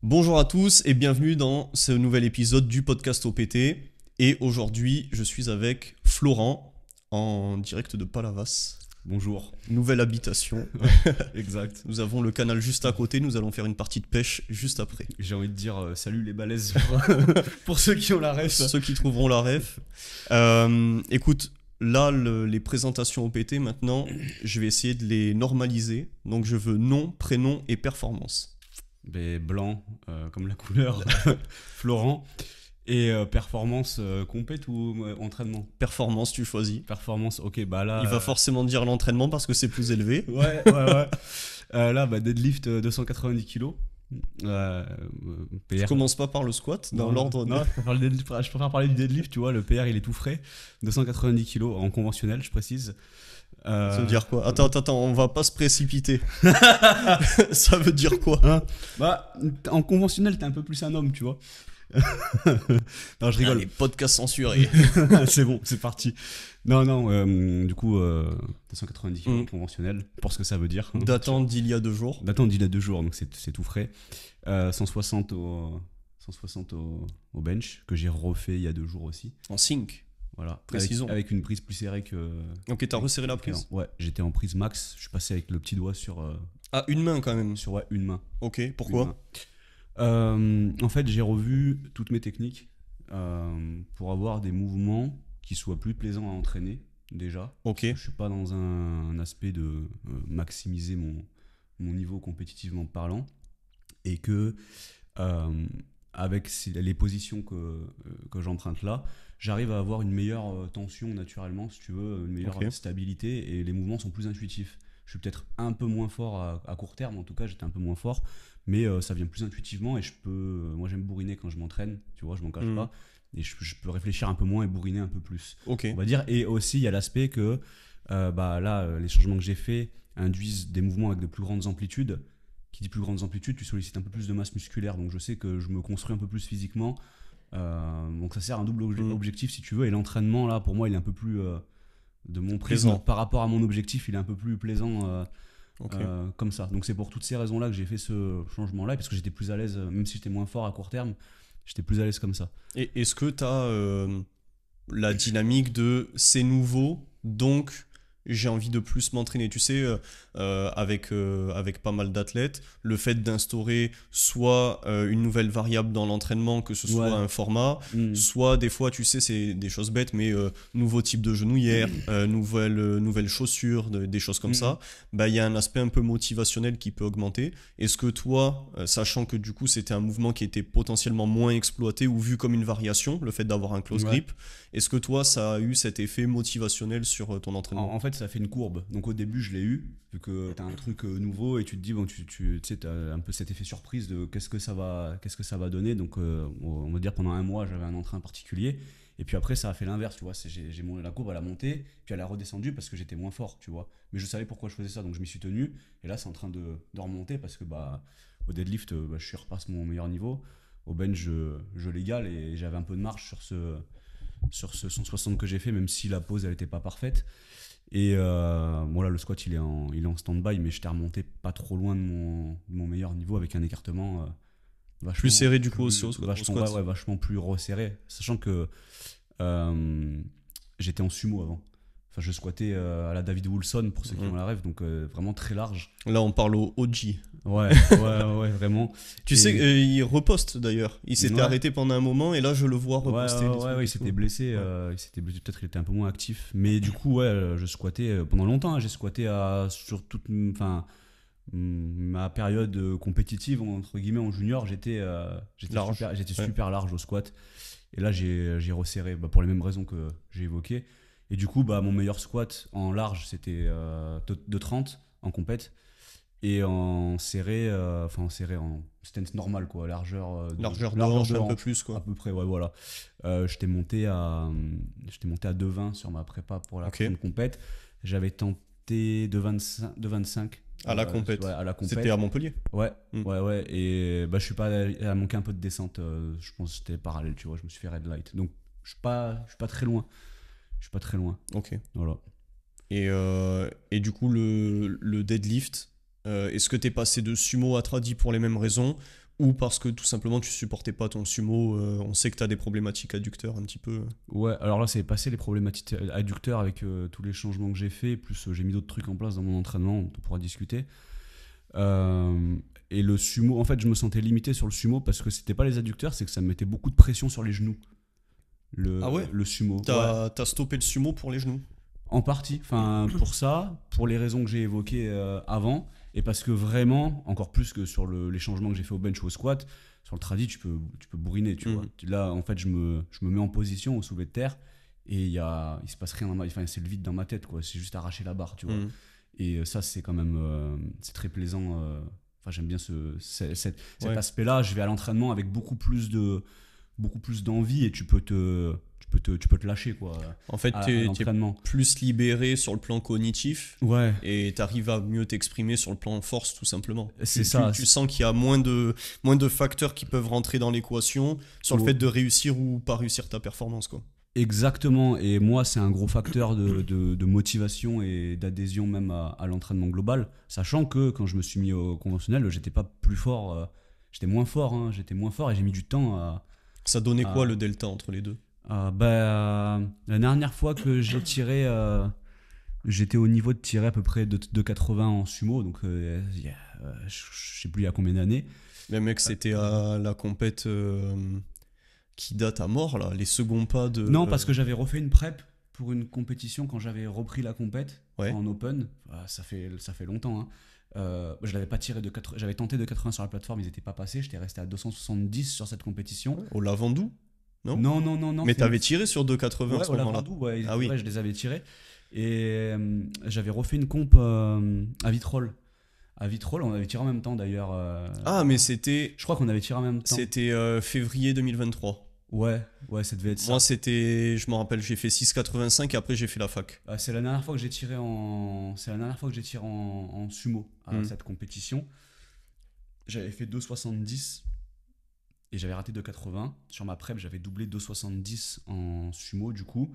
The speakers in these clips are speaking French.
Bonjour à tous et bienvenue dans ce nouvel épisode du podcast OPT. Et aujourd'hui, je suis avec Florent en direct de Palavas. Bonjour. Nouvelle habitation. Exact. Nous avons le canal juste à côté. Nous allons faire une partie de pêche juste après. J'ai envie de dire salut les balaises pour ceux qui ont la ref. Ceux qui trouveront la ref. Écoute, là, les présentations OPT, maintenant, je vais essayer de les normaliser. Donc, je veux nom, prénom et performance. Mais blanc, comme la couleur, Florent. Et performance compète ou entraînement? Performance, tu choisis. Performance, ok, bah là. Il va forcément dire l'entraînement parce que c'est plus élevé. Ouais. Là, bah, deadlift 290 kg. PR. Tu commences pas par le squat dans l'ordre. Non, je préfère parler du deadlift, tu vois. Le PR, il est tout frais. 290 kg en conventionnel, je précise. Ça veut dire quoi? Attends, on va pas se précipiter. Ça veut dire quoi? Bah, en conventionnel, t'es un peu plus un homme, tu vois. Non, je rigole. Les podcasts censurés. C'est bon, c'est parti. Non, du coup, 290 kg conventionnel, pour ce que ça veut dire. Datant d'il y a 2 jours. Datant d'il y a 2 jours, donc c'est tout frais. 160 au bench, que j'ai refait il y a 2 jours aussi. En sync. Voilà, précisons. Avec une prise plus serrée que. Ok, t'as resserré la prise. Ouais, j'étais en prise max, je suis passé avec le petit doigt sur. Ah, une main quand même. Sur une main. Ok, pourquoi? En fait, j'ai revu toutes mes techniques pour avoir des mouvements qui soient plus plaisants à entraîner, déjà. Ok. Je suis pas dans un aspect de maximiser mon niveau compétitivement parlant. Et que, avec les positions que j'emprunte là, j'arrive à avoir une meilleure tension naturellement, si tu veux, une meilleure stabilité, et les mouvements sont plus intuitifs. Je suis peut-être un peu moins fort à court terme, en tout cas j'étais un peu moins fort, mais ça vient plus intuitivement, et moi j'aime bourriner quand je m'entraîne, tu vois, je m'en cache pas, et je peux réfléchir un peu moins et bourriner un peu plus, on va dire. Et aussi il y a l'aspect que les changements que j'ai faits induisent des mouvements avec de plus grandes amplitudes. Qui dit plus grandes amplitudes, tu sollicites un peu plus de masse musculaire, donc je sais que je me construis un peu plus physiquement, donc ça sert à un double objectif si tu veux, et l'entraînement là pour moi il est un peu plus de mon prisme par rapport à mon objectif, il est un peu plus plaisant comme ça. Donc c'est pour toutes ces raisons là que j'ai fait ce changement là, parce que j'étais plus à l'aise, même si j'étais moins fort à court terme, j'étais plus à l'aise comme ça. Et est-ce que t'as la dynamique de c'est nouveau, donc j'ai envie de plus m'entraîner, tu sais, avec pas mal d'athlètes, le fait d'instaurer soit une nouvelle variable dans l'entraînement, que ce soit un format, soit des fois, tu sais, c'est des choses bêtes, mais nouveau type de genouillère, nouvelles chaussures, des choses comme ça, bah, y a un aspect un peu motivationnel qui peut augmenter. Est-ce que toi, sachant que du coup c'était un mouvement qui était potentiellement moins exploité ou vu comme une variation, le fait d'avoir un close grip, est-ce que toi ça a eu cet effet motivationnel sur ton entraînement? En fait, ça fait une courbe. Donc au début, je l'ai eu, vu que t'as un truc nouveau et tu te dis, bon, tu sais, t'as un peu cet effet surprise de qu'est-ce que ça va donner. Donc on va dire pendant un mois, j'avais un entrain particulier. Et puis après, ça a fait l'inverse, tu vois. La courbe, elle a monté, puis elle a redescendu parce que j'étais moins fort, tu vois. Mais je savais pourquoi je faisais ça, donc je m'y suis tenu. Et là, c'est en train de remonter parce que au deadlift, je suis repasse mon meilleur niveau. Au bench, je l'égale et j'avais un peu de marge sur ce 160 que j'ai fait, même si la pose, elle n'était pas parfaite. Et là, le squat, il est en stand-by, mais j'étais remonté pas trop loin de mon meilleur niveau avec un écartement vachement plus serré du coup au squat. Vachement plus resserré, sachant que j'étais en sumo avant. Enfin, je squattais à la David Wilson, pour ceux qui ont la rêve, donc vraiment très large. Là, on parle au OG. Ouais, vraiment. Tu sais, il reposte d'ailleurs. Il s'était arrêté pendant un moment et là, je le vois reposter. Il s'était blessé. Peut-être qu'il était un peu moins actif. Mais du coup, je squattais pendant longtemps. J'ai squatté sur toute ma période compétitive, entre guillemets, en junior. J'étais super large au squat. Et là, j'ai resserré pour les mêmes raisons que j'ai évoquées. Et du coup, mon meilleur squat en large, c'était de 30 en compète. Et en serré, en stance normal, quoi, largeur de hanche un peu plus, quoi. À peu près, ouais, voilà. J'étais monté à 2,20 sur ma prépa pour la prochaine compète. J'avais tenté de 25 à la compète. À la compète. C'était à Montpellier. Ouais. Et je suis pas à manquer un peu de descente. Je pense que c'était parallèle, tu vois. Je me suis fait red light. Donc je suis pas très loin. Ok. Voilà. Et du coup, le deadlift, est-ce que t'es passé de sumo à tradi pour les mêmes raisons, Ou parce que tout simplement tu supportais pas ton sumo, on sait que tu as des problématiques adducteurs un petit peu. Ouais, alors là, c'est passé les problématiques adducteurs avec tous les changements que j'ai fait, plus j'ai mis d'autres trucs en place dans mon entraînement, on pourra discuter. Et le sumo, en fait, je me sentais limité sur le sumo parce que c'était pas les adducteurs, c'est que ça me mettait beaucoup de pression sur les genoux. Ah ouais? Le sumo. Ouais. T'as stoppé le sumo pour les genoux? En partie, enfin pour ça, pour les raisons que j'ai évoquées avant, et parce que vraiment, encore plus que sur les changements que j'ai fait au bench ou au squat, sur le tradi, tu peux bourriner, tu vois. Là, en fait, je me mets en position au soulevé de terre et il se passe rien dans enfin, c'est le vide dans ma tête, quoi. C'est juste arracher la barre, tu vois. Et ça, c'est quand même, c'est très plaisant. Enfin, j'aime bien cet aspect-là. Je vais à l'entraînement avec beaucoup plus d'envie et tu peux te lâcher, quoi. En fait, t'es plus libéré sur le plan cognitif. Ouais. Et t'arrives à mieux t'exprimer sur le plan force, tout simplement. C'est ça. Tu sens qu'il y a moins de facteurs qui peuvent rentrer dans l'équation sur le fait de réussir ou pas réussir ta performance, quoi. Exactement. Et moi, c'est un gros facteur de motivation et d'adhésion même à l'entraînement global. Sachant que quand je me suis mis au conventionnel, j'étais pas plus fort. J'étais moins fort. J'étais moins fort et j'ai mis du temps à... Ça donnait quoi le delta entre les deux? La dernière fois que j'ai tiré, j'étais au niveau de tirer à peu près de 2,80 en sumo, donc je sais plus il y a combien d'années. Mais mec, c'était à la compète qui date à mort, là, les seconds pas de... Non, parce que j'avais refait une prep pour une compétition quand j'avais repris la compète en open. Ça fait longtemps, hein. Je l'avais pas tiré j'avais tenté de 80 sur la plateforme, ils n'étaient pas passés, j'étais resté à 270 sur cette compétition. Au Lavandou? Non. Mais t'avais tiré sur 2,80 à ce moment-là? Ah oui, je les avais tirés. Et j'avais refait une comp à Vitrolles. À Vitrolles, on avait tiré en même temps d'ailleurs. Mais c'était... Je crois qu'on avait tiré en même temps. C'était février 2023. Ouais, ça devait être ça. Moi, je me rappelle, j'ai fait 6,85 et après j'ai fait la fac. C'est la dernière fois que j'ai tiré en sumo à cette compétition. J'avais fait 2,70 et j'avais raté 2,80. Sur ma prep, j'avais doublé 2,70 en sumo du coup.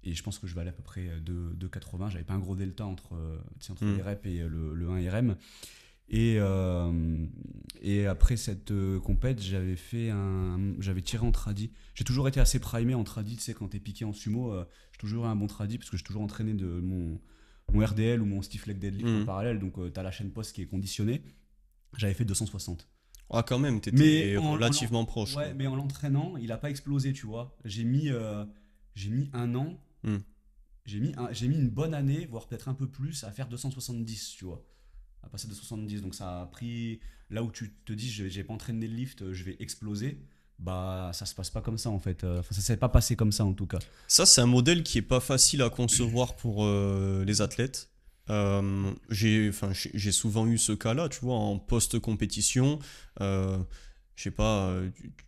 Et je pense que je valais à peu près 2,80. J'avais pas un gros delta entre les reps et le 1 RM. Et après cette compète, j'avais tiré en tradi. J'ai toujours été assez primé en tradi, tu sais, quand t'es piqué en sumo, j'ai toujours eu un bon tradi parce que j'ai toujours entraîné de mon RDL ou mon stiff leg deadlift en parallèle, donc t'as la chaîne poste qui est conditionnée. J'avais fait 260. Ah, quand même, t'étais relativement proche. Ouais, mais en l'entraînant, il a pas explosé, tu vois. J'ai mis un an. J'ai mis une bonne année, voire peut-être un peu plus, à faire 270, tu vois. À passer de 70. Donc ça a pris... Là où tu te dis, j'ai pas entraîné le lift, je vais exploser. Bah, ça se passe pas comme ça, en fait. Ça s'est pas passé comme ça, en tout cas. Ça, c'est un modèle qui est pas facile à concevoir pour les athlètes. J'ai souvent eu ce cas-là, tu vois, en post-compétition. Je sais pas,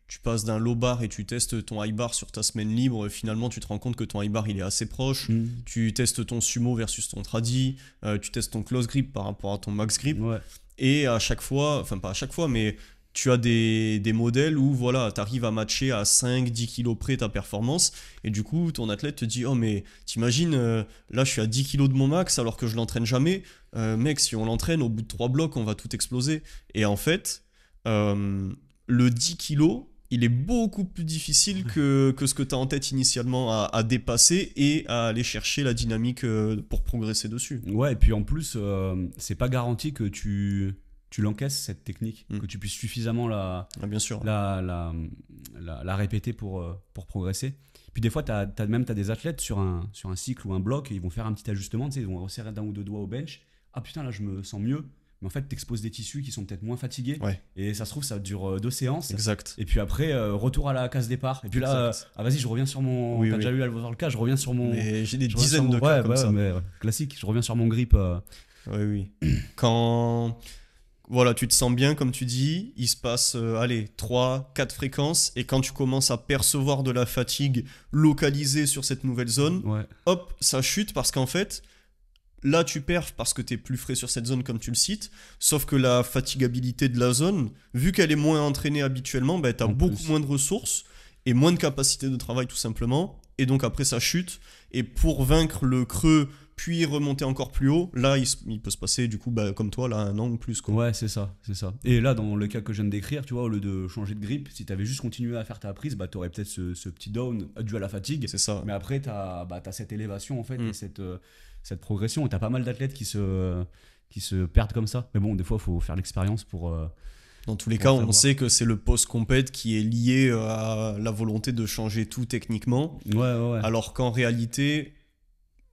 tu passes d'un low bar et tu testes ton high bar sur ta semaine libre. Finalement, tu te rends compte que ton high bar il est assez proche. Tu testes ton sumo versus ton tradi. Tu testes ton close grip par rapport à ton max grip. Ouais. Et à chaque fois, enfin pas à chaque fois, mais tu as des modèles où voilà, tu arrives à matcher à 5-10 kilos près ta performance. Et du coup, ton athlète te dit: oh, mais t'imagines, là je suis à 10 kilos de mon max alors que je l'entraîne jamais. Mec, si on l'entraîne, au bout de 3 blocs, on va tout exploser. Et en fait, le 10 kilos, il est beaucoup plus difficile que ce que tu as en tête initialement à dépasser et à aller chercher la dynamique pour progresser dessus. Ouais, et puis en plus, c'est pas garanti que tu l'encaisses, cette technique, que tu puisses suffisamment bien sûr. la répéter pour progresser. Puis des fois, t'as des athlètes sur un cycle ou un bloc et ils vont faire un petit ajustement, tu sais, ils vont resserrer d'un ou deux doigts au bench. Ah putain, là je me sens mieux. Mais en fait, t'exposes des tissus qui sont peut-être moins fatigués. Ouais. Et ça se trouve, ça dure 2 séances. Exact. Et puis après, retour à la case départ. Et puis là, vas-y, je reviens sur mon... T'as déjà eu à le voir le cas, je reviens sur mon... Mais j'ai des dizaines de cas comme ça. Mais, classique, je reviens sur mon grip. Oui. Quand... Voilà, tu te sens bien, comme tu dis, il se passe 3-4 fréquences, et quand tu commences à percevoir de la fatigue localisée sur cette nouvelle zone, hop, ça chute parce qu'en fait, là tu perfs parce que tu es plus frais sur cette zone comme tu le cites, sauf que la fatigabilité de la zone, vu qu'elle est moins entraînée habituellement, tu as beaucoup moins de ressources et moins de capacité de travail tout simplement, et donc après ça chute, et pour vaincre le creux puis remonter encore plus haut, là, il peut se passer, du coup, comme toi, là, 1 an ou plus, quoi. Ouais, c'est ça. Et là, dans le cas que je viens de décrire, tu vois, au lieu de changer de grip, si t'avais juste continué à faire ta prise, bah, t'aurais peut-être ce petit down dû à la fatigue. C'est ça. Mais après, t'as cette élévation, en fait, Mm. et cette progression. Et t'as pas mal d'athlètes qui se perdent comme ça. Mais bon, des fois, il faut faire l'expérience pour. Dans tous les Pour cas, on savoir. sait que c'est le post-compète qui est lié à la volonté de changer tout techniquement, Ouais. alors qu'en réalité,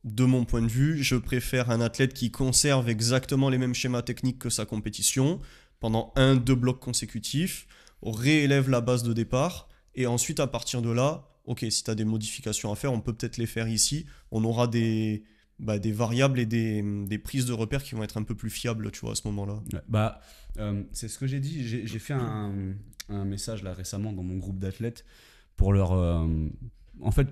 de mon point de vue, je préfère un athlète qui conserve exactement les mêmes schémas techniques que sa compétition pendant 1-2 blocs consécutifs, réélève la base de départ, et ensuite à partir de là, ok, si tu as des modifications à faire, on peut peut-être les faire ici, on aura des variables et des prises de repères qui vont être un peu plus fiables, tu vois, à ce moment-là. Ouais, c'est ce que j'ai dit. J'ai fait un message là récemment dans mon groupe d'athlètes pour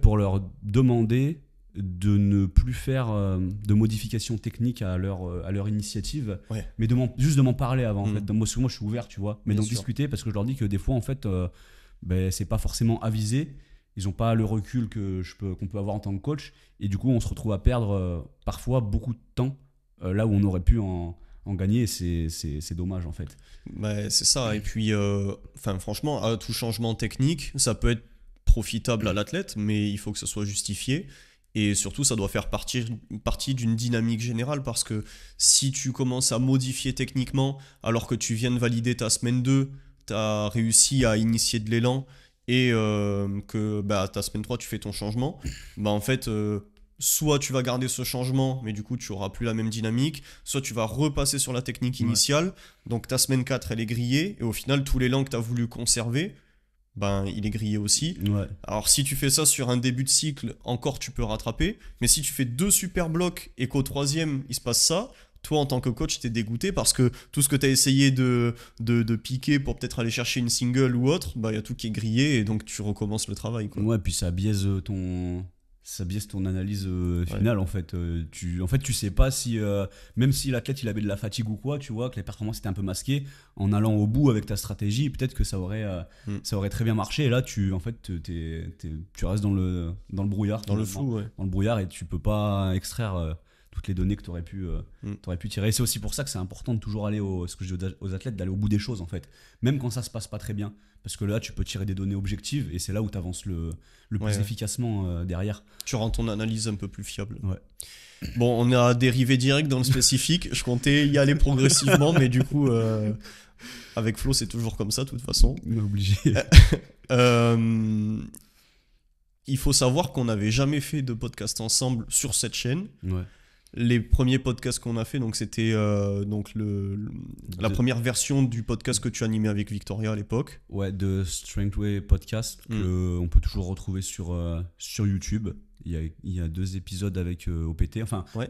pour leur demander de ne plus faire de modifications techniques à leur initiative, Ouais. mais juste de m'en parler avant. En Mm. fait. Moi, parce que moi, je suis ouvert, tu vois, mais Bien d'en sûr. discuter parce que je leur dis que des fois, en fait, c'est pas forcément avisé. Ils n'ont pas le recul qu'on peut avoir en tant que coach, et du coup, on se retrouve à perdre parfois beaucoup de temps là où on aurait pu en gagner, et c'est dommage en fait. C'est ça. Et puis, franchement, à tout changement technique, ça peut être profitable à l'athlète, mais il faut que ce soit justifié. Et surtout, ça doit faire partie d'une dynamique générale, parce que si tu commences à modifier techniquement, alors que tu viens de valider ta semaine 2, tu as réussi à initier de l'élan, et que ta semaine 3, tu fais ton changement, en fait, soit tu vas garder ce changement, mais du coup, tu auras plus la même dynamique, soit tu vas repasser sur la technique initiale, donc ta semaine 4, elle est grillée, et au final, tout l'élan que tu as voulu conserver, il est grillé aussi. Ouais. Alors si tu fais ça sur un début de cycle, encore tu peux rattraper, mais si tu fais 2 super blocs et qu'au 3e il se passe ça, toi en tant que coach t'es dégoûté, parce que tout ce que t'as essayé de piquer pour peut-être aller chercher une single ou autre, y a tout qui est grillé, et donc tu recommences le travail, quoi. Ouais, puis ça biaise ton analyse finale en fait. Tu sais pas si même si l'athlète il avait de la fatigue ou quoi, tu vois que les performances étaient un peu masquées, en allant au bout avec ta stratégie, peut-être que ça aurait très bien marché, et là tu restes dans le brouillard, Dans le flou, ouais. dans le brouillard, et tu peux pas extraire toutes les données que tu aurais pu tirer. Et c'est aussi pour ça que c'est important de toujours aller ce que je dis aux athlètes, d'aller au bout des choses en fait, même quand ça se passe pas très bien, parce que là tu peux tirer des données objectives, et c'est là où tu avances le plus efficacement derrière. Tu rends ton analyse un peu plus fiable. Ouais. Bon, on a dérivé direct dans le spécifique, je comptais y aller progressivement, mais du coup avec Flo c'est toujours comme ça de toute façon. On est obligé. Il faut savoir qu'on n'avait jamais fait de podcast ensemble sur cette chaîne. Ouais. Les premiers podcasts qu'on a fait, donc c'était la première version du podcast que tu animais avec Victoria à l'époque. Ouais, de Strengthway Podcast, qu'on peut toujours retrouver sur YouTube. Il y a 2 épisodes avec OPT,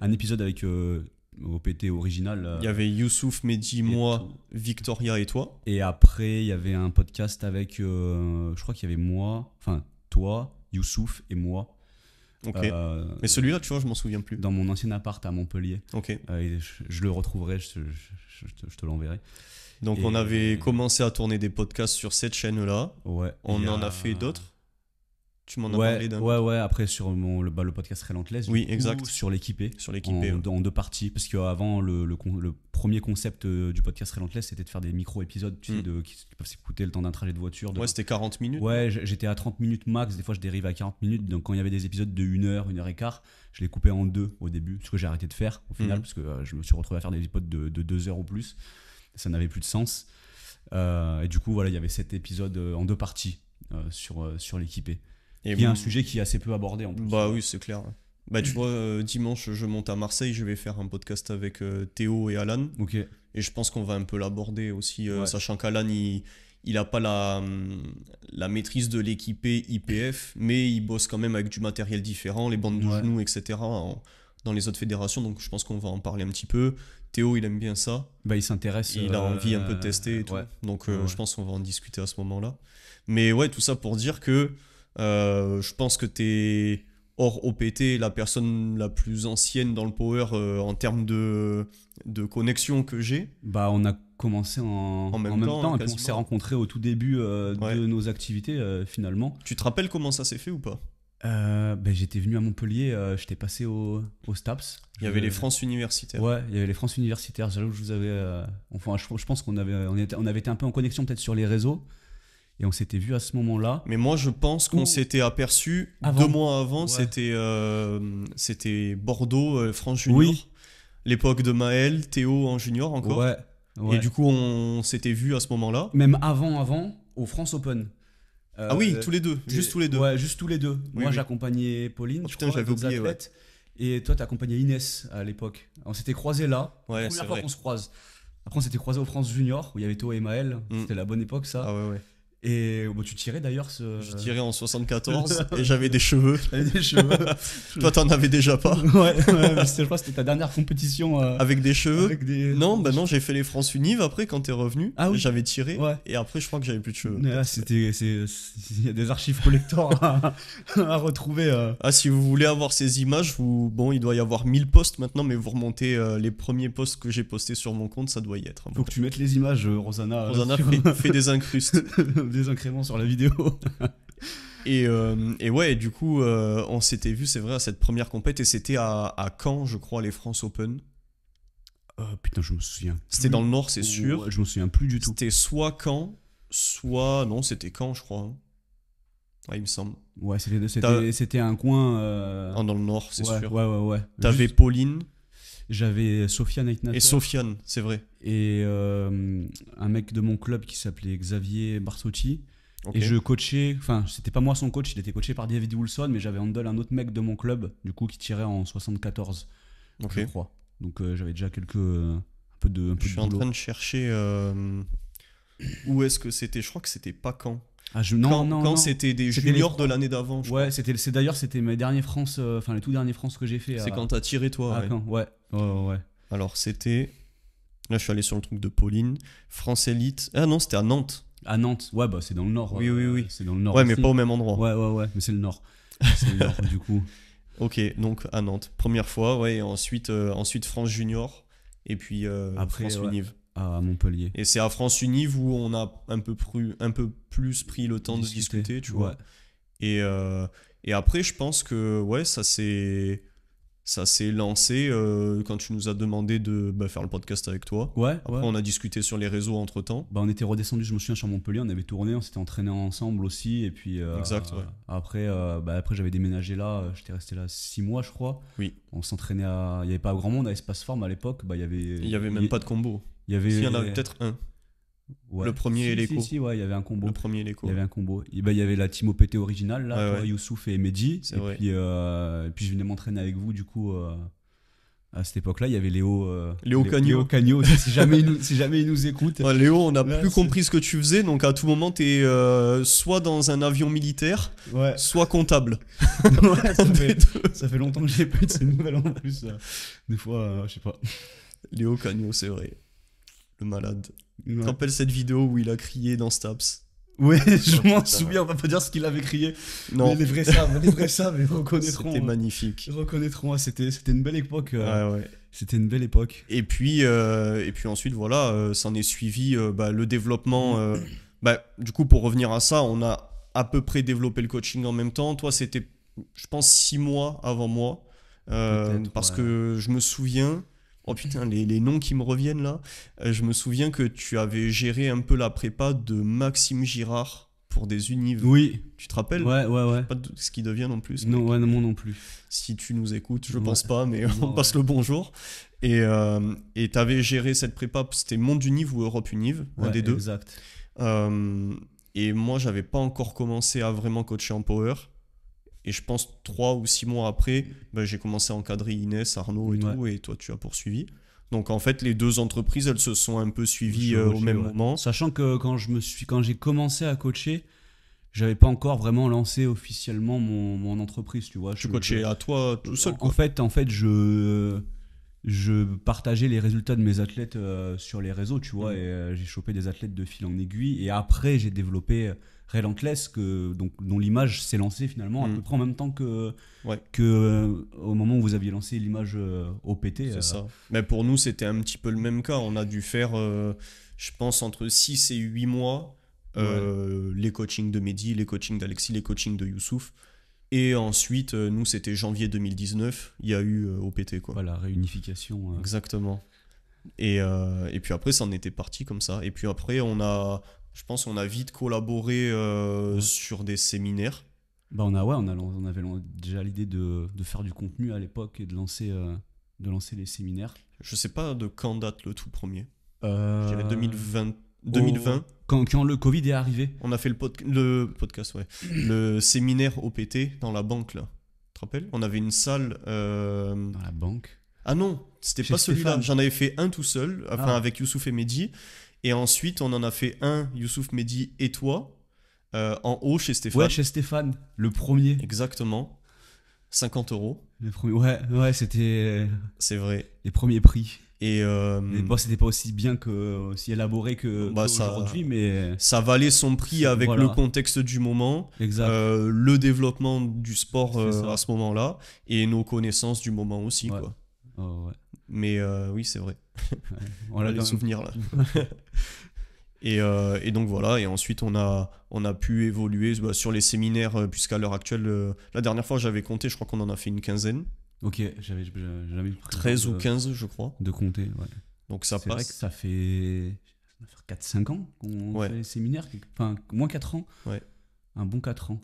un épisode avec OPT original. Il y avait Youssouf, Mehdi, moi, Victoria et toi. Et après, il y avait un podcast avec, je crois qu'il y avait toi, Youssouf et moi. Ok. Mais celui-là, tu vois, je m'en souviens plus. Dans mon ancien appart à Montpellier. Ok. Et je le retrouverai, je te l'enverrai. Donc on avait commencé à tourner des podcasts sur cette chaîne-là. Ouais. On en a fait d'autres. Tu m'en as parlé d'un. Ouais. Après, sur le podcast Relentless. Oui, exact. Sur l'équipé. En 2 parties. Parce qu'avant, le premier concept du podcast Relentless, c'était de faire des micro-épisodes, tu sais, qui peuvent s'écouter le temps d'un trajet de voiture. Ouais, c'était 40 minutes. Ouais, j'étais à 30 minutes max. Des fois, je dérive à 40 minutes. Donc, quand il y avait des épisodes de 1 heure, 1h15, je les coupais en 2 au début. Ce que j'ai arrêté de faire au final. Parce que je me suis retrouvé à faire des épisodes de 2 heures ou plus. Ça n'avait plus de sens. Et du coup, voilà, il y avait cet épisode en 2 parties sur l'équipé. Il y a un sujet qui est assez peu abordé en plus. Oui, c'est clair. Tu vois, dimanche, je monte à Marseille, je vais faire un podcast avec Théo et Alan. Ok. Et je pense qu'on va un peu l'aborder aussi, sachant qu'Alan, il n'a pas la maîtrise de l'équipé IPF, mais il bosse quand même avec du matériel différent, les bandes de genoux, etc., dans les autres fédérations. Donc je pense qu'on va en parler un petit peu. Théo, il aime bien ça. Il s'intéresse. Il a envie un peu de tester et tout. Donc je pense qu'on va en discuter à ce moment-là. Mais ouais, tout ça pour dire que je pense que t'es hors OPT la personne la plus ancienne dans le power en termes de connexion que j'ai. On a commencé en même temps, et puis on s'est rencontrés au tout début de nos activités finalement. Tu te rappelles comment ça s'est fait ou pas ? J'étais venu à Montpellier, j'étais passé au STAPS. Il y avait les France universitaires. Ouais, il y avait les France universitaires. J'avoue que je vous avais. Enfin, je pense on avait été un peu en connexion peut-être sur les réseaux. Et on s'était vu à ce moment-là. Mais moi, je pense qu'on s'était aperçu Avant. 2 mois avant. Ouais. C'était Bordeaux, France Junior. Oui. L'époque de Maël, Théo en junior encore. Ouais. Et du coup, on s'était vu à ce moment-là. Même avant, au France Open. Ah oui, tous les deux. Juste tous les deux. Ouais, juste tous les deux. Oui, Moi, oui. j'accompagnais Pauline. Oh, je putain, crois, j'avais d'autres oublié, ouais. athlètes. Et toi, t'accompagnais Inès à l'époque. On s'était croisés là. Ouais, La c'est première fois vrai. qu'on se croise. Après, on s'était croisés au France Junior où il y avait Théo et Maël. C'était la bonne époque, ça. Ah ouais. Et tu tirais d'ailleurs Je tirais en 74 et j'avais des cheveux. J'avais des cheveux. Toi, t'en avais déjà pas. Ouais, mais je crois que c'était ta dernière compétition. Avec des cheveux Avec des... Non, bah non, j'ai fait les France Univ après quand t'es revenu. Ah oui. J'avais tiré. Ouais. Et après, je crois que j'avais plus de cheveux. Mais là, il y a des archives collector à retrouver. Ah, si vous voulez avoir ces images, bon, il doit y avoir 1000 posts maintenant, mais vous remontez les premiers posts que j'ai postés sur mon compte, ça doit y être. Faut que tu mettes les images, Rosanna. Rosanna fait des incrustes. Des incréments sur la vidéo. Et ouais, du coup, on s'était vu, c'est vrai, à cette première compète, et c'était à Caen, je crois, les France Open. Putain, je me souviens. C'était dans le Nord, c'est sûr. Ouais, je me souviens plus du tout. C'était soit Caen, soit... Non, c'était Caen, je crois. Hein. Ouais, il me semble. Ouais, c'était un coin... Ah, dans le Nord, c'est ouais, sûr. Ouais. T'avais Pauline. J'avais Sofiane Aitnater. Et Sofiane, c'est vrai. Et un mec de mon club qui s'appelait Xavier Barsotti. Okay. Et je coachais, enfin, c'était pas moi son coach, il était coaché par David Wilson, mais j'avais handle un autre mec de mon club, du coup, qui tirait en 74, je crois. Donc j'avais déjà un peu de Je suis en train de chercher où est-ce que c'était. Je crois que c'était pas Caen. Non, c'était des juniors de l'année d'avant. Ouais, c'était mes derniers France, les tout derniers France que j'ai fait. C'est quand t'as tiré toi. Ouais. Caen, ouais. Alors c'était. Là, je suis allé sur le truc de Pauline. France Elite. Ah non, c'était à Nantes. À Nantes, ouais, bah c'est dans le Nord. Oui. C'est dans le Nord. Ouais, aussi. mais pas au même endroit. Ouais, mais c'est le Nord. C'est le Nord, du coup. Ok, donc à Nantes. Première fois, ouais, et ensuite France Junior, et puis après, France Univ. À Montpellier. Et c'est à France Univ où on a un peu plus pris le temps de discuter, tu vois. Et après, je pense que ouais, ça s'est lancé quand tu nous as demandé de faire le podcast avec toi. Ouais. Après, on a discuté sur les réseaux entre temps. On était redescendu, je me souviens, sur Montpellier, on avait tourné, on s'était entraîné ensemble aussi. Et puis exact, ouais. après j'avais déménagé là, j'étais resté là 6 mois, je crois. Oui. On s'entraînait il n'y avait pas grand monde à Espace Forme à l'époque. Il y avait même pas de combo. Il y en avait peut-être un. Ouais. Le premier et l'écho. Si, ouais, il y avait un combo. Le premier et l'écho. Il y avait un combo. Il y avait la team OPT originale, là, ouais. Youssouf et Mehdi. C'est vrai. Puis je venais m'entraîner avec vous, du coup, à cette époque-là. Il y avait Léo Cagno. si jamais il nous écoute. Ouais, Léo, on n'a plus compris ce que tu faisais, donc à tout moment, t'es soit dans un avion militaire, soit comptable. Ça fait longtemps que j'ai pas eu de ces nouvelles en plus. Des fois, je sais pas. Léo Cagno, c'est vrai. Le malade. Tu te rappelles cette vidéo où il a crié dans Staps? Ouais, je m'en souviens, on va pas dire ce qu'il avait crié. Non. Mais les vrais savent, ils reconnaîtront. C'était magnifique. Ils reconnaîtront, c'était une belle époque. Ouais. C'était une belle époque. Et puis ensuite, voilà, s'en est suivi le développement. Du coup, pour revenir à ça, on a à peu près développé le coaching en même temps. Toi, c'était, je pense, 6 mois avant moi. Parce que je me souviens... Oh putain, les noms qui me reviennent là. Je me souviens que tu avais géré un peu la prépa de Maxime Girard pour des unives. Oui. Tu te rappelles? Ouais. Pas de ce qui devient non plus. Non, moi non plus. Si tu nous écoutes, je pense pas, mais on passe le bonjour. Et t'avais géré cette prépa, c'était Monde Unive ou Europe Unive, un des deux. Exact. Et moi, j'avais pas encore commencé à vraiment coacher en power. Et je pense 3 ou 6 mois après, j'ai commencé à encadrer Inès, Arnaud et tout, et toi tu as poursuivi. Donc en fait, les deux entreprises, elles se sont un peu suivies au même moment. Sachant que quand j'ai commencé à coacher, j'avais pas encore vraiment lancé officiellement mon entreprise, tu vois. Tu coachais à toi tout seul, quoi. En fait, je partageais les résultats de mes athlètes sur les réseaux, tu vois, et j'ai chopé des athlètes de fil en aiguille. Et après, j'ai développé Relentless, dont l'image s'est lancée finalement à peu près en même temps que au moment où vous aviez lancé l'image OPT. C'est ça. Mais pour nous, c'était un petit peu le même cas. On a dû faire, je pense, entre 6 et 8 mois les coachings de Mehdi, les coachings d'Alexis, les coachings de Youssouf. Et ensuite, nous, c'était janvier 2019, il y a eu OPT, quoi. Voilà, réunification. Exactement. Et puis après, ça en était parti comme ça. Et puis après, je pense qu'on a vite collaboré sur des séminaires. Bah on avait déjà l'idée de faire du contenu à l'époque et de lancer les séminaires. Je sais pas de quand date le tout premier. Euh, Je dirais 2020. 2020. Quand le Covid est arrivé. On a fait le podcast, ouais. Le séminaire OPT dans la banque, là. Tu te rappelles? On avait une salle. Dans la banque. Ah non, c'était Chez pas celui-là. Stéphane. J'en avais fait un tout seul, enfin Ah. avec Youssouf et Mehdi. Et ensuite, on en a fait un, Youssouf, Mehdi et toi, en haut chez Stéphane. Ouais, chez Stéphane, le premier. Exactement. 50 €, Le premier. Ouais, c'était c'est vrai. les premiers prix. Et Mais bon, c'était pas aussi bien aussi élaboré Bah, qu'aujourd'hui, mais ça valait son prix avec Voilà. le contexte du moment, exact. le développement du sport C'est ça. à ce moment-là, et nos connaissances du moment aussi, Ouais. quoi. Oh, ouais. Mais oui, c'est vrai. Ouais. On On a l'a les quand même- souvenirs là. Et donc voilà, et ensuite on a pu évoluer sur les séminaires, puisqu'à l'heure actuelle, la dernière fois j'avais compté, je crois qu'on en a fait une quinzaine, Ok, j'avais jamais pris le 13 temps ou 15 je crois. de compter. Ouais. Donc ça C'est vrai que passe. ça fait 4-5 ans qu'on Ouais. fait les séminaires. Enfin, moins 4 ans. Ouais. Un bon 4 ans.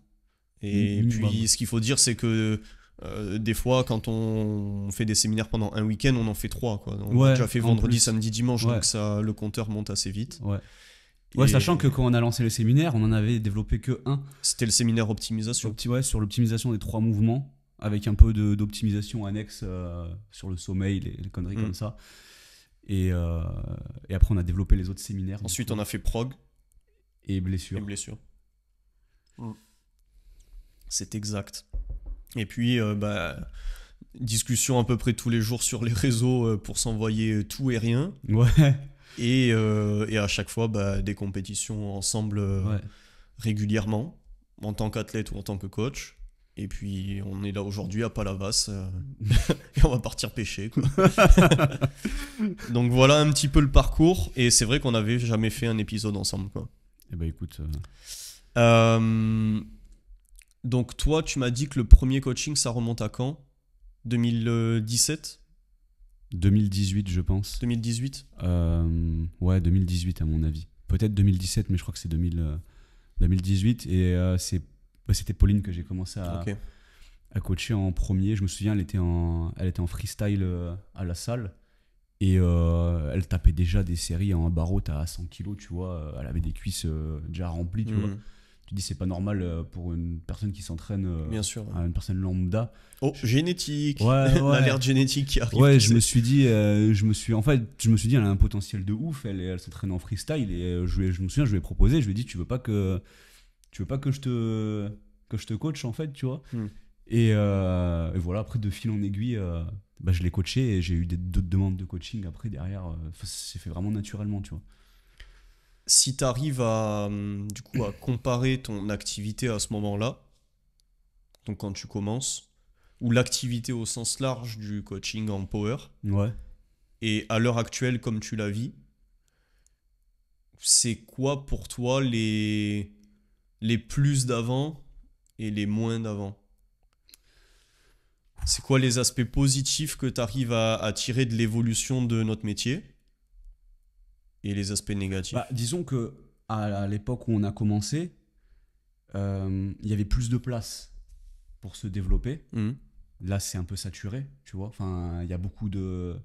Et Minimum. puis ce qu'il faut dire, c'est que des fois, quand on fait des séminaires pendant un week-end, on en fait 3, quoi. On Ouais, a déjà fait en vendredi, plus. samedi, dimanche, Ouais. donc ça, le compteur monte assez vite. Ouais. Ouais, Et sachant que quand on a lancé le séminaire, on en avait développé que un. c'était le séminaire optimisation. Sur l'optimisation des 3 mouvements, avec un peu d'optimisation annexe sur le sommeil, les conneries Mm. comme ça. Et après, on a développé les autres séminaires. Ensuite, on a fait prog Et blessures. et blessure. C'est exact. Et puis, discussion à peu près tous les jours sur les réseaux pour s'envoyer tout et rien. Ouais. Et à chaque fois, des compétitions ensemble Ouais. régulièrement, en tant qu'athlète ou en tant que coach. Et puis, on est là aujourd'hui à Palavas et on va partir pêcher, quoi. Donc voilà un petit peu le parcours. Et c'est vrai qu'on n'avait jamais fait un épisode ensemble, quoi. Et bah écoute, Donc toi, tu m'as dit que le premier coaching, ça remonte à quand? 2017? 2018, je pense. 2018? Ouais, 2018 à mon avis. Peut-être 2017, mais je crois que c'est 2018. Et c'était Pauline que j'ai commencé Ok. à coacher en premier. Je me souviens, elle était en freestyle à la salle. Et elle tapait déjà des séries en barreau à 100 kilos, tu vois. Elle avait des cuisses déjà remplies, tu vois. Tu dis, c'est pas normal pour une personne qui s'entraîne, Bien sûr. une personne lambda. Oh, génétique. Ouais. L'alerte génétique qui arrive. Ouais, tu je sais. me suis dit, elle a un potentiel de ouf. Elle s'entraîne en freestyle et je me souviens, je lui ai proposé, je lui ai dit, tu veux pas que je te coach en fait, tu vois. Et voilà, après de fil en aiguille, je l'ai coaché et j'ai eu d'autres demandes de coaching après derrière. Ça s'est fait vraiment naturellement, tu vois. Si tu arrives du coup, à comparer ton activité à ce moment-là, donc quand tu commences, ou l'activité au sens large du coaching en power, Ouais. et à l'heure actuelle comme tu la vis, c'est quoi pour toi les plus d'avant et les moins d'avant? C'est quoi les aspects positifs que tu arrives à tirer de l'évolution de notre métier et les aspects négatifs? Disons que à l'époque où on a commencé, il y avait plus de place pour se développer. Mhm. Là, c'est un peu saturé, tu vois. Enfin, il y a beaucoup de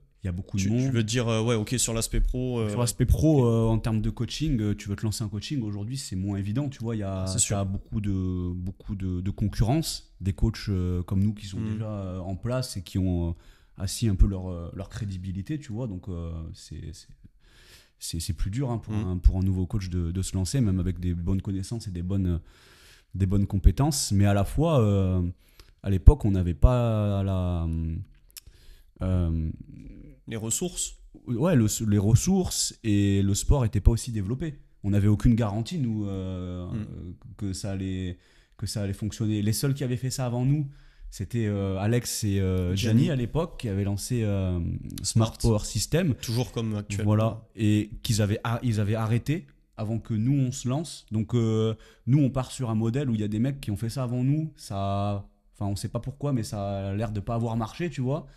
Tu monde. veux dire, ouais, ok, sur l'aspect pro. Sur l'aspect pro, en termes de coaching, tu veux te lancer un coaching, aujourd'hui, c'est moins évident, tu vois. C'est sûr. Il y a beaucoup de concurrence, des coachs comme nous qui sont Mhm. déjà en place et qui ont assis un peu leur crédibilité, tu vois. Donc, c'est plus dur pour un nouveau coach de se lancer, même avec des bonnes connaissances et des bonnes compétences. Mais à la fois, à l'époque, on n'avait pas Les ressources. ouais, les ressources et le sport n'était pas aussi développé. On n'avait aucune garantie, nous, que ça allait fonctionner. Les seuls qui avaient fait ça avant nous, c'était Alex et Gianni à l'époque, qui avaient lancé Smart Power System. Toujours comme actuellement. Voilà, et ils avaient arrêté avant que nous, on se lance. Donc, nous, on part sur un modèle où il y a des mecs qui ont fait ça avant nous. Ça Enfin, on sait pas pourquoi, mais ça a l'air de pas avoir marché, tu vois.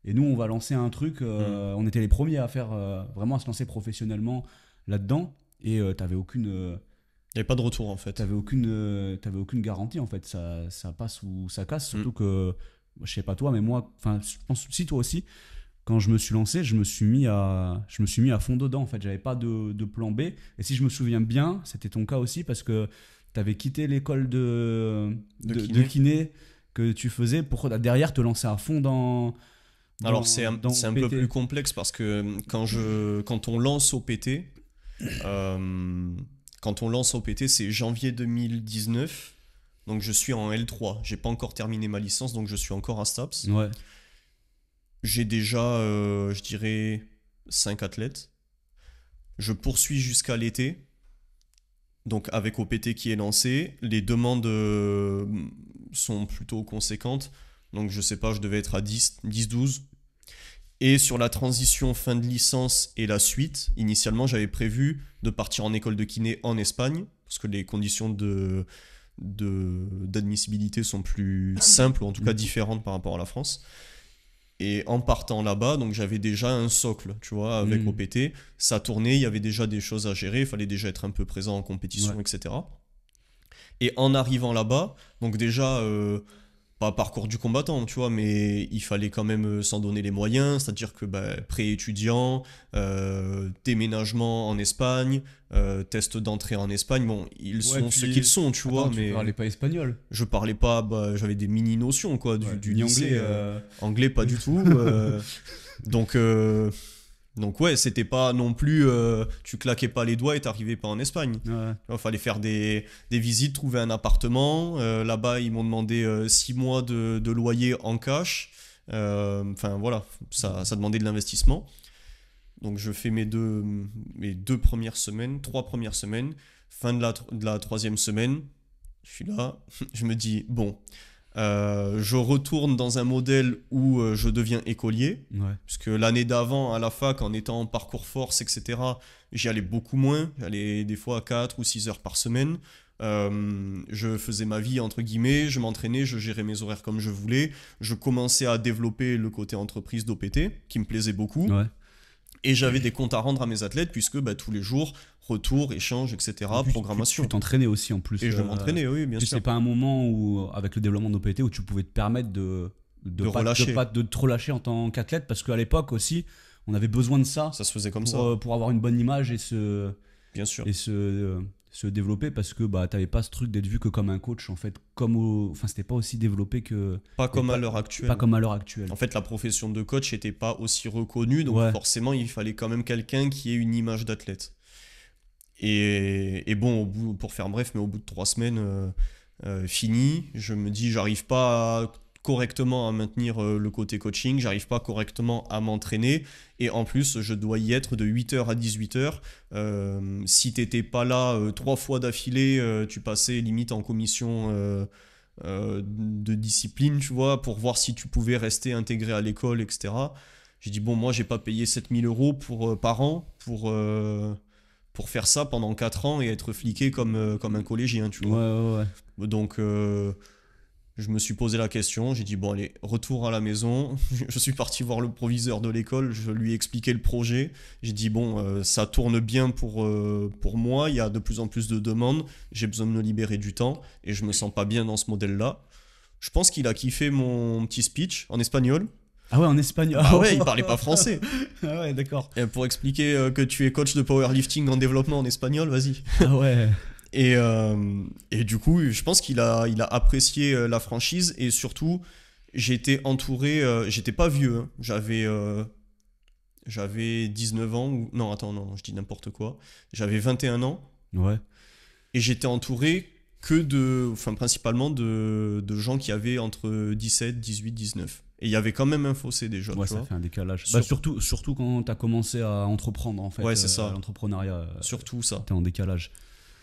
Et nous, on va lancer un truc. On était les premiers à faire vraiment à se lancer professionnellement là-dedans. Et t'avais aucune. Il n'y avait pas de retour en fait. T'avais aucune garantie en fait, ça passe ou ça casse, surtout que, je sais pas toi, mais moi, enfin, je pense si toi aussi, quand je me suis lancé, je me suis mis à fond dedans en fait, j'avais pas de plan B, et si je me souviens bien, c'était ton cas aussi, parce que t'avais quitté l'école de kiné que tu faisais pour derrière te lancer à fond Alors c'est un peu PT. plus complexe parce que quand on lance au PT, euh, c'est janvier 2019. Donc je suis en L3. J'ai pas encore terminé ma licence, donc je suis encore à STAPS. Ouais. J'ai déjà, je dirais, 5 athlètes. Je poursuis jusqu'à l'été. Donc avec OPT qui est lancé, les demandes sont plutôt conséquentes. Donc je sais pas, je devais être à 10-12. Et sur la transition fin de licence et la suite, initialement j'avais prévu de partir en école de kiné en Espagne, parce que les conditions d'admissibilité sont plus simples, ou en tout cas différentes par rapport à la France. Et en partant là-bas, donc j'avais déjà un socle, tu vois, avec OPT. Ça tournait, il y avait déjà des choses à gérer, il fallait déjà être un peu présent en compétition, etc. Et en arrivant là-bas, donc déjà, pas parcours du combattant, tu vois, mais il fallait quand même s'en donner les moyens, c'est-à-dire que pré-étudiant, déménagement en Espagne, test d'entrée en Espagne, bon, ils sont ce qu'ils sont, tu vois, mais tu parlais pas espagnol. je parlais pas, j'avais des mini notions quoi du ni lycée, anglais pas du tout, donc ouais, c'était pas non plus tu claquais pas les doigts et t'arrivais pas en Espagne. Ouais. Il fallait faire des visites, trouver un appartement. Là-bas, ils m'ont demandé 6 mois de loyer en cash. Enfin voilà, ça demandait de l'investissement. Donc je fais mes deux premières semaines, 3 premières semaines. Fin de la 3e semaine, je suis là, je me dis, bon, je retourne dans un modèle où je deviens écolier, puisque l'année d'avant, à la fac, en étant en parcours force, etc., j'y allais beaucoup moins, j'allais des fois 4 ou 6 heures par semaine. Je faisais ma vie, entre guillemets, je m'entraînais, je gérais mes horaires comme je voulais, je commençais à développer le côté entreprise d'OPT, qui me plaisait beaucoup. Et j'avais des comptes à rendre à mes athlètes, puisque tous les jours, retour, échange, etc., programmation. Tu t'entraînais aussi en plus. Et je m'entraînais, oui, bien sûr. C'est pas un moment où, avec le développement d'OPT, où tu pouvais te permettre de te relâcher en tant qu'athlète, parce qu'à l'époque aussi, on avait besoin de ça. Ça se faisait comme ça. Pour avoir une bonne image et bien sûr. Et se développer, parce que t'avais pas ce truc d'être vu que comme un coach en fait, enfin c'était pas aussi développé que pas comme à l'heure actuelle. Pas comme à l'heure actuelle. En fait, la profession de coach n'était pas aussi reconnue, donc forcément il fallait quand même quelqu'un qui ait une image d'athlète. Et bon, pour faire bref, mais au bout de 3 semaines fini, je me dis j'arrive pas correctement à maintenir le côté coaching, j'arrive pas correctement à m'entraîner, et en plus je dois y être de 8h à 18h. Si t'étais pas là 3 fois d'affilée, tu passais limite en commission de discipline, tu vois, pour voir si tu pouvais rester intégré à l'école, etc. J'ai dit bon, moi j'ai pas payé 7000 € par an pour faire ça pendant 4 ans et être fliqué comme un collégien, tu vois. Donc je me suis posé la question, j'ai dit bon allez, retour à la maison. Je suis parti voir le proviseur de l'école, je lui ai expliqué le projet. J'ai dit bon, ça tourne bien pour moi, il y a de plus en plus de demandes, j'ai besoin de me libérer du temps et je me sens pas bien dans ce modèle-là. Je pense qu'il a kiffé mon petit speech en espagnol. Ah ouais, en espagnol. Ah ouais, il parlait pas français. Ah ouais, d'accord. Et pour expliquer que tu es coach de powerlifting en développement en espagnol, vas-y. Ah ouais. Et du coup, je pense qu'il a apprécié la franchise, et surtout, j'étais entouré, j'étais pas vieux, hein. J'avais 19 ans, ou non, attends, non, je dis n'importe quoi. J'avais 21 ans. Ouais. Et j'étais entouré principalement de gens qui avaient entre 17, 18, 19. Et il y avait quand même un fossé déjà. Ouais, ça fait un décalage. Surtout quand tu as commencé à entreprendre, en fait. Ouais, c'est ça. L'entrepreneuriat. Surtout ça. T'es en décalage.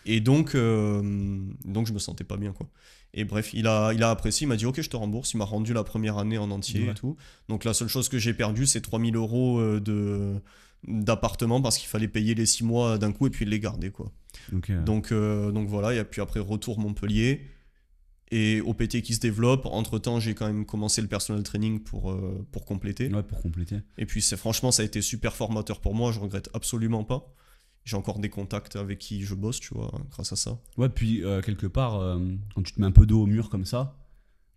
Et donc je me sentais pas bien, quoi. Et bref, il a apprécié, il m'a dit ok, je te rembourse. Il m'a rendu la première année en entier et tout. Donc la seule chose que j'ai perdue, c'est 3000 € d'appartement, parce qu'il fallait payer les 6 mois d'un coup et puis les garder, quoi. Okay. Donc voilà, et puis après retour Montpellier. et OPT qui se développe. Entre-temps, j'ai quand même commencé le personal training pour compléter. Ouais, pour compléter. Et puis franchement, ça a été super formateur pour moi, je regrette absolument pas. J'ai encore des contacts avec qui je bosse, tu vois, grâce à ça. Ouais, puis quelque part, quand tu te mets un peu dos au mur comme ça,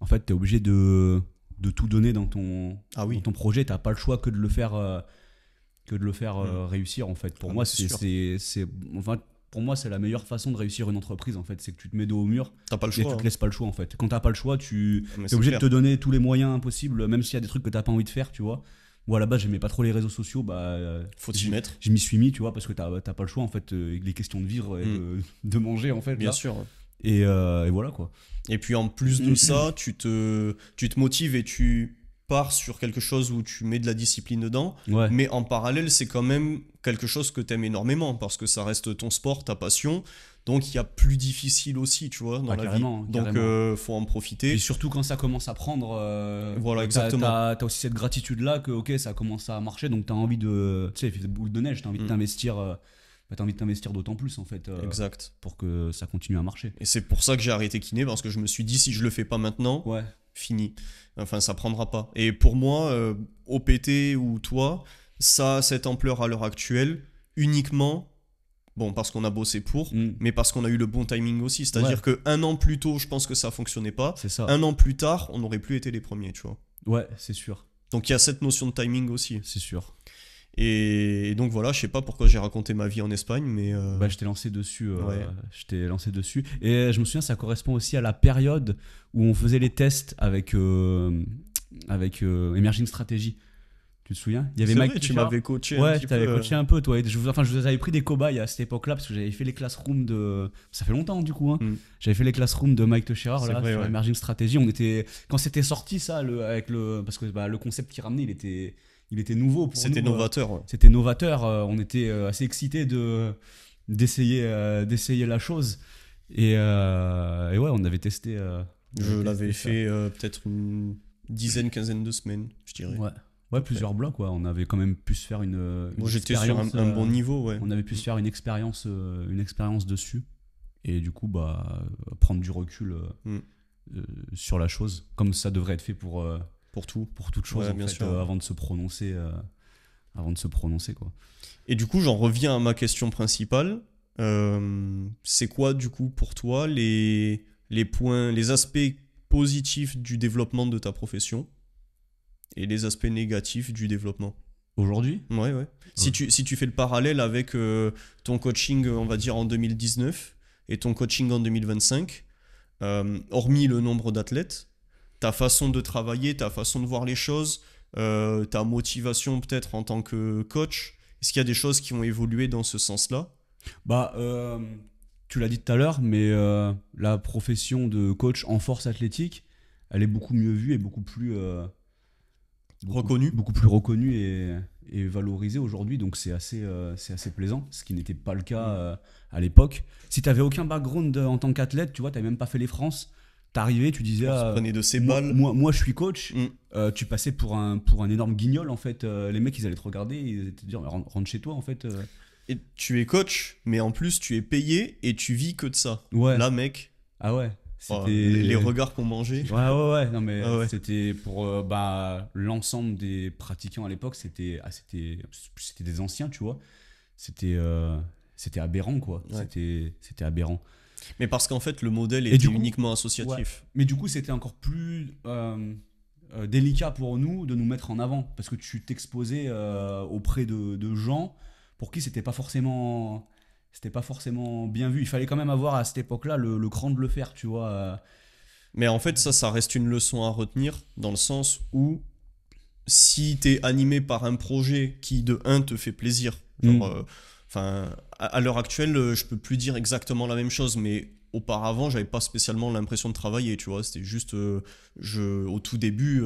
en fait, t'es obligé de tout donner dans ton, Ah oui. dans ton projet. T'as pas le choix que de le faire, réussir, en fait. Pour Ah moi, bah, c'est sûr. enfin, pour moi, c'est la meilleure façon de réussir une entreprise, en fait. C'est que tu te mets dos au mur T'as pas le et choix. tu te laisses pas le choix, en fait. Quand t'as pas le choix, tu Mais es c'est obligé clair. de te donner tous les moyens possibles, même s'il y a des trucs que t'as pas envie de faire, tu vois. Moi, à la base, j'aimais pas trop les réseaux sociaux, Faut t'y mettre. je m'y suis mis, tu vois, parce que t'as pas le choix, en fait, les questions de vivre et de manger, en fait. Bien là. sûr. Et voilà, quoi. Et puis en plus de ça, tu te motives et tu pars sur quelque chose où tu mets de la discipline dedans. Ouais. Mais en parallèle, c'est quand même quelque chose que t'aimes énormément parce que ça reste ton sport, ta passion. Donc il y a plus difficile aussi, tu vois, dans Ah, la carrément, vie. Donc carrément. faut en profiter. Et surtout quand ça commence à prendre, Voilà, t'as- exactement. T'as aussi cette gratitude-là que, ok, ça commence à marcher, donc t'as envie de. Tu sais, effet de boule de neige, t'as envie de t'investir. T'as envie de t'investir d'autant plus, en fait, Exact. pour que ça continue à marcher. Et c'est pour ça que j'ai arrêté kiné parce que je me suis dit si je le fais pas maintenant, Ouais. fini. Enfin, ça prendra pas. Et pour moi, OPT ou toi, ça a cette ampleur à l'heure actuelle uniquement, bon, parce qu'on a bossé pour, Mm. mais parce qu'on a eu le bon timing aussi. C'est-à-dire que un an plus tôt, je pense que ça fonctionnait pas. C'est ça. Un an plus tard, on n'aurait plus été les premiers, tu vois. Ouais, c'est sûr. Donc il y a cette notion de timing aussi. C'est sûr. Et donc voilà, je sais pas pourquoi j'ai raconté ma vie en Espagne, mais Bah, je t'ai lancé dessus. Ouais. Je t'ai lancé dessus. Et je me souviens, ça correspond aussi à la période où on faisait les tests avec Emerging Strategy. Tu te souviens? Il y avait c'est Mike vrai, tu Tuchard. m'avais coaché un Ouais, petit je peu. t'avais coaché un peu, toi. Je vous avais pris des cobayes à cette époque-là parce que j'avais fait les classrooms de. Ça fait longtemps, du coup. Hein. Mm. J'avais fait les classrooms de Mike Tuchard C'est là, vrai, sur ouais. Emerging Strategy. On était. Quand c'était sorti, ça, parce que le concept qu'il ramenait, il était nouveau pour nous. C'était novateur. Ouais. C'était novateur. On était assez excités d'essayer la chose. Et ouais, on avait testé. Je on avait l'avais testé fait peut-être une dizaine, quinzaine de semaines, je dirais. ça. Ouais, plusieurs blocs. Ouais. On avait quand même pu se faire une Bon, j'étais sur expérience, un bon niveau, ouais. On avait pu se faire une expérience dessus. Et du coup, prendre du recul sur la chose, comme ça devrait être fait pour Pour tout. toute chose, Ouais, en bien fait, sûr. avant de se prononcer. Quoi. Et du coup, j'en reviens à ma question principale. C'est quoi, du coup, pour toi, les points, les aspects positifs du développement de ta profession et les aspects négatifs du développement? Aujourd'hui, Ouais, ouais. Si tu fais le parallèle avec ton coaching, on va dire, en 2019 et ton coaching en 2025, hormis le nombre d'athlètes, ta façon de travailler, ta façon de voir les choses, ta motivation peut-être en tant que coach, est-ce qu'il y a des choses qui ont évolué dans ce sens-là? tu l'as dit tout à l'heure, mais la profession de coach en force athlétique, elle est beaucoup mieux vue et beaucoup plus Reconnue. beaucoup plus reconnue et valorisée aujourd'hui. Donc c'est assez plaisant, ce qui n'était pas le cas à l'époque. Si tu n'avais aucun background en tant qu'athlète, tu vois, tu n'avais même pas fait les France, t'arrivais, tu disais On se prenait de ses moi, balles. moi je suis coach. Mm. Tu passais pour un énorme guignol, en fait. Les mecs, ils allaient te regarder, ils allaient te dire rentre chez toi, en fait. Et tu es coach, mais en plus tu es payé et tu vis que de ça. Ouais. Là, mec, Ah ouais. les regards qu'on mangeait. Ouais. Non, mais Ah ouais. c'était pour l'ensemble des pratiquants à l'époque, c'était des anciens, tu vois. C'était aberrant, quoi. Ouais. C'était aberrant. Mais parce qu'en fait, le modèle Et était du coup, uniquement associatif. Mais du coup, c'était encore plus délicat pour nous de nous mettre en avant parce que tu t'exposais auprès de gens pour qui c'était pas forcément bien vu. Il fallait quand même avoir à cette époque-là le cran de le faire, tu vois. Mais en fait, ça reste une leçon à retenir dans le sens où si t'es animé par un projet qui, de un, te fait plaisir, genre, à l'heure actuelle, je peux plus dire exactement la même chose, mais auparavant, j'avais pas spécialement l'impression de travailler, tu vois. C'était juste, au tout début,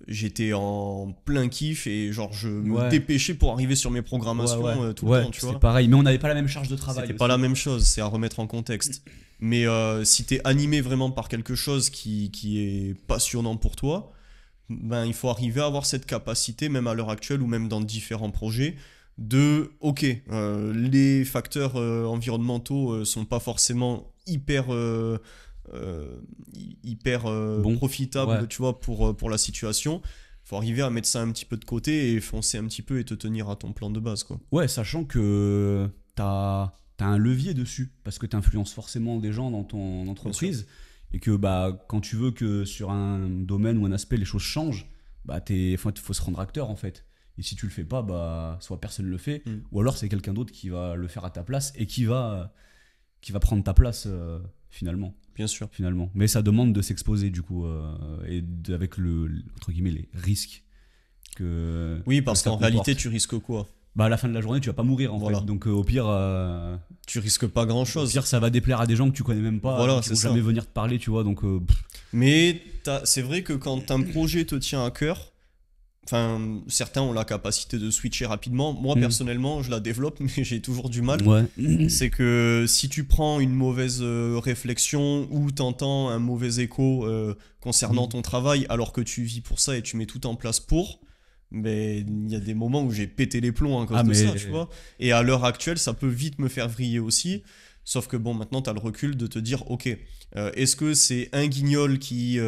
j'étais en plein kiff et genre je me dépêchais pour arriver sur mes programmations tout le temps, tu vois. C'est pareil, mais on n'avait pas la même charge de travail. C'était pas la même chose, c'est à remettre en contexte. Mais si t'es animé vraiment par quelque chose qui est passionnant pour toi, ben il faut arriver à avoir cette capacité, même à l'heure actuelle ou même dans différents projets, de ok, les facteurs environnementaux sont pas forcément hyper hyper Bon, profitable, ouais. tu vois, pour la situation. Faut arriver à mettre ça un petit peu de côté et foncer un petit peu et te tenir à ton plan de base, quoi. Ouais, sachant que t'as un levier dessus, parce que t'influences forcément des gens dans ton Bien sûr. entreprise, et que bah, quand tu veux que sur un domaine ou un aspect les choses changent, bah, faut se rendre acteur en fait. Et si tu le fais pas, bah, soit personne le fait, Mm. ou alors c'est quelqu'un d'autre qui va le faire à ta place et qui va prendre ta place finalement. Bien sûr. Finalement. Mais ça demande de s'exposer du coup, avec entre guillemets, les risques Oui, que parce ça qu'en réalité, comporte. tu risques quoi? Bah à la fin de la journée tu vas pas mourir en fait, Voilà. donc Tu risques pas au grand-chose. pire ça va déplaire à des gens que tu connais même pas, Voilà, qui c'est vont ça. jamais venir te parler, tu vois, donc Mais c'est vrai que quand un projet te tient à cœur, enfin, certains ont la capacité de switcher rapidement. Moi, personnellement, je la développe, mais j'ai toujours du mal. ouais. C'est que si tu prends une mauvaise réflexion ou t'entends un mauvais écho concernant ton travail alors que tu vis pour ça et tu mets tout en place pour, mais il y a des moments où j'ai pété les plombs à cause Ah de mais ça, tu vois. Et à l'heure actuelle, ça peut vite me faire vriller aussi. Sauf que bon, maintenant, tu as le recul de te dire, ok, est-ce que c'est un guignol qui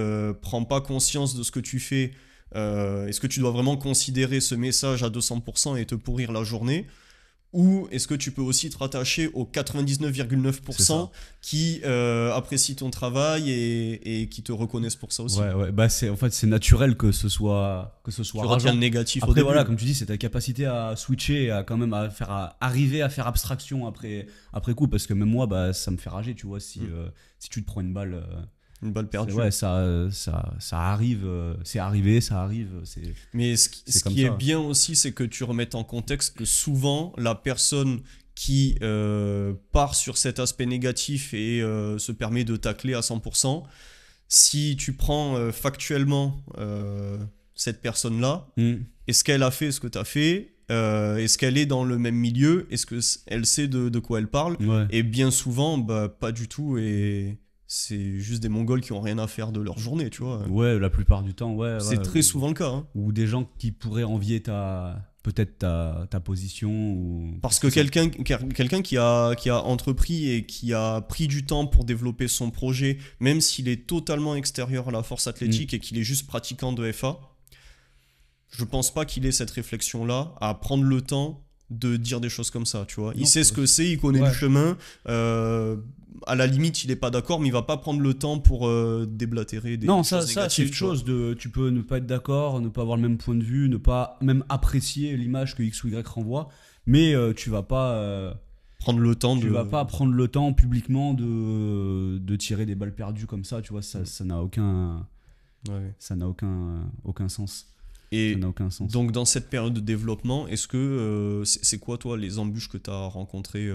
prend pas conscience de ce que tu fais? Est-ce que tu dois vraiment considérer ce message à 200% et te pourrir la journée? Ou est-ce que tu peux aussi te rattacher aux c'est ça. 99,9% qui apprécient ton travail et qui te reconnaissent pour ça aussi? Ouais, ouais, bah c'est en fait c'est naturel que ce soit Tu retiens le rageant. négatif au Après début. voilà, comme tu dis, c'est ta capacité à switcher et à quand même arriver à faire abstraction après coup, parce que même moi bah ça me fait rager, tu vois, Mm. si tu te prends une balle, Une balle perdue. ouais, ça arrive, c'est arrivé, ça arrive, Mais c'est ce comme qui est ça. bien aussi, c'est que tu remettes en contexte que souvent, la personne qui part sur cet aspect négatif et se permet de tacler à 100%, si tu prends factuellement cette personne-là, Mm. est-ce qu'elle a fait ce que tu as fait? Est-ce qu'elle est dans le même milieu? Est-ce qu'elle sait de quoi elle parle? Ouais. Et bien souvent, bah, pas du tout. Et c'est juste des Mongols qui ont rien à faire de leur journée, tu vois. Ouais, la plupart du temps, ouais, C'est ouais. très souvent le cas, hein. Ou des gens qui pourraient envier peut-être ta position, ou Parce que qui sont. quelqu'un qui a entrepris et qui a pris du temps pour développer son projet, même s'il est totalement extérieur à la force athlétique et qu'il est juste pratiquant de FA, je pense pas qu'il ait cette réflexion-là à prendre le temps de dire des choses comme ça, tu vois. Il Non, sait ce que c'est, il connaît le ouais. chemin. À la limite, il est pas d'accord, mais il va pas prendre le temps pour déblatérer des Non, choses ça c'est négatives, une tu vois. chose tu peux ne pas être d'accord, ne pas avoir le même point de vue, ne pas même apprécier l'image que X ou Y renvoie, mais Prendre le temps tu de. vas pas prendre le temps publiquement de tirer des balles perdues comme ça, tu vois, ça n'a Ouais. aucun sens. Ça Et n'a aucun sens. donc, dans cette période de développement, est-ce que c'est quoi, toi, les embûches que tu as rencontrées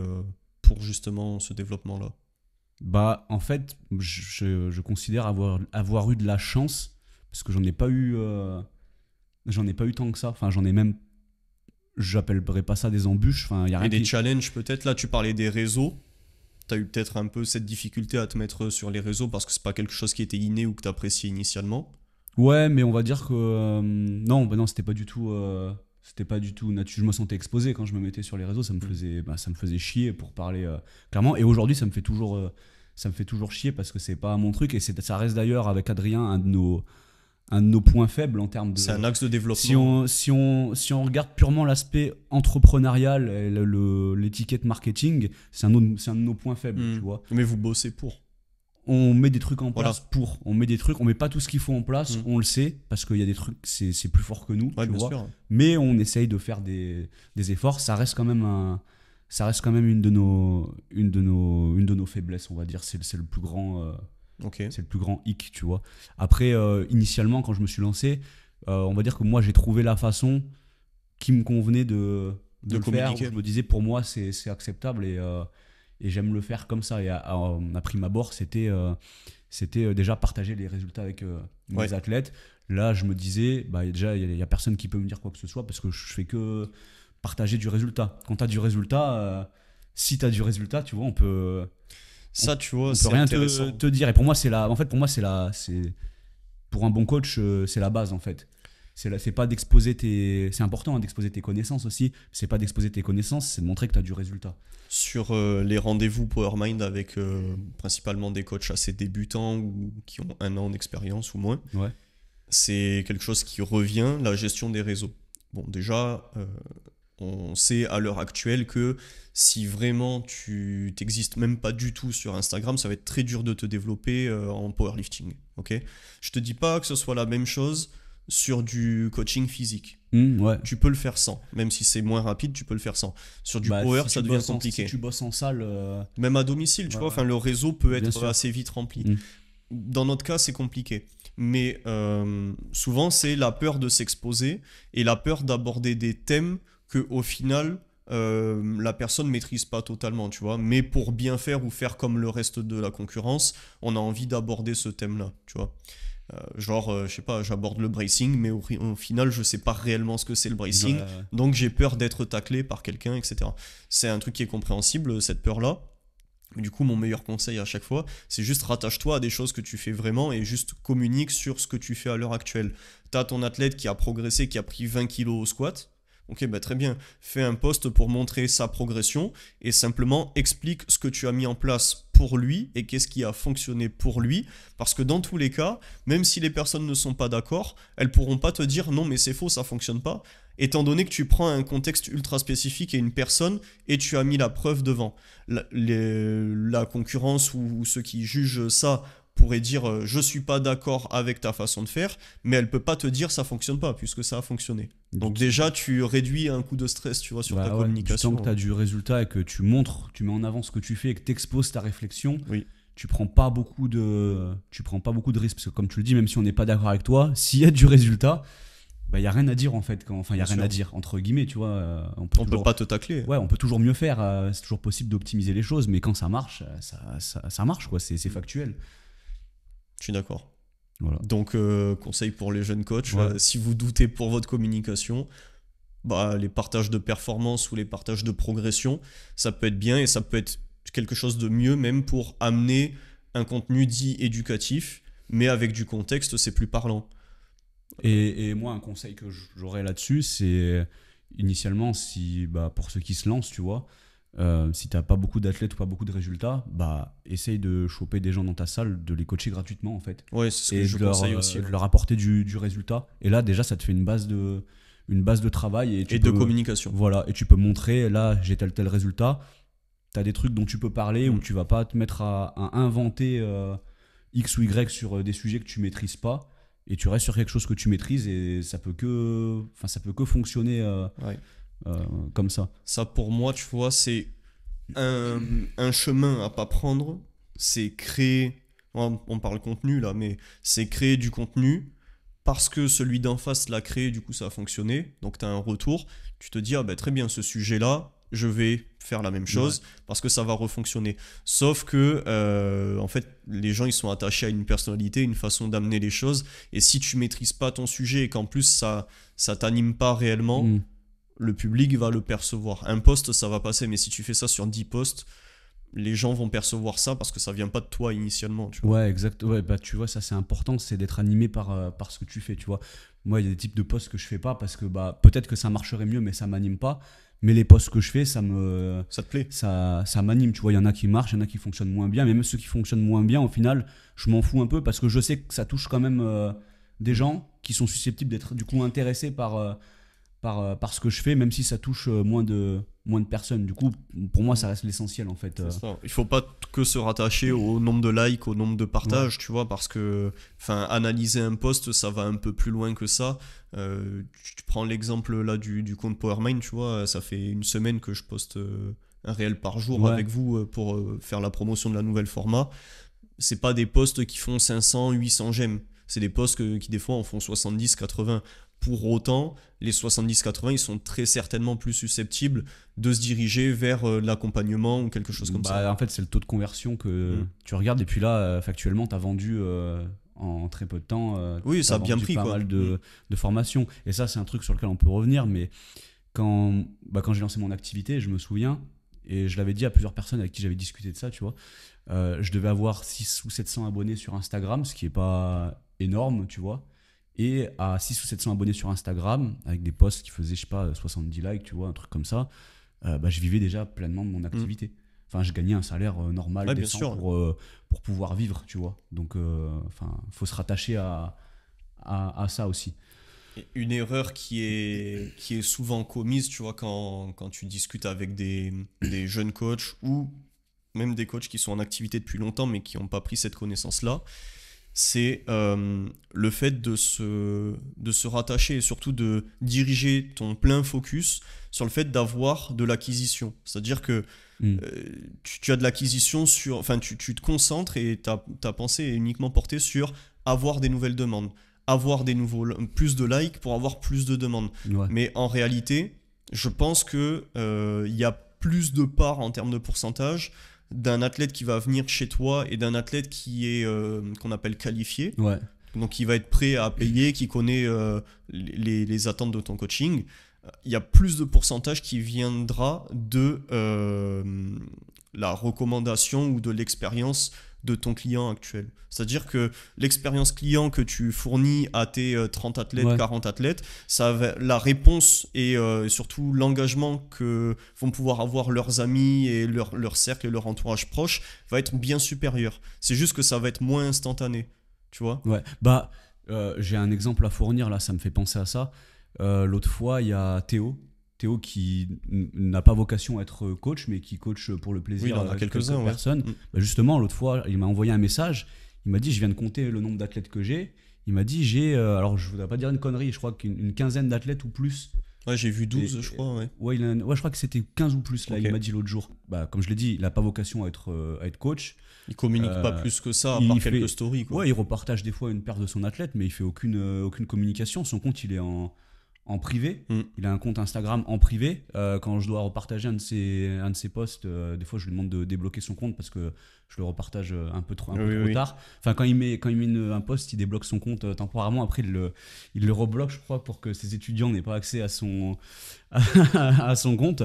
pour justement ce développement-là? Bah, en fait, je considère avoir eu de la chance, parce que j'en ai pas eu tant que ça. Enfin, j'en ai même, j'appellerais pas ça des embûches. Enfin, il y a Et rien des qui. challenges, peut-être? Là, tu parlais des réseaux. Tu as eu peut-être un peu cette difficulté à te mettre sur les réseaux parce que c'est pas quelque chose qui était inné ou que tu appréciais initialement. Ouais, mais on va dire que non, bah non, c'était pas du tout. C'était pas du tout naturel. Je me sentais exposé quand je me mettais sur les réseaux. Ça me faisait chier pour parler clairement. Et aujourd'hui, ça me fait toujours chier parce que c'est pas mon truc. Et ça reste d'ailleurs avec Adrien un de nos points faibles en termes C'est un de. axe de développement. Si on regarde purement l'aspect entrepreneurial et l'étiquette marketing, c'est un de nos points faibles, tu vois. Mais vous bossez pour. On met des trucs en Voilà. place on met pas tout ce qu'il faut en place, Mm. on le sait, parce qu'il y a des trucs, c'est plus fort que nous, Ouais, tu bien vois. sûr. Mais on essaye de faire des efforts, ça reste quand même une de nos faiblesses, on va dire. C'est le plus grand. Ok. C'est le plus grand hic, tu vois. Après, initialement, quand je me suis lancé, on va dire que moi, j'ai trouvé la façon qui me convenait de le faire. Où communiquer. je me disais, pour moi, c'est acceptable et j'aime le faire comme ça. Et à prime abord, c'était déjà partager les résultats avec mes Ouais. athlètes. Là, je me disais, bah, déjà, il n'y a personne qui peut me dire quoi que ce soit parce que je fais que partager du résultat. Quand tu as du résultat, si tu as du résultat, tu vois, Ça, tu vois, on peut c'est rien intéressant. te dire. Et pour moi, en fait, pour moi, pour un bon coach, c'est la base en fait. c'est pas d'exposer c'est important, hein, d'exposer tes connaissances aussi. C'est pas d'exposer tes connaissances, c'est de montrer que tu as du résultat. Sur les rendez-vous PowerMind avec principalement des coachs assez débutants ou qui ont 1 an d'expérience ou moins, Ouais. c'est quelque chose qui revient, la gestion des réseaux. Bon, déjà, on sait à l'heure actuelle que si vraiment tu t'existes même pas du tout sur Instagram, ça va être très dur de te développer en powerlifting. Ok? Je te dis pas que ce soit la même chose sur du coaching physique. Ouais. Tu peux le faire sans, même si c'est moins rapide, tu peux le faire sans. Sur du Bah, power, si ça tu devient bosses compliqué. si tu bosses en salle, Même à domicile, tu ouais, vois, ouais. enfin, le réseau peut Bien être sûr. assez vite rempli. Mm. Dans notre cas, c'est compliqué. Mais souvent, c'est la peur de s'exposer et la peur d'aborder des thèmes que, au final, la personne ne maîtrise pas totalement, tu vois. Mais pour bien faire ou faire comme le reste de la concurrence, on a envie d'aborder ce thème-là, tu vois. Je sais pas, j'aborde le bracing, mais au final, je sais pas réellement ce que c'est le bracing, Ouais. donc j'ai peur d'être taclé par quelqu'un, etc. C'est un truc qui est compréhensible, cette peur-là. Mais du coup, mon meilleur conseil à chaque fois, c'est juste rattache-toi à des choses que tu fais vraiment et juste communique sur ce que tu fais à l'heure actuelle. T'as ton athlète qui a progressé, qui a pris 20 kilos au squat. Ok, bah très bien. Fais un post pour montrer sa progression et simplement explique ce que tu as mis en place pour lui et qu'est-ce qui a fonctionné pour lui. Parce que dans tous les cas, même si les personnes ne sont pas d'accord, elles pourront pas te dire non, mais c'est faux, ça fonctionne pas. Étant donné que tu prends un contexte ultra spécifique et une personne et tu as mis la preuve devant. La concurrence ou ceux qui jugent ça pourraient dire je suis pas d'accord avec ta façon de faire, mais elle peut pas te dire ça fonctionne pas puisque ça a fonctionné. Donc déjà tu réduis un coup de stress, tu vois, sur ta Ouais, communication. du temps que tu as du résultat et que tu montres, tu mets en avant ce que tu fais et que tu exposes ta réflexion, Oui. tu prends pas beaucoup de risques. Parce que comme tu le dis, même si on n'est pas d'accord avec toi, s'il y a du résultat, bah, il n'y a rien à dire en fait. Enfin, il n'y a Bien rien sûr. à dire, entre guillemets, tu vois. On Toujours, peut pas te tacler. ouais, on peut toujours mieux faire. C'est toujours possible d'optimiser les choses, mais quand ça marche, ça marche, quoi. C'est factuel. Je suis d'accord. Voilà. Donc conseil pour les jeunes coachs, Ouais. si vous doutez pour votre communication, bah, les partages de performance ou les partages de progression, ça peut être bien et ça peut être quelque chose de mieux même pour amener un contenu dit éducatif, mais avec du contexte, c'est plus parlant. Et moi, un conseil que j'aurais là-dessus, c'est initialement, pour ceux qui se lancent, tu vois, si t'as pas beaucoup d'athlètes ou pas beaucoup de résultats, bah, essaye de choper des gens dans ta salle, de les coacher gratuitement en fait, Ouais, c'est ce que et je de leur, conseille aussi. de leur apporter du résultat. Et là, déjà, ça te fait une base de travail et Et de communication. voilà, et tu peux montrer, là, j'ai tel résultat. T'as des trucs dont tu peux parler où tu vas pas te mettre à inventer X ou Y sur des sujets que tu maîtrises pas. Et tu restes sur quelque chose que tu maîtrises et ça peut que fonctionner Ouais. comme ça. Ça, pour moi, tu vois, c'est un chemin à pas prendre. C'est créer, on parle contenu là, mais c'est créer du contenu parce que celui d'en face l'a créé, du coup ça a fonctionné. Donc tu as un retour. Tu te dis, ah ben, très bien, ce sujet-là, je vais faire la même chose parce que ça va refonctionner. Sauf que, en fait, les gens, ils sont attachés à une personnalité, une façon d'amener les choses. Et si tu maîtrises pas ton sujet et qu'en plus ça t'anime pas réellement, le public va le percevoir. Un post, ça va passer, mais si tu fais ça sur 10 posts, les gens vont percevoir ça parce que ça vient pas de toi initialement, tu vois. Ouais, exact. Ouais, bah tu vois, ça c'est important, c'est d'être animé par ce que tu fais, tu vois. Moi, il y a des types de posts que je fais pas parce que bah peut-être que ça marcherait mieux, mais ça m'anime pas. Mais les posts que je fais, Ça te plaît? ça m'anime, tu vois. Il y en a qui marchent, il y en a qui fonctionnent moins bien, mais même ceux qui fonctionnent moins bien, au final, je m'en fous un peu parce que je sais que ça touche quand même des gens qui sont susceptibles d'être du coup intéressés par ce que je fais, même si ça touche moins de personnes. Du coup, pour moi, ça reste l'essentiel en fait. C'est ça. Il faut pas que se rattacher au nombre de likes, au nombre de partages, tu vois, parce que analyser un post, ça va un peu plus loin que ça. Tu prends l'exemple là du compte PowerMind, tu vois, ça fait une semaine que je poste un réel par jour avec vous pour faire la promotion de la nouvelle format. C'est pas des posts qui font 500, 800 j'aime. C'est des posts qui des fois en font 70, 80. Pour autant, les 70-80, ils sont très certainement plus susceptibles de se diriger vers l'accompagnement ou quelque chose comme ça. En fait, c'est le taux de conversion que tu regardes. Et puis là, factuellement, tu as vendu en très peu de temps. Oui, ça a bien pris. Pas mal de formations. Et ça, c'est un truc sur lequel on peut revenir. Mais quand j'ai lancé mon activité, je me souviens, et je l'avais dit à plusieurs personnes avec qui j'avais discuté de ça, tu vois, je devais avoir 600 ou 700 abonnés sur Instagram, ce qui n'est pas énorme, tu vois. et à 600 ou 700 abonnés sur Instagram, avec des posts qui faisaient, je sais pas, 70 likes, tu vois, un truc comme ça, je vivais déjà pleinement de mon activité. Enfin, je gagnais un salaire normal, Ouais, bien décent sûr. pour pouvoir vivre, tu vois. Donc, faut se rattacher à ça aussi. Et une erreur qui est souvent commise, tu vois, quand tu discutes avec des jeunes coachs ou même des coachs qui sont en activité depuis longtemps mais qui n'ont pas pris cette connaissance-là, c'est le fait de se rattacher et surtout de diriger ton plein focus sur le fait d'avoir de l'acquisition. C'est-à-dire que Mm. tu as de l'acquisition sur... Enfin, tu te concentres et ta pensée est uniquement portée sur avoir des nouvelles demandes, avoir plus de likes pour avoir plus de demandes. Ouais. Mais en réalité, je pense que il y a plus de parts en termes de pourcentage d'un athlète qui va venir chez toi et d'un athlète qui est qu'on appelle qualifié, Ouais. donc qui va être prêt à payer, qui connaît les attentes de ton coaching. Il y a plus de pourcentage qui viendra de la recommandation ou de l'expérience de ton client actuel. C'est-à-dire que l'expérience client que tu fournis à tes 30 athlètes, Ouais. 40 athlètes, la réponse et surtout l'engagement que vont pouvoir avoir leurs amis et leur cercle et leur entourage proche va être bien supérieur. C'est juste que ça va être moins instantané, tu vois. Ouais. J'ai un exemple à fournir là, ça me fait penser à ça. L'autre fois, il y a Théo qui n'a pas vocation à être coach, mais qui coach pour le Oui, plaisir il en a avec quelques-uns, quelques ouais. personnes. Justement, l'autre fois, il m'a envoyé un message. Il m'a dit, je viens de compter le nombre d'athlètes que j'ai. Il m'a dit, alors je voudrais pas dire une connerie, je crois qu'une quinzaine d'athlètes ou plus. Ouais, j'ai vu 12, Et- je crois, ouais. Ouais, je crois que c'était 15 ou plus, là, Ok. il m'a dit l'autre jour. Comme je l'ai dit, il n'a pas vocation à être coach. Il communique pas Euh, plus que ça, à part il quelques fait, stories, quoi. ouais, il repartage des fois une paire de son athlète, mais il fait aucune communication. Son compte, il est en privé. Mm. Il a un compte Instagram en privé. Quand je dois repartager un de ses posts, des fois, je lui demande de débloquer son compte parce que je le repartage un peu trop Oui. tard. Enfin, quand il met un post, il débloque son compte temporairement. Après, il le rebloque, je crois, pour que ses étudiants n'aient pas accès à à son compte.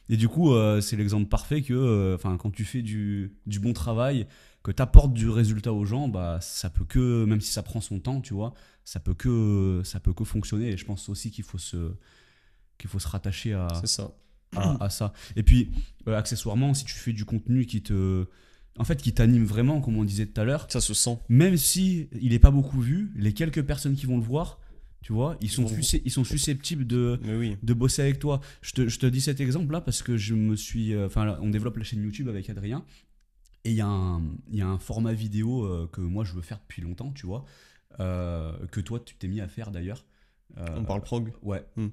Et du coup, c'est l'exemple parfait que quand tu fais du bon travail, que tu apportes du résultat aux gens, ça peut que, même si ça prend son temps, tu vois, ça peut que fonctionner. Et je pense aussi qu'il faut se rattacher C'est ça. à ça. Et puis, accessoirement, si tu fais du contenu qui t'anime vraiment, comme on disait tout à l'heure, Ça se sent. même si il n'est pas beaucoup vu, les quelques personnes qui vont le voir, tu vois, ils sont susceptibles Mais oui. de bosser avec toi. Je te dis cet exemple-là parce que on développe la chaîne YouTube avec Adrien. Et il y a un format vidéo que moi je veux faire depuis longtemps, tu vois, que toi tu t'es mis à faire d'ailleurs. On parle prog. Ouais, Mm.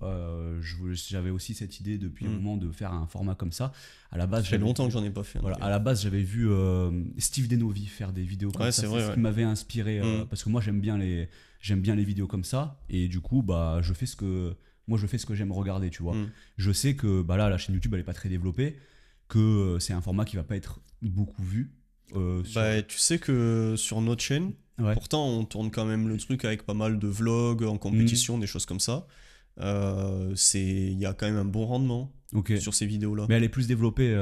j'avais aussi cette idée depuis un Mm. moment de faire un format comme ça. À la base, Ça fait longtemps que j'en ai pas fait. voilà, à la base, j'avais vu Steve Denovi faire des vidéos comme Ouais, ça. c'est vrai, ce ouais. qui m'avait inspiré parce que moi j'aime bien les vidéos comme ça et du coup je fais ce que j'aime regarder, tu vois. Mm. Je sais que là la chaîne YouTube elle est pas très développée, que c'est un format qui va pas être beaucoup vu. Tu sais que sur notre chaîne, Ouais. pourtant on tourne quand même le truc avec pas mal de vlogs en compétition, des choses comme ça. Il y a quand même un bon rendement Ok. sur ces vidéos-là. Mais elle est plus développée,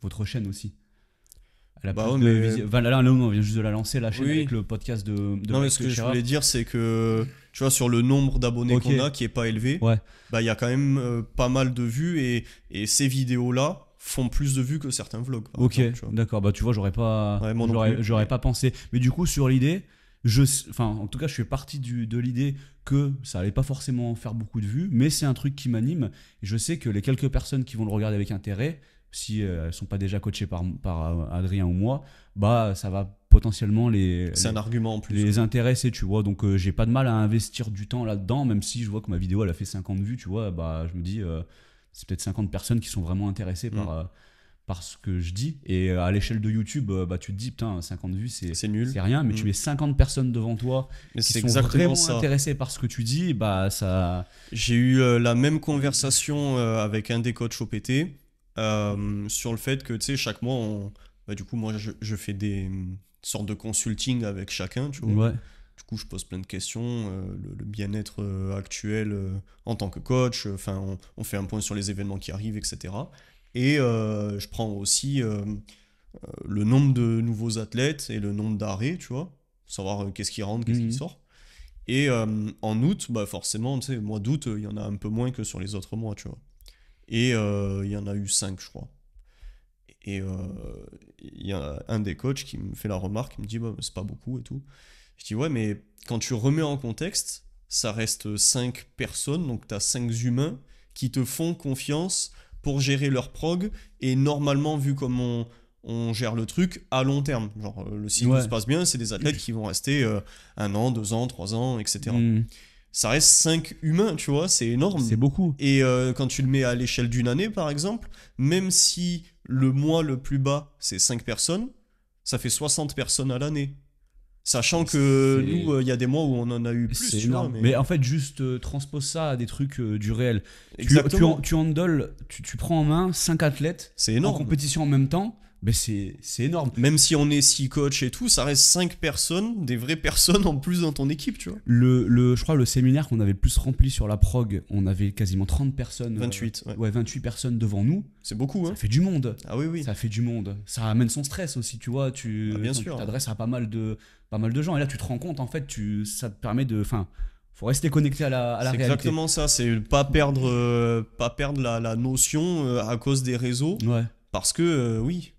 votre chaîne aussi. Elle a Bah plus ouais, de mais- là, on vient juste de la lancer, la chaîne Oui. avec le podcast de Non, mais Mike ce que je Teixeira. voulais dire, c'est que, tu vois, sur le nombre d'abonnés Ok. qu'on a, qui est pas élevé, Ouais. bah, il y a quand même pas mal de vues et ces vidéos-là font plus de vues que certains vlogs. Par Ok, exemple, tu vois. d'accord. Tu vois, j'aurais pas, Ouais, moi non plus. j'aurais pas pensé. Mais du coup, sur l'idée, en tout cas, je suis parti de l'idée que ça allait pas forcément faire beaucoup de vues, mais c'est un truc qui m'anime. Et je sais que les quelques personnes qui vont le regarder avec intérêt, si elles sont pas déjà coachées par Adrien ou moi, ça va potentiellement C'est un argument en plus. les intéresser, tu vois. Donc, j'ai pas de mal à investir du temps là-dedans, même si je vois que ma vidéo elle a fait 50 vues, tu vois. Je me dis, c'est peut-être 50 personnes qui sont vraiment intéressées par ce que je dis. Et à l'échelle de YouTube, tu te dis, putain, 50 vues, C'est nul. c'est rien, mais tu mets 50 personnes devant toi Mais qui c'est sont exactement vraiment ça. intéressées par ce que tu dis, ça. J'ai eu la même conversation avec un des coachs OPT sur le fait que, tu sais, chaque mois, du coup, moi, je fais des sortes de consulting avec chacun, tu vois. Ouais. Du coup, je pose plein de questions, le bien-être actuel en tant que coach, on fait un point sur les événements qui arrivent, etc. Et je prends aussi le nombre de nouveaux athlètes et le nombre d'arrêts, tu vois, savoir qu'est-ce qui rentre, qu'est-ce qui Mhm. sort. Et en août, bah forcément, tu sais, mois d'août, il y en a un peu moins que sur les autres mois, tu vois. Et il y en a eu 5, je crois. Et il y a un des coachs qui me fait la remarque, il me dit, bah, c'est pas beaucoup et tout. Je dis, ouais, mais quand tu remets en contexte, ça reste 5 personnes, donc tu as 5 humains qui te font confiance pour gérer leur prog, et normalement, vu comme on gère le truc, à long terme. Genre, si tout Ouais. se passe bien, c'est des athlètes qui vont rester 1 an, 2 ans, 3 ans, etc. Hmm. Ça reste 5 humains, tu vois, c'est énorme. C'est beaucoup. Et quand tu le mets à l'échelle d'une année, par exemple, même si le mois le plus bas, c'est 5 personnes, ça fait 60 personnes à l'année. Sachant que C'est- nous, il y a des mois où on en a eu plus, C'est tu vois. énorme. Mais en fait, juste transpose ça à des trucs du réel. Exactement. Tu handles, tu prends en main 5 athlètes C'est en énorme. compétition en même temps. Ben c'est énorme. Même si on est 6 coachs et tout, ça reste 5 personnes, des vraies personnes en plus dans ton équipe, tu vois. Je crois le séminaire qu'on avait le plus rempli sur la prog, on avait quasiment 30 personnes. 28, ouais. Ouais, 28 personnes devant nous. C'est beaucoup, hein. Ça fait du monde. Ah oui, oui. Ça fait du monde. Ça amène son stress aussi, tu vois. Bien quand sûr. tu t'adresses à pas mal de gens. Et là, tu te rends compte, en fait, ça te permet de. Enfin, faut rester connecté à la C'est réalité. exactement ça, c'est pas perdre la notion à cause des réseaux. Ouais. Parce que, oui,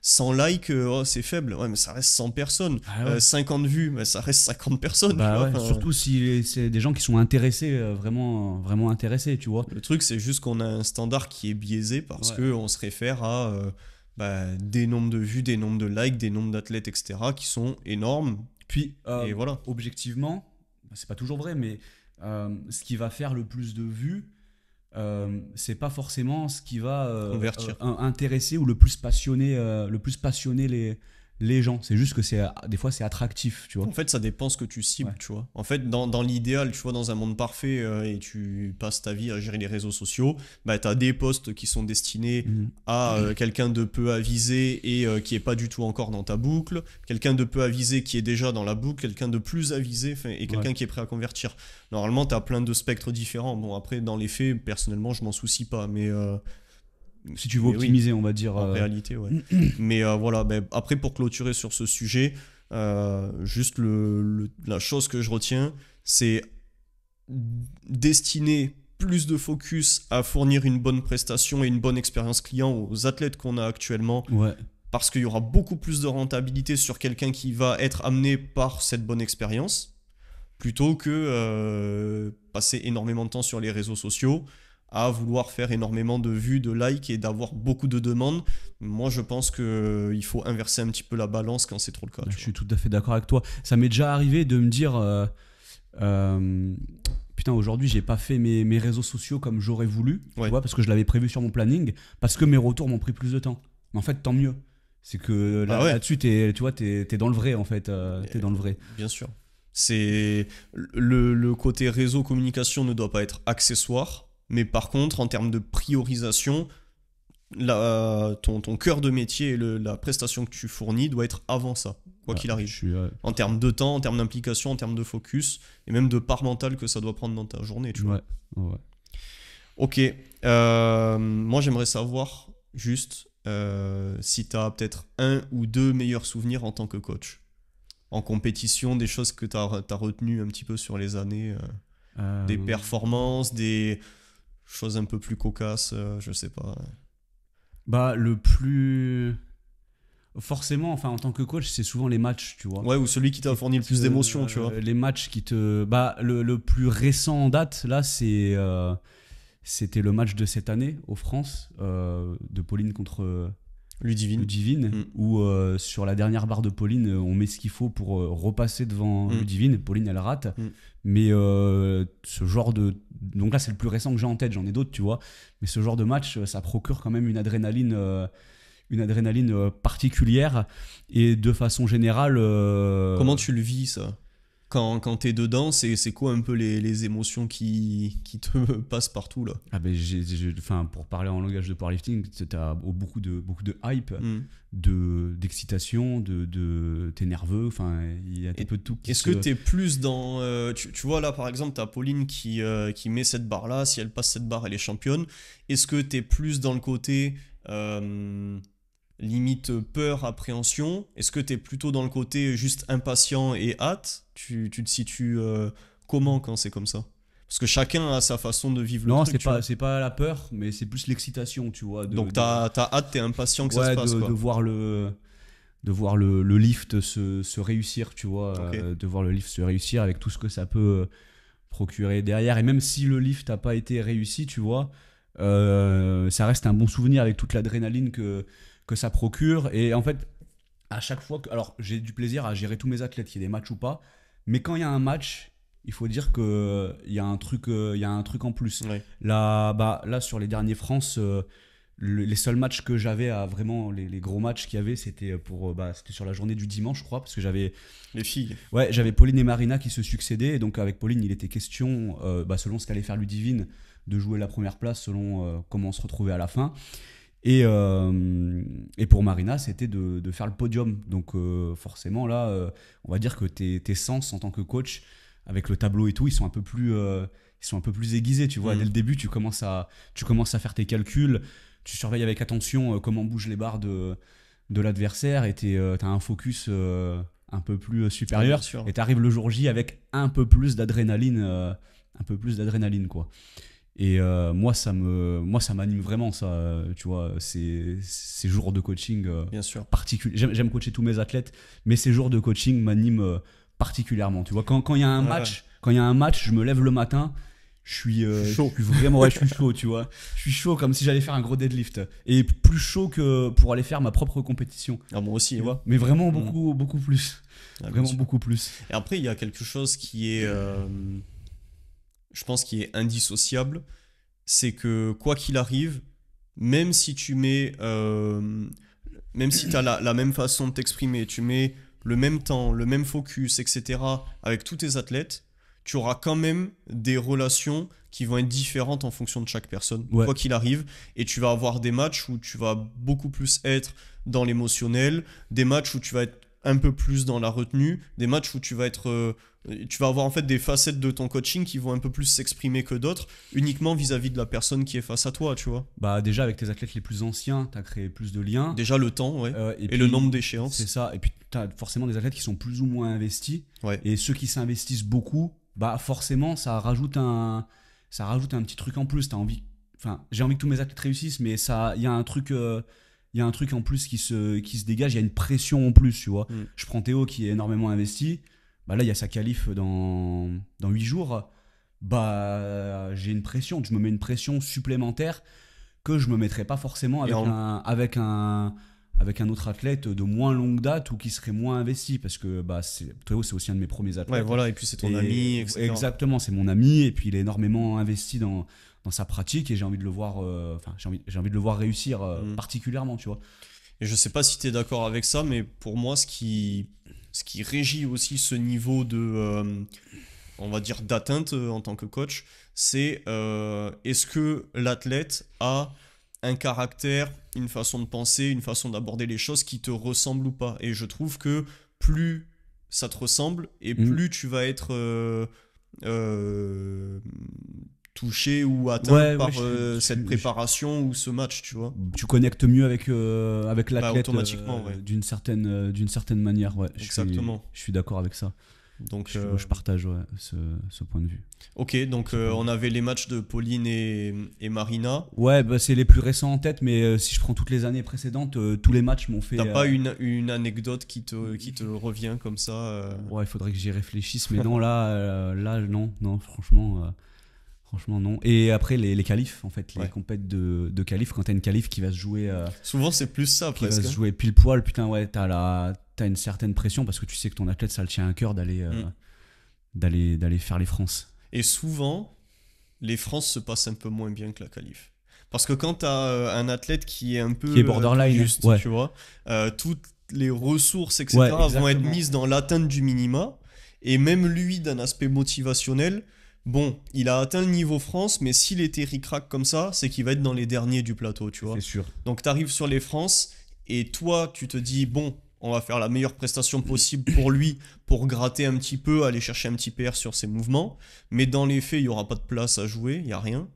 100 likes, oh, c'est faible. Ouais, mais ça reste 100 personnes. Ah ouais. 50 vues, mais ça reste 50 personnes. tu Bah vois. ouais, Enfin, surtout si c'est des gens qui sont intéressés, vraiment, vraiment intéressés, tu vois. le truc, c'est juste qu'on a un standard qui est biaisé parce Ouais. qu'on se réfère à des nombres de vues, des nombres de likes, des nombres d'athlètes, etc., qui sont énormes. Puis, Et voilà. objectivement, c'est pas toujours vrai, mais ce qui va faire le plus de vues, c'est pas forcément ce qui va Convertir. intéresser ou le plus passionner les gens. C'est juste que des fois c'est attractif, tu vois. En fait, ça dépend ce que tu cibles, Ouais. tu vois. En fait, dans l'idéal, tu vois, dans un monde parfait et tu passes ta vie à gérer les réseaux sociaux, bah, tu as des posts qui sont destinés Mhm. à quelqu'un de peu avisé et qui est pas du tout encore dans ta boucle, quelqu'un de peu avisé qui est déjà dans la boucle, quelqu'un de plus avisé et quelqu'un Ouais. qui est prêt à convertir. Normalement, tu as plein de spectres différents. Bon, après, dans les faits, personnellement, je m'en soucie pas, mais Si tu veux mais oui. optimiser, on va dire. En réalité, ouais. Mais voilà, après, pour clôturer sur ce sujet, juste la chose que je retiens, c'est destiner plus de focus à fournir une bonne prestation et une bonne expérience client aux athlètes qu'on a actuellement, Ouais. parce qu'il y aura beaucoup plus de rentabilité sur quelqu'un qui va être amené par cette bonne expérience, plutôt que passer énormément de temps sur les réseaux sociaux à vouloir faire énormément de vues, de likes et d'avoir beaucoup de demandes. Moi, je pense qu'il faut inverser un petit peu la balance quand c'est trop le cas. Je tu suis tout à fait d'accord avec toi. Ça m'est déjà arrivé de me dire putain, aujourd'hui, j'ai pas fait mes réseaux sociaux comme j'aurais voulu, tu Ouais. vois, parce que je l'avais prévu sur mon planning, parce que mes retours m'ont pris plus de temps. Mais en fait, tant mieux. C'est que Ah ouais. là-dessus, tu vois, t'es dans le vrai, en fait. T'es dans le vrai. vois. Bien sûr. C'est le côté réseau communication ne doit pas être accessoire, mais par contre, en termes de priorisation, ton cœur de métier et la prestation que tu fournis doit être avant ça, quoi qu'il Je arrive. suis, En termes de temps, en termes d'implication, en termes de focus, et même de part mentale que ça doit prendre dans ta journée. Tu vois. ouais. Ok, moi j'aimerais savoir juste si tu as peut-être un ou deux meilleurs souvenirs en tant que coach. En compétition, des choses que tu as retenues un petit peu sur les années, des performances, des choses un peu plus cocasses, je sais pas. Bah, le plus. Forcément, enfin, en tant que coach, c'est souvent les matchs, tu vois. Ouais, ou celui qui t'a fourni le plus d'émotions, tu vois. Les matchs qui te. Bah, le plus récent en date, là, c'était le match de cette année, au France, de Pauline contre Ludivine. Ludivine, où sur la dernière barre de Pauline, on met ce qu'il faut pour repasser devant Ludivine. Pauline, elle rate. Mais ce genre de. Donc là, c'est le plus récent que j'ai en tête, j'en ai d'autres, tu vois. Mais ce genre de match, ça procure quand même une adrénaline particulière. Et de façon générale. Comment tu le vis, ça? Quand t'es dedans, c'est quoi un peu les émotions qui te passent partout, là? Ah ben enfin, pour parler en langage de powerlifting, t'as beaucoup de hype, d'excitation, t'es nerveux, enfin il y a un peu de tout. Est-ce que t'es plus dans tu vois là par exemple t'as Pauline qui met cette barre là, si elle passe cette barre elle est championne. Est-ce que t'es plus dans le côté limite peur, appréhension? Est-ce que tu es plutôt dans le côté juste impatient et hâte? Tu te situes comment quand c'est comme ça? Parce que chacun a sa façon de vivre le Non, truc, tu vois. c'est pas la peur, mais c'est plus l'excitation, tu vois. Donc t'as hâte, t'es impatient que ça se Ouais, passe, de quoi. voir de voir le lift se réussir, tu vois. Ok. De voir le lift se réussir avec tout ce que ça peut procurer derrière. Et même si le lift n'a pas été réussi, tu vois, ça reste un bon souvenir avec toute l'adrénaline que ça procure. Et en fait, à chaque fois que. Alors, j'ai du plaisir à gérer tous mes athlètes, qu'il y ait des matchs ou pas. Mais quand il y a un match, il faut dire qu'il y a il y a un truc en plus. Ouais. Là, sur les derniers France, les seuls matchs que j'avais à vraiment, les gros matchs qu'il y avait, c'était sur la journée du dimanche, je crois, parce que Les filles. j'avais Pauline et Marina qui se succédaient. Et donc, avec Pauline, il était question, selon ce qu'allait faire Ludivine, de jouer la première place selon comment on se retrouvait à la fin. Et pour Marina, c'était de faire le podium. Donc forcément, là, on va dire que tes sens en tant que coach, avec le tableau et tout, ils sont un peu plus aiguisés, tu vois. Dès le début, tu commences à faire tes calculs, tu surveilles avec attention comment bougent les barres de l'adversaire, et t'as un focus un peu plus supérieur. Bien sûr. Et t'arrives le jour J avec un peu plus d'adrénaline, quoi. Et moi, ça m'anime vraiment, ça, tu vois, ces jours de coaching Bien sûr. particuliers. J'aime coacher tous mes athlètes, mais ces jours de coaching m'animent particulièrement. Tu vois, quand il y a un match, je me lève le matin, je suis Chaud. je suis vraiment, je suis chaud, tu vois. Je suis chaud comme si j'allais faire un gros deadlift. Et plus chaud que pour aller faire ma propre compétition, Ah, moi aussi, tu hein. vois. Mais vraiment beaucoup plus. Ah, bien Vraiment sûr. beaucoup plus. Et après, il y a quelque chose qui est, je pense, qui est indissociable. C'est que quoi qu'il arrive, même si tu mets, même si tu as la même façon de t'exprimer, tu mets le même temps, le même focus, etc., avec tous tes athlètes, tu auras quand même des relations qui vont être différentes en fonction de chaque personne, Ouais. quoi qu'il arrive. Et tu vas avoir des matchs où tu vas beaucoup plus être dans l'émotionnel, des matchs où tu vas être un peu plus dans la retenue, des matchs où tu vas avoir en fait des facettes de ton coaching qui vont un peu plus s'exprimer que d'autres, uniquement vis-à-vis de la personne qui est face à toi, tu vois. Bah déjà, avec tes athlètes les plus anciens, tu as créé plus de liens. Déjà le temps, ouais. Et Et le puis, nombre d'échéances. c'est ça. Et puis, tu as forcément des athlètes qui sont plus ou moins investis. Ouais. Et ceux qui s'investissent beaucoup, bah forcément, ça rajoute un petit truc en plus. J'ai envie que tous mes athlètes réussissent, mais il y a un truc. Il y a un truc en plus qui se dégage, il y a une pression en plus, tu vois. Je prends Théo qui est énormément investi. Bah là, il y a sa qualif dans 8 jours. Bah, j'ai une pression. Je me mets une pression supplémentaire que je me mettrais pas forcément avec un autre athlète de moins longue date ou qui serait moins investi, parce que Théo, c'est aussi un de mes premiers athlètes. Ouais, voilà, et puis c'est ton ami, etc. Exactement, c'est mon ami, et puis il est énormément investi dans sa pratique, et j'ai envie de le voir j'ai envie de le voir réussir particulièrement, tu vois. Et je sais pas si tu es d'accord avec ça, mais pour moi, ce qui régit aussi ce niveau de, on va dire, d'atteinte en tant que coach, c'est est-ce que l'athlète a un caractère, une façon de penser, une façon d'aborder les choses qui te ressemble ou pas. Et je trouve que plus ça te ressemble, et plus tu vas être touché ou atteint par cette préparation ou ce match, tu vois. Tu connectes mieux avec l'athlète automatiquement, ouais. d'une certaine manière, ouais. Exactement. Je suis d'accord avec ça. Donc, je partage ce point de vue. Ok, donc on avait les matchs de Pauline et Marina. Ouais, bah, c'est les plus récents en tête, mais si je prends toutes les années précédentes, tous les matchs m'ont fait... T'as pas une anecdote qui te revient comme ça Ouais, il faudrait que j'y réfléchisse, mais non, là, non, franchement... Franchement, non. Et après, les qualifs, en fait, les compètes de qualifs, quand t'as une qualif qui va se jouer... souvent, c'est plus ça, qui presque. va se jouer pile poil, putain, ouais, t'as une certaine pression, parce que tu sais que ton athlète, ça le tient à cœur d'aller faire les France. Et souvent, les France se passent un peu moins bien que la qualif. Parce que quand t'as un athlète qui est un peu... Qui est borderline, juste, ouais. tu vois, toutes les ressources, etc., Ouais, vont être mises dans l'atteinte du minima. Et même lui, d'un aspect motivationnel... Bon, il a atteint le niveau France, mais s'il était ric-rac comme ça, c'est qu'il va être dans les derniers du plateau, tu vois. C'est sûr. Donc t'arrives sur les France, et toi, tu te dis, bon, on va faire la meilleure prestation possible pour lui, pour gratter un petit peu, aller chercher un petit PR sur ses mouvements. Mais dans les faits, il n'y aura pas de place à jouer, il n'y a rien.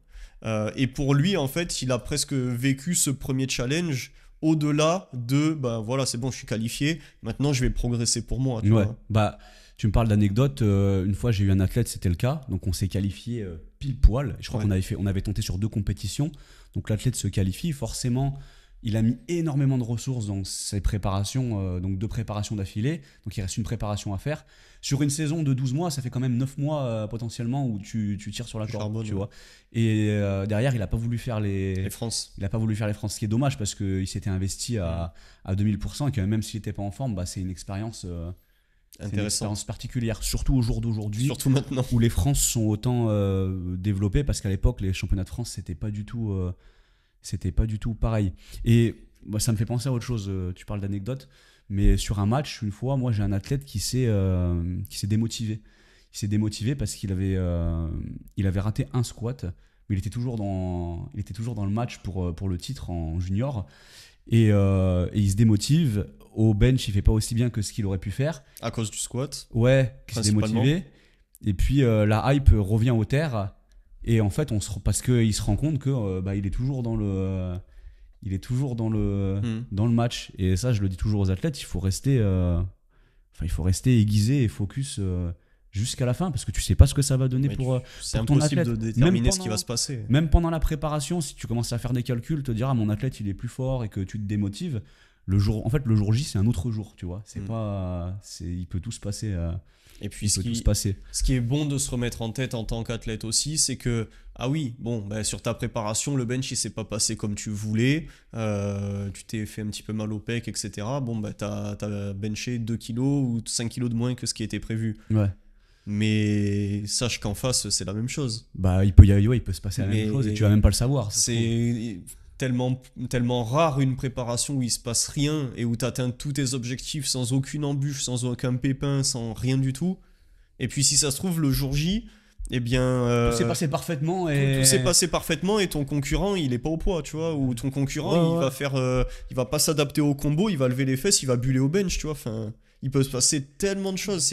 Et pour lui, en fait, il a presque vécu ce premier challenge au-delà de, bah voilà, c'est bon, je suis qualifié, maintenant je vais progresser pour moi, tu Ouais, vois. bah, tu me parles d'anecdote. Une fois, j'ai eu un athlète, c'était le cas. Donc, on s'est qualifié pile poil. Je crois Ouais. on avait tenté sur 2 compétitions. Donc, l'athlète se qualifie. Forcément, il a mis énormément de ressources dans ses préparations, donc 2 préparations d'affilée. Donc, il reste une préparation à faire. Sur une saison de 12 mois, ça fait quand même 9 mois potentiellement où tu tires sur la Tu corde, charbonnes, tu ouais. vois. Et derrière, il n'a pas voulu faire Les France. il a pas voulu faire les France, ce qui est dommage parce qu'il s'était investi à 2000% et que même s'il n'était pas en forme, bah, c'est une expérience Intéressante. particulière, surtout au jour d'aujourd'hui Surtout maintenant. où les France sont autant développées parce qu'à l'époque, les championnats de France, c'était pas du tout pareil. Et moi, ça me fait penser à autre chose. Tu parles d'anecdote, mais sur un match, une fois, moi, j'ai un athlète qui s'est démotivé. Il s'est démotivé parce il avait raté un squat, mais il était toujours dans le match pour le titre en junior. Et il se démotive. Au bench, il fait pas aussi bien que ce qu'il aurait pu faire. À cause du squat, Ouais, qui s'est principalement. démotivé. Et puis la hype revient aux terres. Et en fait, parce qu'il se rend compte que bah, Hmm. dans le match. Et ça, je le dis toujours aux athlètes, il faut rester aiguisé et focus jusqu'à la fin parce que tu sais pas ce que ça va donner Mais c'est pour ton impossible athlète. de déterminer ce qui va se passer. Même pendant la préparation, si tu commences à faire des calculs, te dire mon athlète il est plus fort et que tu te démotives, le jour J c'est un autre jour, tu vois. Hmm. Il peut tout se passer. Et puis Il peut tout se passer. ce qui est bon de se remettre en tête en tant qu'athlète aussi, c'est que, ah oui, bon, bah, sur ta préparation, le bench il s'est pas passé comme tu voulais, tu t'es fait un petit peu mal au pec, etc. Bon, bah, t'as benché 2 kilos ou 5 kilos de moins que ce qui était prévu. Ouais. Mais sache qu'en face, c'est la même chose. Bah ouais, il peut se passer la même Mais chose et tu vas même pas le savoir. Ça se trouve. c'est tellement rare une préparation où il se passe rien et où tu atteins tous tes objectifs sans aucune embûche, sans aucun pépin, sans rien du tout. Et puis si ça se trouve, le jour J, eh bien, Tout s'est passé parfaitement tout s'est et passé parfaitement et ton concurrent, il est pas au poids, tu vois. Ou ton concurrent, Ouais, ouais. il va pas s'adapter au combo, il va lever les fesses, il va buller au bench, tu vois. Enfin, il peut se passer tellement de choses.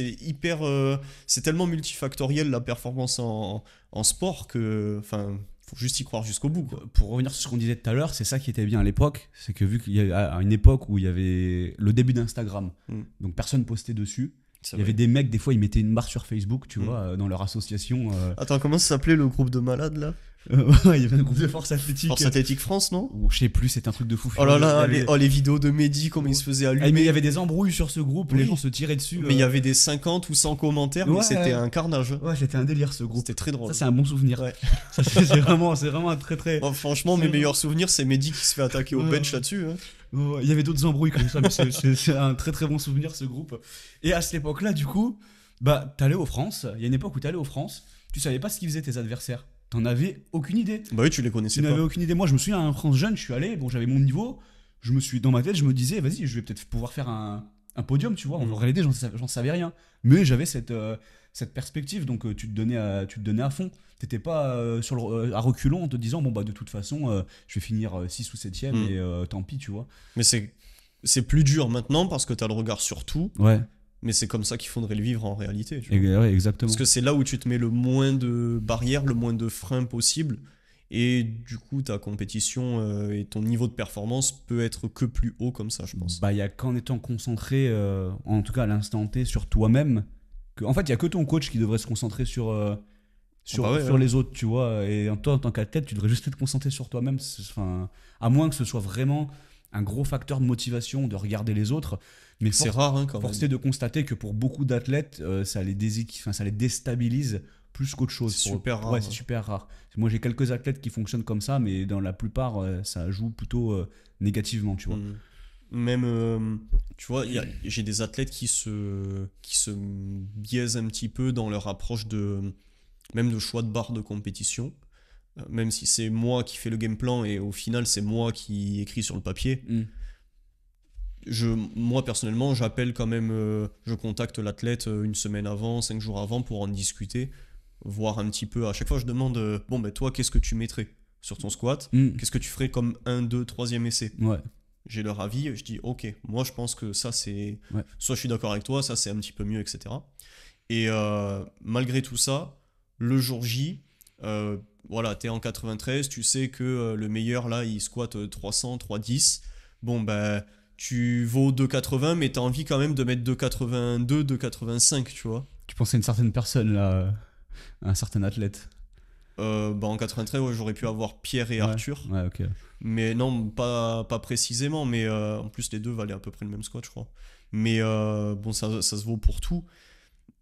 C'est tellement multifactoriel la performance en sport que, enfin, faut juste y croire jusqu'au bout, quoi. Pour revenir sur ce qu'on disait tout à l'heure, c'est ça qui était bien à l'époque, c'est que vu qu'il y a à une époque où il y avait le début d'Instagram, Mm. donc personne postait dessus. C'est Il y avait vrai. des mecs, des fois, ils mettaient une barre sur Facebook, tu Mm. vois, dans leur association. Attends, comment ça s'appelait le groupe de malades là? Ouais, il y avait un groupe de force athlétique. Force Athlétique France, non? Ou je sais plus, c'était un truc de fou. Oh là furieux. là, Il y avait- les vidéos de Mehdi, comment il se faisait Ah, mais allumer. il y avait des embrouilles sur ce groupe, les Oui. gens se tiraient dessus. Mais il y avait des 50 ou 100 commentaires, mais Ouais. c'était un carnage. Ouais, c'était un délire ce groupe. C'était très drôle. Ça, c'est un bon souvenir. Ouais. Ça, c'est vraiment un très très. Bon, franchement, mes meilleurs souvenirs, c'est Mehdi qui se fait attaquer au Ouais, bench ouais. là-dessus. Hein. Ouais, il y avait d'autres embrouilles comme ça, mais c'est un très très bon souvenir ce groupe. Et à cette époque-là, du coup, bah, t'allais aux France. Il y a une époque où t'allais aux France, tu savais pas ce qu'ils faisaient tes adversaires. T'en avais aucune idée. Bah oui, tu les Tu connaissais n'avais pas. aucune idée. Moi, je me souviens à un France jeune, je suis allé, bon, j'avais mon niveau. Dans ma tête, je me disais, vas-y, je vais peut-être pouvoir faire un podium, tu vois. En réalité, j'en savais rien. Mais j'avais cette perspective, donc tu te donnais à fond. T'étais pas à reculons en te disant, bon, bah, de toute façon, je vais finir 6 ou 7ème Mm. et tant pis, tu vois. Mais c'est plus dur maintenant parce que t'as le regard sur tout. Ouais, Mais c'est comme ça qu'il faudrait le vivre en réalité. Tu vois. ouais, exactement. Parce que c'est là où tu te mets le moins de barrières, le moins de freins possible. Et du coup, ta compétition et ton niveau de performance peut être que plus haut comme ça, je pense. Bah, il y a qu'en étant concentré, en tout cas à l'instant T, sur toi-même. En fait, il y a que ton coach qui devrait se concentrer sur Bah ouais, sur ouais. les autres, tu vois. Et toi, en tant qu'athlète, tu devrais juste être concentré sur toi-même. Enfin, à moins que ce soit vraiment un gros facteur de motivation de regarder les autres. Mais C'est rare hein, quand même. force est de constater que pour beaucoup d'athlètes, ça les déstabilise plus qu'autre chose. C'est super rare, Ouais, hein. c'est super rare. Moi, j'ai quelques athlètes qui fonctionnent comme ça, mais dans la plupart, ça joue plutôt négativement, tu vois. Mm. Même, tu vois, j'ai des athlètes qui se biaisent un petit peu dans leur approche même de choix de barre de compétition. Même si c'est moi qui fais le game plan et au final c'est moi qui écris sur le papier. Mm. Moi personnellement, j'appelle quand même, je contacte l'athlète une semaine avant, 5 jours avant pour en discuter, voir un petit peu. À chaque fois, je demande bon, ben toi, qu'est-ce que tu mettrais sur ton squat? Mm. Qu'est-ce que tu ferais comme 1, 2, troisième essai? Ouais. J'ai leur avis, je dis ok, moi je pense que ça c'est. Ouais. Soit je suis d'accord avec toi, ça c'est un petit peu mieux, etc. Et malgré tout ça, le jour J, voilà, t'es en 93, tu sais que le meilleur là il squatte 300, 310. bon, bah, tu vaux 2,80, mais t'as envie quand même de mettre 2,82, 2,85, tu vois. Tu pensais à une certaine personne, là, un certain athlète. Bah, en 93, ouais, j'aurais pu avoir Pierre et Ouais, Arthur. ouais, ok. Mais non, pas précisément, mais en plus les deux valaient à peu près le même squat, je crois. Mais bon, ça se vaut pour tout.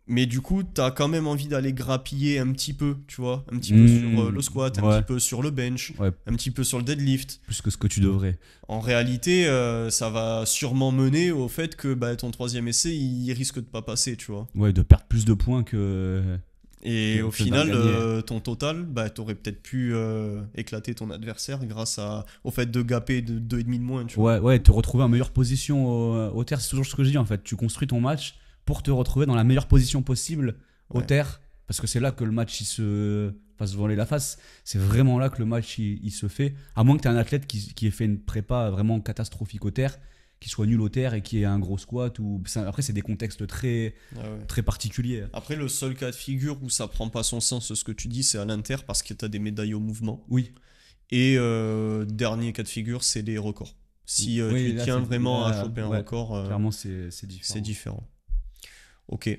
Mais du coup, t'as quand même envie d'aller grappiller un petit peu, tu vois. Un petit peu sur le squat, un Ouais, petit peu sur le bench, ouais, un petit peu sur le deadlift. plus que ce que tu devrais. En réalité, ça va sûrement mener au fait que bah, ton troisième essai, il risque de pas passer, tu vois. Ouais, de perdre plus de points Et au que d'en final, gagner. ton total, bah, t'aurais peut-être pu éclater ton adversaire grâce au fait de gapper de 2,5 de moins, tu vois. Ouais, ouais, te retrouver en meilleure position au terre, c'est toujours ce que je dis en fait. Tu construis ton match pour te retrouver dans la meilleure position possible au Ouais. terre, parce que c'est là que le match il se va se voler la face. C'est vraiment là que le match il se fait. À moins que tu aies un athlète qui ait fait une prépa vraiment catastrophique au terre, qui soit nul au terre et qui ait un gros squat. Après, c'est des contextes très, Ah ouais. très particuliers. Après, le seul cas de figure où ça prend pas son sens, ce que tu dis, c'est à l'inter parce que t'as des médailles au mouvement. Oui, Et dernier cas de figure, c'est les records. Si oui, tu là, tiens vraiment à là, choper un ouais, record, clairement, c'est différent. c'est différent. Ok.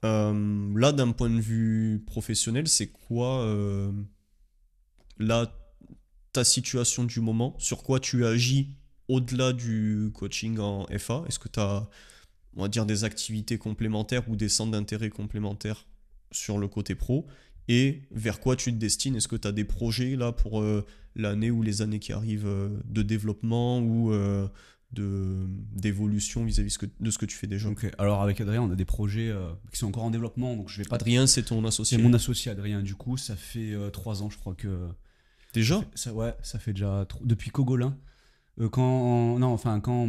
Là, d'un point de vue professionnel, c'est quoi là, ta situation du moment? Sur quoi tu agis au-delà du coaching en FA? Est-ce que tu as, on va dire, des activités complémentaires ou des centres d'intérêt complémentaires sur le côté pro? Et vers quoi tu te destines? Est-ce que tu as des projets là pour l'année ou les années qui arrivent de développement ou d'évolution vis-à-vis de ce que tu fais déjà? Donc, alors avec Adrien, on a des projets qui sont encore en développement, donc je vais pas. Adrien, c'est ton C'est associé. mon associé Adrien. Du coup, ça fait 3 ans, je crois que. Déjà? Ouais, ça fait déjà depuis Cogolin. Non, enfin quand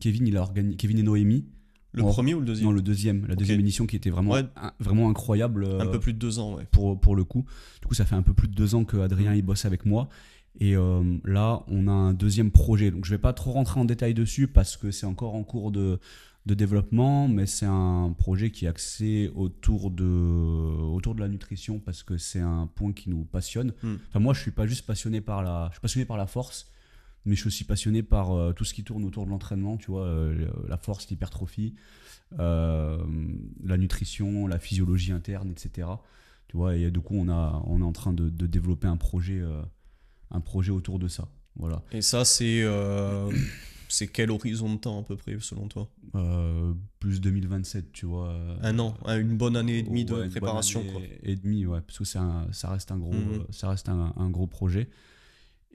Kevin il a organisé, Kevin et Noémie. Le premier ou le deuxième? Non, le deuxième, la deuxième Ok. édition qui était vraiment, Ouais, vraiment incroyable. un peu plus de 2 ans, ouais. Pour le coup. Du coup, ça fait un peu plus de 2 ans que Adrien il bosse avec moi. Et là, on a un deuxième projet. Donc, je vais pas trop rentrer en détail dessus parce que c'est encore en cours de développement, mais c'est un projet qui est axé autour de la nutrition parce que c'est un point qui nous passionne. Enfin, moi, je suis pas juste passionné je suis passionné par la force, mais je suis aussi passionné par tout ce qui tourne autour de l'entraînement, tu vois, la force, l'hypertrophie, la nutrition, la physiologie interne, etc. Tu vois, et du coup, on est en train de développer un projet autour de ça. Voilà. Et ça, c'est quel horizon de temps à peu près, selon toi? Plus 2027, tu vois. Un an, hein, une bonne année et demie de Ouais, une bonne préparation, année quoi. et demie, ouais, parce que ça reste un gros, Mhm. ça reste un gros projet.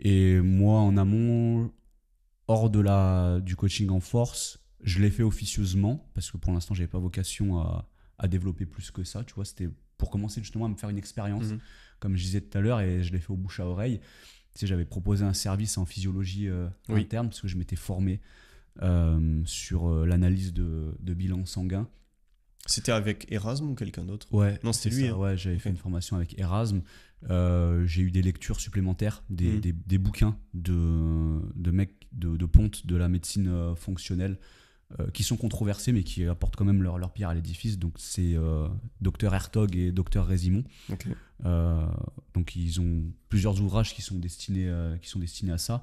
Et moi, en amont, hors du coaching en force, je l'ai fait officieusement, parce que pour l'instant, j'avais pas vocation à développer plus que ça, tu vois. C'était pour commencer justement à me faire une expérience, Mhm. comme je disais tout à l'heure, et je l'ai fait au bouche à oreille. Tu sais, j'avais proposé un service en physiologie Oui. interne, parce que je m'étais formé sur l'analyse de bilan sanguin. C'était avec Erasme ou quelqu'un d'autre? Ouais, Non, c'était c'est lui, ça, hein. ouais, j'avais Ok. fait une formation avec Erasme. J'ai eu des lectures supplémentaires, Mhm. des bouquins de mecs de ponte de la médecine fonctionnelle qui sont controversés mais qui apportent quand même leur pierre à l'édifice. Donc c'est Dr Hertog et Dr Résimon. Ok. Donc ils ont plusieurs ouvrages qui sont destinés à ça.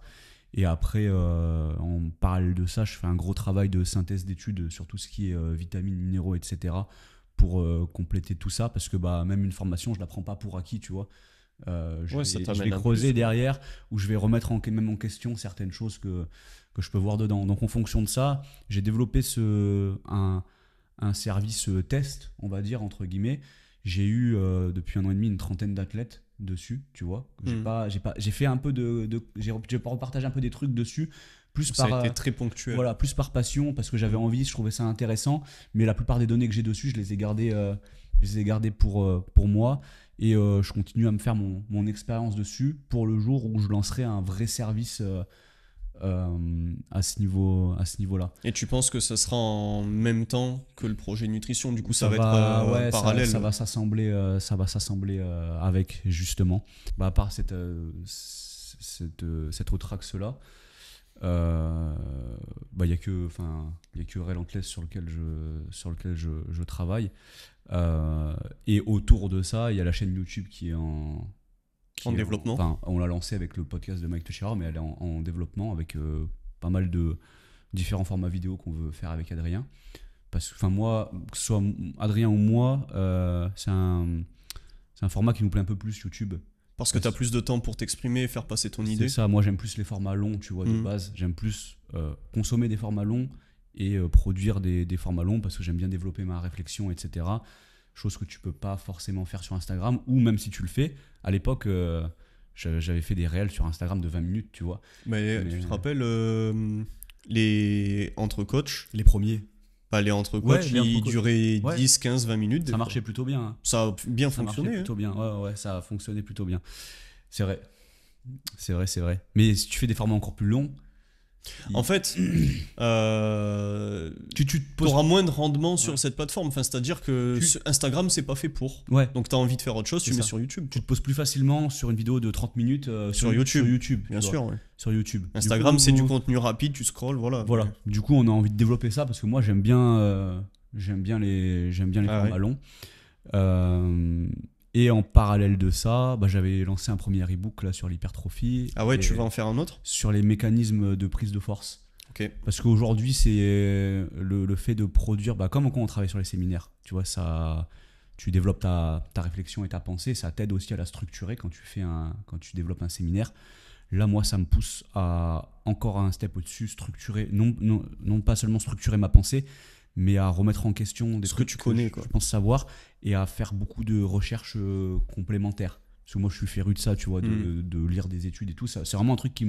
Et après, en parallèle de ça, je fais un gros travail de synthèse d'études sur tout ce qui est vitamines, minéraux, etc. pour compléter tout ça. Parce que bah, même une formation, je ne la prends pas pour acquis, tu vois. Ouais, ça Je t'amène vais un creuser plus, quoi. derrière, où je vais remettre même en question certaines choses que je peux voir dedans. Donc en fonction de ça, j'ai développé un service test, on va dire, entre guillemets. J'ai eu depuis 1 an et demi une trentaine d'athlètes dessus, tu vois. Mhm. J'ai fait un peu j'ai repartagé un peu des trucs dessus, plus Ça a par, été très ponctuel. voilà, plus par passion, parce que j'avais envie, je trouvais ça intéressant. Mais la plupart des données que j'ai dessus, je les ai gardées pour moi. Et je continue à me faire mon expérience dessus pour le jour où je lancerai un vrai service à ce niveau-là. Et tu penses que ça sera en même temps que le projet nutrition? Du coup, ça va être Ouais, parallèle. ça va s'assembler, avec justement. Bah, à part cet autre axe-là, bah, il y a que Relentless sur lequel je travaille. Et autour de ça, il y a la chaîne YouTube qui est En développement. enfin, on l'a lancée avec le podcast de Mike Teixeira, mais elle est en développement avec pas mal de différents formats vidéo qu'on veut faire avec Adrien. Parce que moi, que ce soit Adrien ou moi, c'est un format qui nous plaît un peu plus, YouTube. Parce que tu as plus de temps pour t'exprimer et faire passer ton idée. C'est ça, moi j'aime plus les formats longs, tu vois, de base. J'aime plus consommer des formats longs et produire des formats longs parce que j'aime bien développer ma réflexion, etc. Chose que tu peux pas forcément faire sur Instagram, ou même si tu le fais. À l'époque, j'avais fait des réels sur Instagram de 20 minutes, tu vois. Mais tu te rappelles les entre-coachs? Les premiers. Pas les entre-coachs, ils duraient 10, 15, 20 minutes. Ça marchait plutôt bien. Hein. Ça a bien ça fonctionné. Plutôt bien. Ouais, ça a fonctionné plutôt bien. C'est vrai. C'est vrai. Mais si tu fais des formats encore plus longs... En fait, tu auras moins de rendement sur cette plateforme. Enfin, c'est-à-dire que Instagram, c'est pas fait pour. Ouais. Donc, tu as envie de faire autre chose, tu mets sur YouTube. Tu te poses plus facilement sur une vidéo de 30 minutes sur YouTube. Bien sûr, ouais. Sur YouTube. Instagram, c'est du contenu rapide, tu scrolls, voilà. Du coup, on a envie de développer ça parce que moi, j'aime bien les formats longs. Et en parallèle de ça, j'avais lancé un premier e-book là, sur l'hypertrophie. Ah ouais, tu vas en faire un autre? Sur les mécanismes de prise de force. Okay. Parce qu'aujourd'hui, c'est le fait de produire, comme quand on travaille sur les séminaires, tu vois, tu développes ta réflexion et ta pensée, ça t'aide aussi à la structurer quand tu développes un séminaire. Là, moi, ça me pousse à encore un step au-dessus, structurer, non pas seulement structurer ma pensée, mais à remettre en question des trucs que tu connais, je pense savoir, et à faire beaucoup de recherches complémentaires. Parce que moi, je suis féru de ça, tu vois, de lire des études et tout. Ça, c'est vraiment un truc je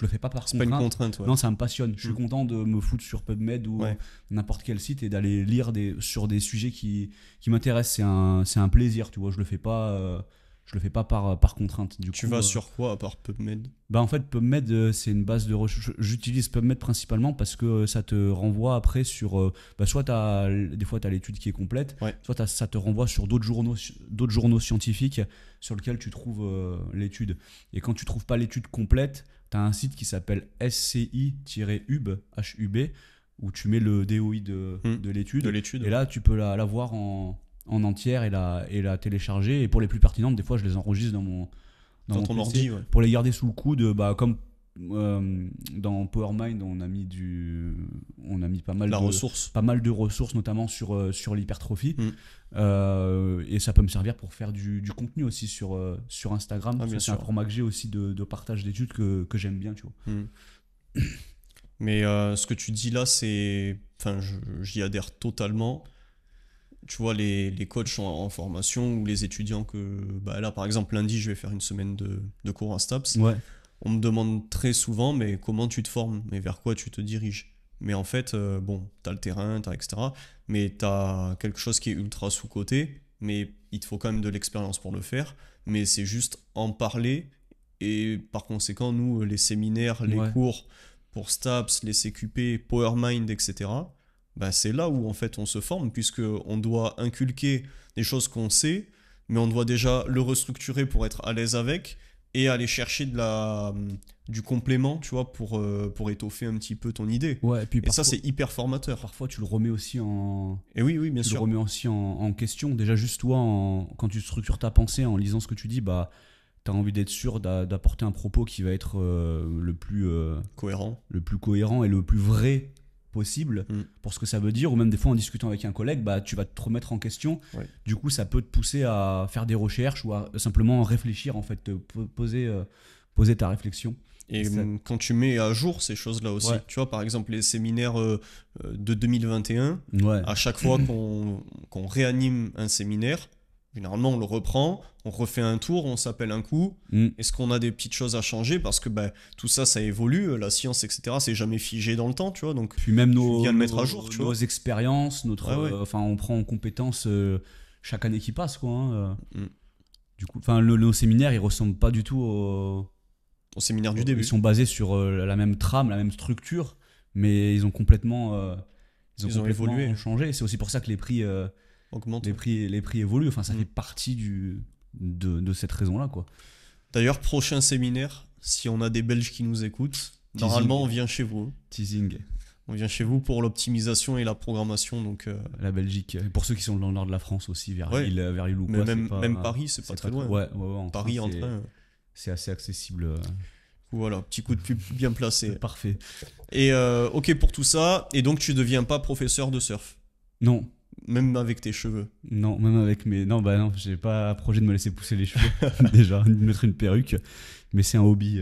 le fais pas par contrainte. C'est pas une contrainte, ouais. Non, ça me passionne. Je suis content de me foutre sur PubMed ou n'importe quel site et d'aller lire sur des sujets qui m'intéressent. C'est un plaisir, tu vois. Je le fais pas par contrainte. Tu vas sur quoi à part PubMed? En fait, PubMed, c'est une base de recherche. J'utilise PubMed principalement parce que ça te renvoie après sur... soit des fois, tu as l'étude qui est complète, soit ça te renvoie sur d'autres journaux scientifiques sur lesquels tu trouves l'étude. Et quand tu trouves pas l'étude complète, tu as un site qui s'appelle SCI-HUB, où tu mets le DOI de l'étude. Et là, tu peux la voir en entière et la télécharger. Et pour les plus pertinentes, des fois, je les enregistre dans ton PC, ordi, pour les garder sous le coude, comme dans PowerMind, on a mis pas mal de ressources, notamment sur l'hypertrophie. Et ça peut me servir pour faire du contenu aussi sur Instagram. C'est un format que j'ai aussi de partage d'études que j'aime bien, tu vois. Mais ce que tu dis là, j'y adhère totalement. Tu vois, les coachs en formation ou les étudiants là, par exemple, lundi, je vais faire une semaine de cours en STAPS. Ouais. On me demande très souvent, mais comment tu te formes? Mais vers quoi tu te diriges? Mais en fait, t'as le terrain, etc. Mais t'as quelque chose qui est ultra sous-coté, mais il te faut quand même de l'expérience pour le faire. Mais c'est juste en parler. Et par conséquent, nous, les séminaires, les cours pour STAPS, les CQP, PowerMind, etc., c'est là où en fait on se forme, puisqu'on doit inculquer des choses qu'on sait, mais on doit déjà le restructurer pour être à l'aise avec et aller chercher du complément, tu vois, pour étoffer un petit peu ton idée. Ouais, et puis parfois, ça, c'est hyper formateur. Parfois, tu le remets aussi Et oui, bien sûr. Tu le remets aussi en question. Déjà, juste toi, quand tu structures ta pensée en lisant ce que tu dis, tu as envie d'être sûr d'apporter un propos qui va être le plus cohérent et le plus vrai possible pour ce que ça veut dire, ou même des fois en discutant avec un collègue, tu vas te remettre en question. Du coup, ça peut te pousser à faire des recherches ou à simplement réfléchir, en fait, te poser ta réflexion. Et quand tu mets à jour ces choses-là aussi, tu vois, par exemple, les séminaires de 2021, à chaque fois qu'on réanime un séminaire, généralement, on le reprend, on refait un tour, on s'appelle un coup. Est-ce qu'on a des petites choses à changer? Parce que tout ça, ça évolue, la science, etc., c'est jamais figé dans le temps, tu vois. Donc, puis même viens le mettre à jour, tu vois. Nos expériences, on prend en compétence chaque année qui passe, quoi. Du coup, nos séminaires, ils ressemblent pas du tout au séminaire du début. Ils sont basés sur la même trame, la même structure, mais ils ont complètement évolué, changé. C'est aussi pour ça que les prix augmente. Les prix évoluent. Enfin, ça fait partie de cette raison-là, quoi. D'ailleurs, prochain séminaire, si on a des Belges qui nous écoutent, normalement, on vient chez vous. Teasing. On vient chez vous pour l'optimisation et la programmation. Donc, la Belgique. Et pour ceux qui sont dans le nord de la France aussi, vers Lille ou quoi. Même Paris, c'est pas très loin. Ouais, Paris en train. C'est assez accessible. Voilà, petit coup de pub bien placé. C'est parfait. Et ok pour tout ça, et donc tu deviens pas professeur de surf, Non, même avec tes cheveux. non, même avec mes. Non, bah non, j'ai pas projet de me laisser pousser les cheveux, déjà, de mettre une perruque, mais c'est un hobby.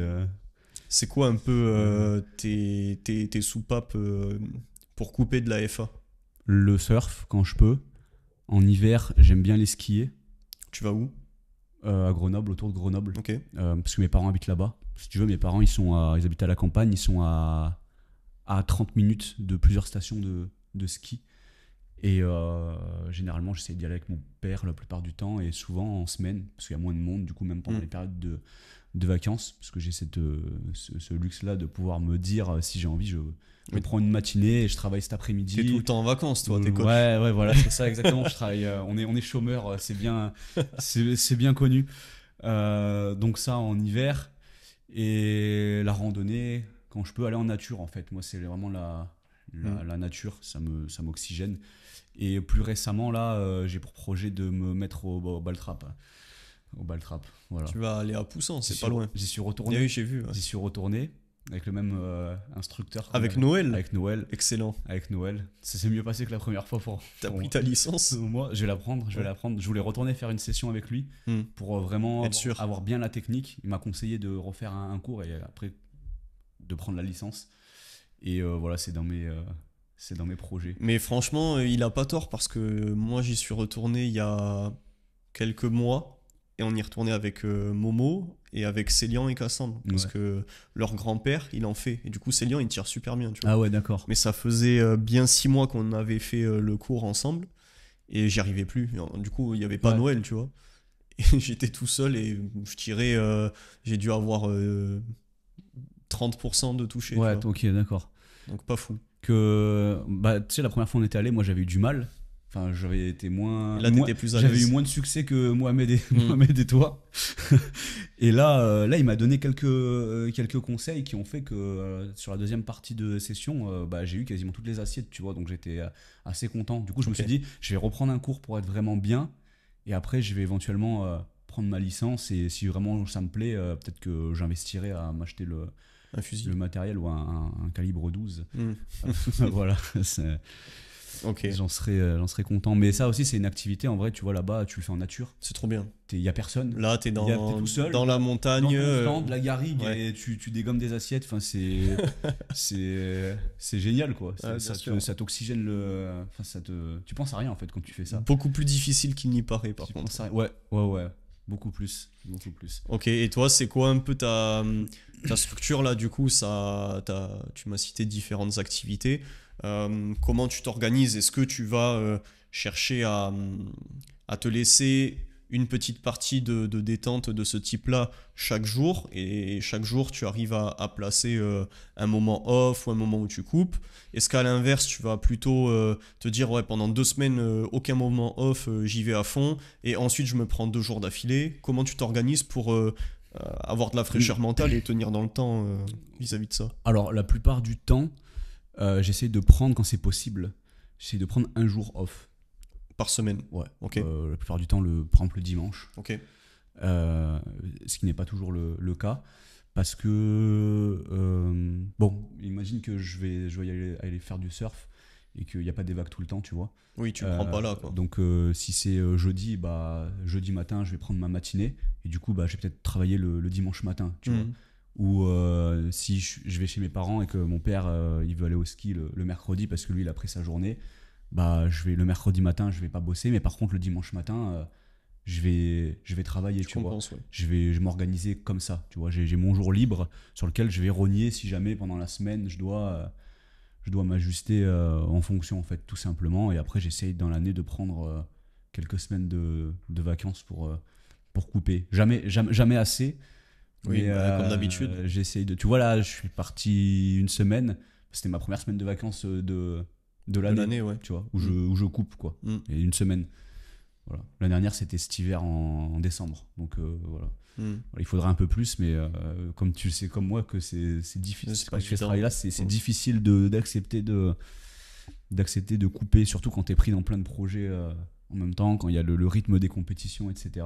C'est quoi un peu tes soupapes pour couper de la FA? Le surf, quand je peux. En hiver, j'aime bien les skier. Tu vas où? À Grenoble, autour de Grenoble. Ok. Parce que mes parents habitent là-bas. Si tu veux, mes parents, ils habitent à la campagne, ils sont à 30 minutes de plusieurs stations de ski. Et généralement, j'essaie d'y aller avec mon père la plupart du temps, et souvent en semaine, parce qu'il y a moins de monde, du coup, même pendant les périodes de vacances, parce que j'ai ce luxe-là de pouvoir me dire, si j'ai envie, je prends une matinée et je travaille cet après-midi. T'es tout le temps en vacances, toi, t'es coach. Ouais, voilà, c'est ça exactement. Je travaille, on est chômeurs, c'est bien connu. Donc ça en hiver, et la randonnée quand je peux aller en nature, en fait. Moi, c'est vraiment la nature, ça m'oxygène. Et plus récemment, là, j'ai pour projet de me mettre au ball-trap. Au ball-trap, voilà. Tu vas aller à Poussan, c'est pas loin. J'y suis retourné. Oui, j'ai vu. Ouais. J'y suis retourné avec le même instructeur. Avec Noël. Avec Noël. Excellent. Avec Noël. Ça s'est mieux passé que la première fois T'as pris ta licence? Moi, je vais l'apprendre. Je voulais retourner faire une session avec lui pour vraiment avoir bien la technique. Il m'a conseillé de refaire un cours et après de prendre la licence. Et voilà, c'est dans mes projets. Mais franchement, il a pas tort parce que moi, j'y suis retourné il y a quelques mois. Et on y retournait avec Momo et avec Célian et Cassandre. Parce que leur grand-père, il en fait. Et du coup, Célian, il tire super bien. Tu vois. Ah ouais, d'accord. Mais ça faisait bien 6 mois qu'on avait fait le cours ensemble. Et j'y arrivais plus. Du coup, il n'y avait pas Noël, tu vois. Et j'étais tout seul et je tirais. J'ai dû avoir 30% de toucher. Ouais, tu vois. ok, d'accord. Donc pas fou. Bah, tu sais, la première fois on était allé, moi j'avais eu du mal. Enfin, j'avais été moins. Là, t'étais plus à J'avais l'aise. eu moins de succès que Mohamed et toi. Et là, il m'a donné quelques conseils qui ont fait que sur la deuxième partie de session, bah, j'ai eu quasiment toutes les assiettes, tu vois. Donc j'étais assez content. Du coup, je me suis dit, je vais reprendre un cours pour être vraiment bien. Et après, je vais éventuellement prendre ma licence. Et si vraiment ça me plaît, peut-être que j'investirai à m'acheter un fusil, le matériel ou un calibre 12. Voilà. Ok. J'en serais content. Mais ça aussi, c'est une activité. En vrai, tu vois, là-bas, tu le fais en nature. C'est trop bien. Il n'y a personne. Là, t'es tout seul. Dans la montagne. Dans de la garrigue et tu dégommes des assiettes. Enfin, c'est génial, quoi. Ça t'oxygène tu penses à rien, en fait, quand tu fais ça. Beaucoup plus difficile qu'il n'y paraît, par contre. Ouais. Beaucoup plus. Ok, et toi, c'est quoi un peu ta structure là? Du coup, tu m'as cité différentes activités. Comment tu t'organises? Est-ce que tu vas chercher à te laisser une petite partie de détente de ce type-là chaque jour, et chaque jour tu arrives à placer un moment off ou un moment où tu coupes? Est-ce qu'à l'inverse tu vas plutôt te dire ouais, pendant 2 semaines aucun moment off, j'y vais à fond et ensuite je me prends 2 jours d'affilée? Comment tu t'organises pour avoir de la fraîcheur mentale et tenir dans le temps vis-à-vis de ça? Alors la plupart du temps j'essaie de prendre, quand c'est possible, j'essaie de prendre un jour off par semaine. Ouais. Ok. La plupart du temps, par exemple le dimanche. Ok. Ce qui n'est pas toujours le cas, parce que bon, imagine que je vais aller faire du surf et qu'il n'y a pas des vagues tout le temps, tu vois. Oui, tu le prends pas là, quoi. Donc si c'est jeudi, jeudi matin, je vais prendre ma matinée et du coup, je vais peut-être travailler le dimanche matin, tu vois. Ou si je vais chez mes parents et que mon père il veut aller au ski le mercredi parce que lui il a pris sa journée, le mercredi matin je vais pas bosser, mais par contre le dimanche matin je vais travailler, tu vois. Ouais. Je vais m'organiser comme ça, tu vois. J'ai mon jour libre sur lequel je vais rogner si jamais pendant la semaine je dois m'ajuster en fonction, en fait, tout simplement. Et après j'essaye dans l'année de prendre quelques semaines de vacances pour couper. Jamais assez. Oui, comme d'habitude. J'essaye de. Tu vois, là, je suis parti une semaine. C'était ma première semaine de vacances de l'année. Ouais. Tu vois, où je coupe, quoi. Et une semaine. Voilà. L'année dernière, c'était cet hiver en décembre. Donc, voilà. Voilà. Il faudra un peu plus, mais comme tu le sais, comme moi, que c'est difficile. C'est pas que je fais ce travail-là, c'est difficile d'accepter de couper, surtout quand t'es pris dans plein de projets en même temps, quand il y a le rythme des compétitions, etc.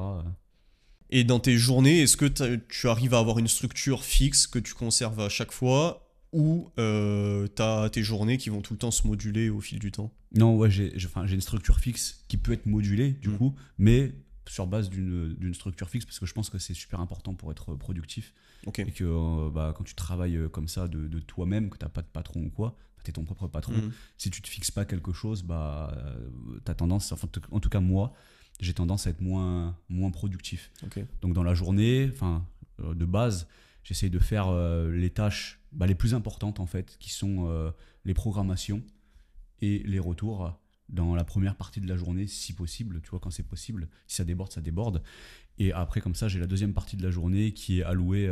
Et dans tes journées, est-ce que tu arrives à avoir une structure fixe que tu conserves à chaque fois ou t'as tes journées qui vont tout le temps se moduler au fil du temps? Non, ouais, j'ai une structure fixe qui peut être modulée, du coup, mais sur base d'une structure fixe, parce que je pense que c'est super important pour être productif. Ok. Et que quand tu travailles comme ça de toi-même, que tu n'as pas de patron ou quoi, tu es ton propre patron, si tu te fixes pas quelque chose, tu as tendance, enfin, en tout cas moi, j'ai tendance à être moins productif. Ok. Donc dans la journée, de base, j'essaye de faire les tâches les plus importantes en fait, qui sont les programmations et les retours dans la première partie de la journée, si possible, tu vois, quand c'est possible. Si ça déborde, ça déborde. Et après, comme ça, j'ai la deuxième partie de la journée qui est allouée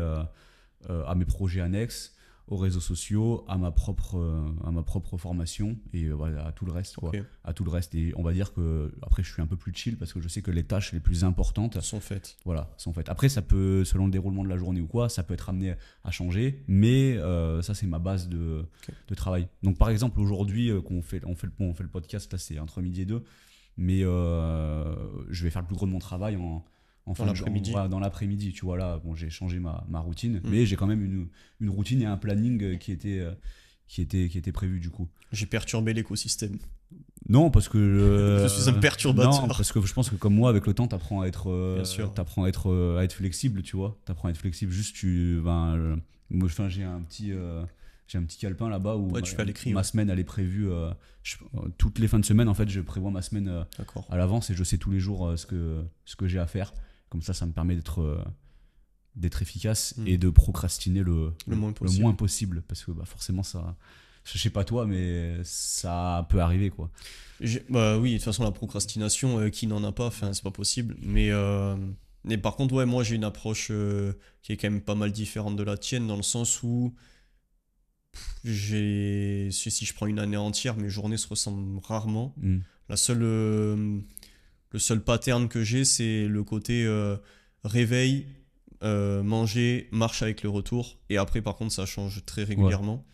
à mes projets annexes, aux réseaux sociaux, à ma propre formation et voilà, à tout le reste. Quoi. Ok. À tout le reste. Et on va dire que après, je suis un peu plus chill parce que je sais que les tâches les plus importantes Sont faites. voilà, sont faites. Après, ça peut, selon le déroulement de la journée ou quoi, ça peut être amené à changer, mais ça, c'est ma base de travail. Donc, par exemple, aujourd'hui, on fait le podcast, là, c'est entre midi et deux, mais je vais faire le plus gros de mon travail en fin de journée, dans l'après-midi. Tu vois, là, bon, j'ai changé ma routine, mais j'ai quand même une routine et un planning qui était prévu, du coup. J'ai perturbé l'écosystème. Non, parce que je suis un perturbateur. Non, parce que je pense que comme moi, avec le temps, t'apprends à être, Bien sûr. t'apprends à être flexible, tu vois. T'apprends à être flexible. Juste, moi, j'ai un petit calepin là-bas où Tu fais à l'écrit, ma semaine elle est prévue. Toutes les fins de semaine, en fait, je prévois ma semaine D'accord. à l'avance et je sais tous les jours ce que j'ai à faire. Comme ça me permet d'être efficace et de procrastiner le moins possible, parce que forcément ça. Je sais pas toi, mais ça peut arriver, quoi. Oui, de toute façon, la procrastination, qui n'en a pas, c'est pas possible. Mais par contre, ouais, moi, j'ai une approche qui est quand même pas mal différente de la tienne, dans le sens où si je prends une année entière, mes journées se ressemblent rarement. Le seul pattern que j'ai, c'est le côté réveil, manger, marche avec le retour. Et après, par contre, ça change très régulièrement.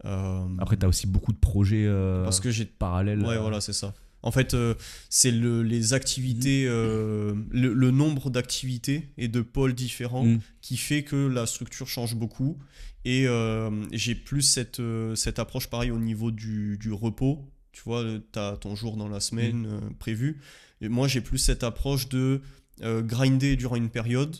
Ouais. Après, tu as aussi beaucoup de projets parce que parallèles. Ouais, voilà, c'est ça. En fait, c'est les activités, le nombre d'activités et de pôles différents qui fait que la structure change beaucoup. Et j'ai plus cette approche pareil au niveau du repos. Tu vois, tu as ton jour dans la semaine prévu. Et moi, j'ai plus cette approche de grinder durant une période.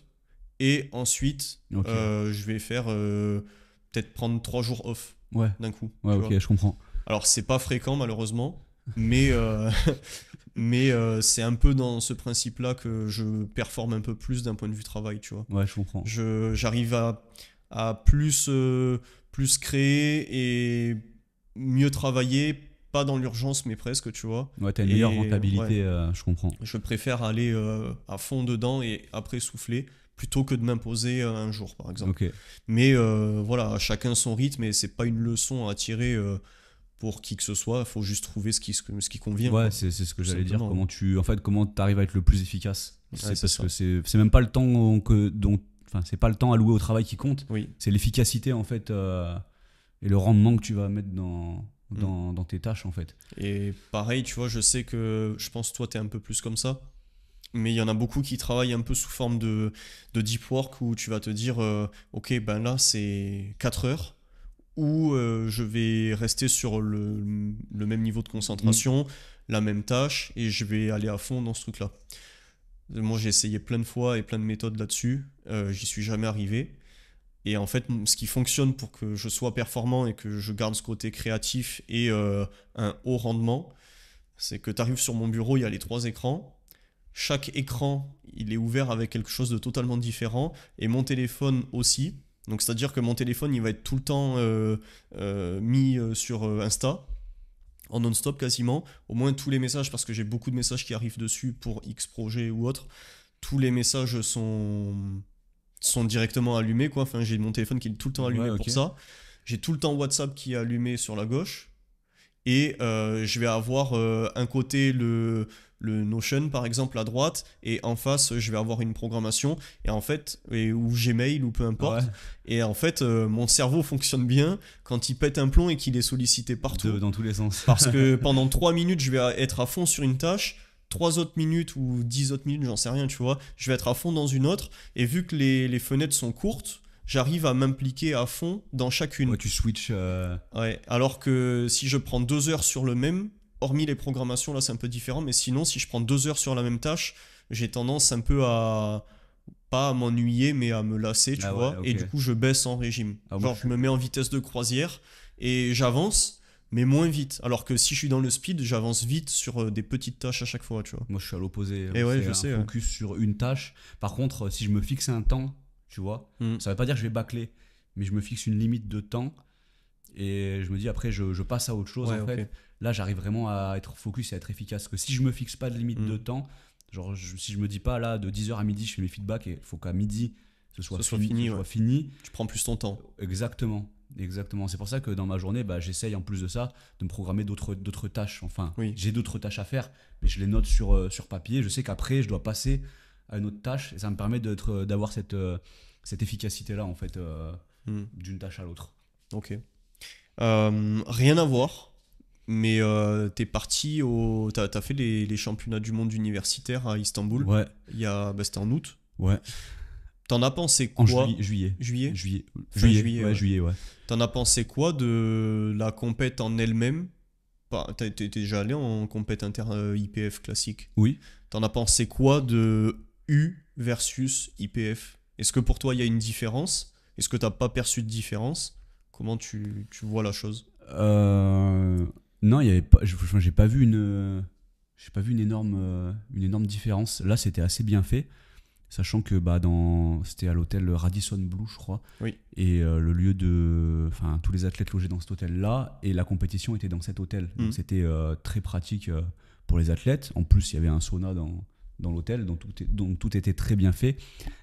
Et ensuite, je vais faire peut-être prendre 3 jours off. Ouais. D'un coup. Ouais, ok, je comprends. Alors, c'est pas fréquent, malheureusement, mais c'est un peu dans ce principe-là que je performe un peu plus d'un point de vue travail, tu vois. Ouais, je comprends. J'arrive à plus créer et mieux travailler, pas dans l'urgence, mais presque, tu vois. Ouais, t'as une meilleure rentabilité, je comprends. Je préfère aller à fond dedans et après souffler, plutôt que de m'imposer un jour, par exemple. Okay. Mais voilà, chacun son rythme et c'est pas une leçon à tirer pour qui que ce soit. Il faut juste trouver ce qui convient. Ouais, c'est ce que j'allais dire. Comment t'arrives à être le plus efficace. C'est parce que c'est même pas le temps c'est pas le temps alloué au travail qui compte. Oui. C'est l'efficacité en fait et le rendement que tu vas mettre dans tes tâches en fait. Et pareil, tu vois, je pense toi t'es un peu plus comme ça. Mais il y en a beaucoup qui travaillent un peu sous forme de deep work où tu vas te dire ok, ben là c'est 4 heures où je vais rester sur le même niveau de concentration, la même tâche et je vais aller à fond dans ce truc là. Moi j'ai essayé plein de fois et plein de méthodes là-dessus, j'y suis jamais arrivé. Et en fait, ce qui fonctionne pour que je sois performant et que je garde ce côté créatif et un haut rendement, c'est que tu arrives sur mon bureau, il y a les 3 écrans. Chaque écran, il est ouvert avec quelque chose de totalement différent. Et mon téléphone aussi. Donc, c'est-à-dire que mon téléphone, il va être tout le temps mis sur Insta, en non-stop quasiment. Au moins tous les messages, parce que j'ai beaucoup de messages qui arrivent dessus pour X projet ou autre. Tous les messages sont directement allumés, quoi. Enfin, j'ai mon téléphone qui est tout le temps allumé pour ça. J'ai tout le temps WhatsApp qui est allumé sur la gauche. Et je vais avoir un côté le Notion par exemple à droite et en face je vais avoir une programmation et en fait ou Gmail ou peu importe et en fait mon cerveau fonctionne bien quand il pète un plomb et qu'il est sollicité partout dans tous les sens parce que pendant 3 minutes je vais être à fond sur une tâche 3 autres minutes ou 10 autres minutes, j'en sais rien, tu vois. Je vais être à fond dans une autre. Et vu que les fenêtres sont courtes, j'arrive à m'impliquer à fond dans chacune. Ouais, tu switches. Ouais, alors que si je prends 2 heures sur le même, hormis les programmations, là c'est un peu différent, mais sinon, si je prends 2 heures sur la même tâche, j'ai tendance un peu à, pas à m'ennuyer, mais à me lasser, tu Ah ouais, vois. ok. Et du coup, je baisse en régime. Ah, moi, Genre, je me mets en vitesse de croisière et j'avance, mais moins vite. Alors que si je suis dans le speed, j'avance vite sur des petites tâches à chaque fois, tu vois. Moi, je suis à l'opposé. Et ouais, C'est je un sais, ouais. focus sur une tâche. Par contre, si je me fixe un temps, tu vois, Mm. ça veut pas dire que je vais bâcler, mais je me fixe une limite de temps et je me dis après, je passe à autre chose Ouais, en fait. ok. Là, j'arrive vraiment à être focus et à être efficace. Parce que si je me fixe pas de limite de temps, genre, si je me dis pas là, de 10h à midi, je fais mes feedbacks et il faut qu'à midi, ce soit fini. ouais. Fini. Tu prends plus ton temps. Exactement. Exactement. C'est pour ça que dans ma journée, bah, j'essaye en plus de ça de me programmer d'autres tâches. Enfin, Oui. j'ai d'autres tâches à faire, mais je les note sur papier. Je sais qu'après, je dois passer à une autre tâche et ça me permet d'avoir cette efficacité-là, en fait, d'une tâche à l'autre. Ok. Rien à voir, mais t'es parti au. T'as fait les championnats du monde universitaire à Istanbul. Ouais, C'était en août. ouais. T'en as pensé En quoi? juillet. Juillet? Juillet. Fin juillet, Ouais, ouais. juillet, ouais. T'en as pensé quoi de la compète en elle-même? T'es déjà allé en compète inter IPF classique. Oui. T'en as pensé quoi de U versus IPF? Est-ce que pour toi il y a une différence? Est-ce que t'as pas perçu de différence? Comment tu vois la chose? Non, il y avait pas, enfin, j'ai pas vu une énorme différence. Là, c'était assez bien fait. Sachant que bah, c'était à l'hôtel Radisson Blu, je crois. Oui. Et enfin, tous les athlètes logeaient dans cet hôtel-là. Et la compétition était dans cet hôtel. Donc Mhm. c'était très pratique pour les athlètes. En plus, il y avait un sauna dans l'hôtel. Donc tout était très bien fait.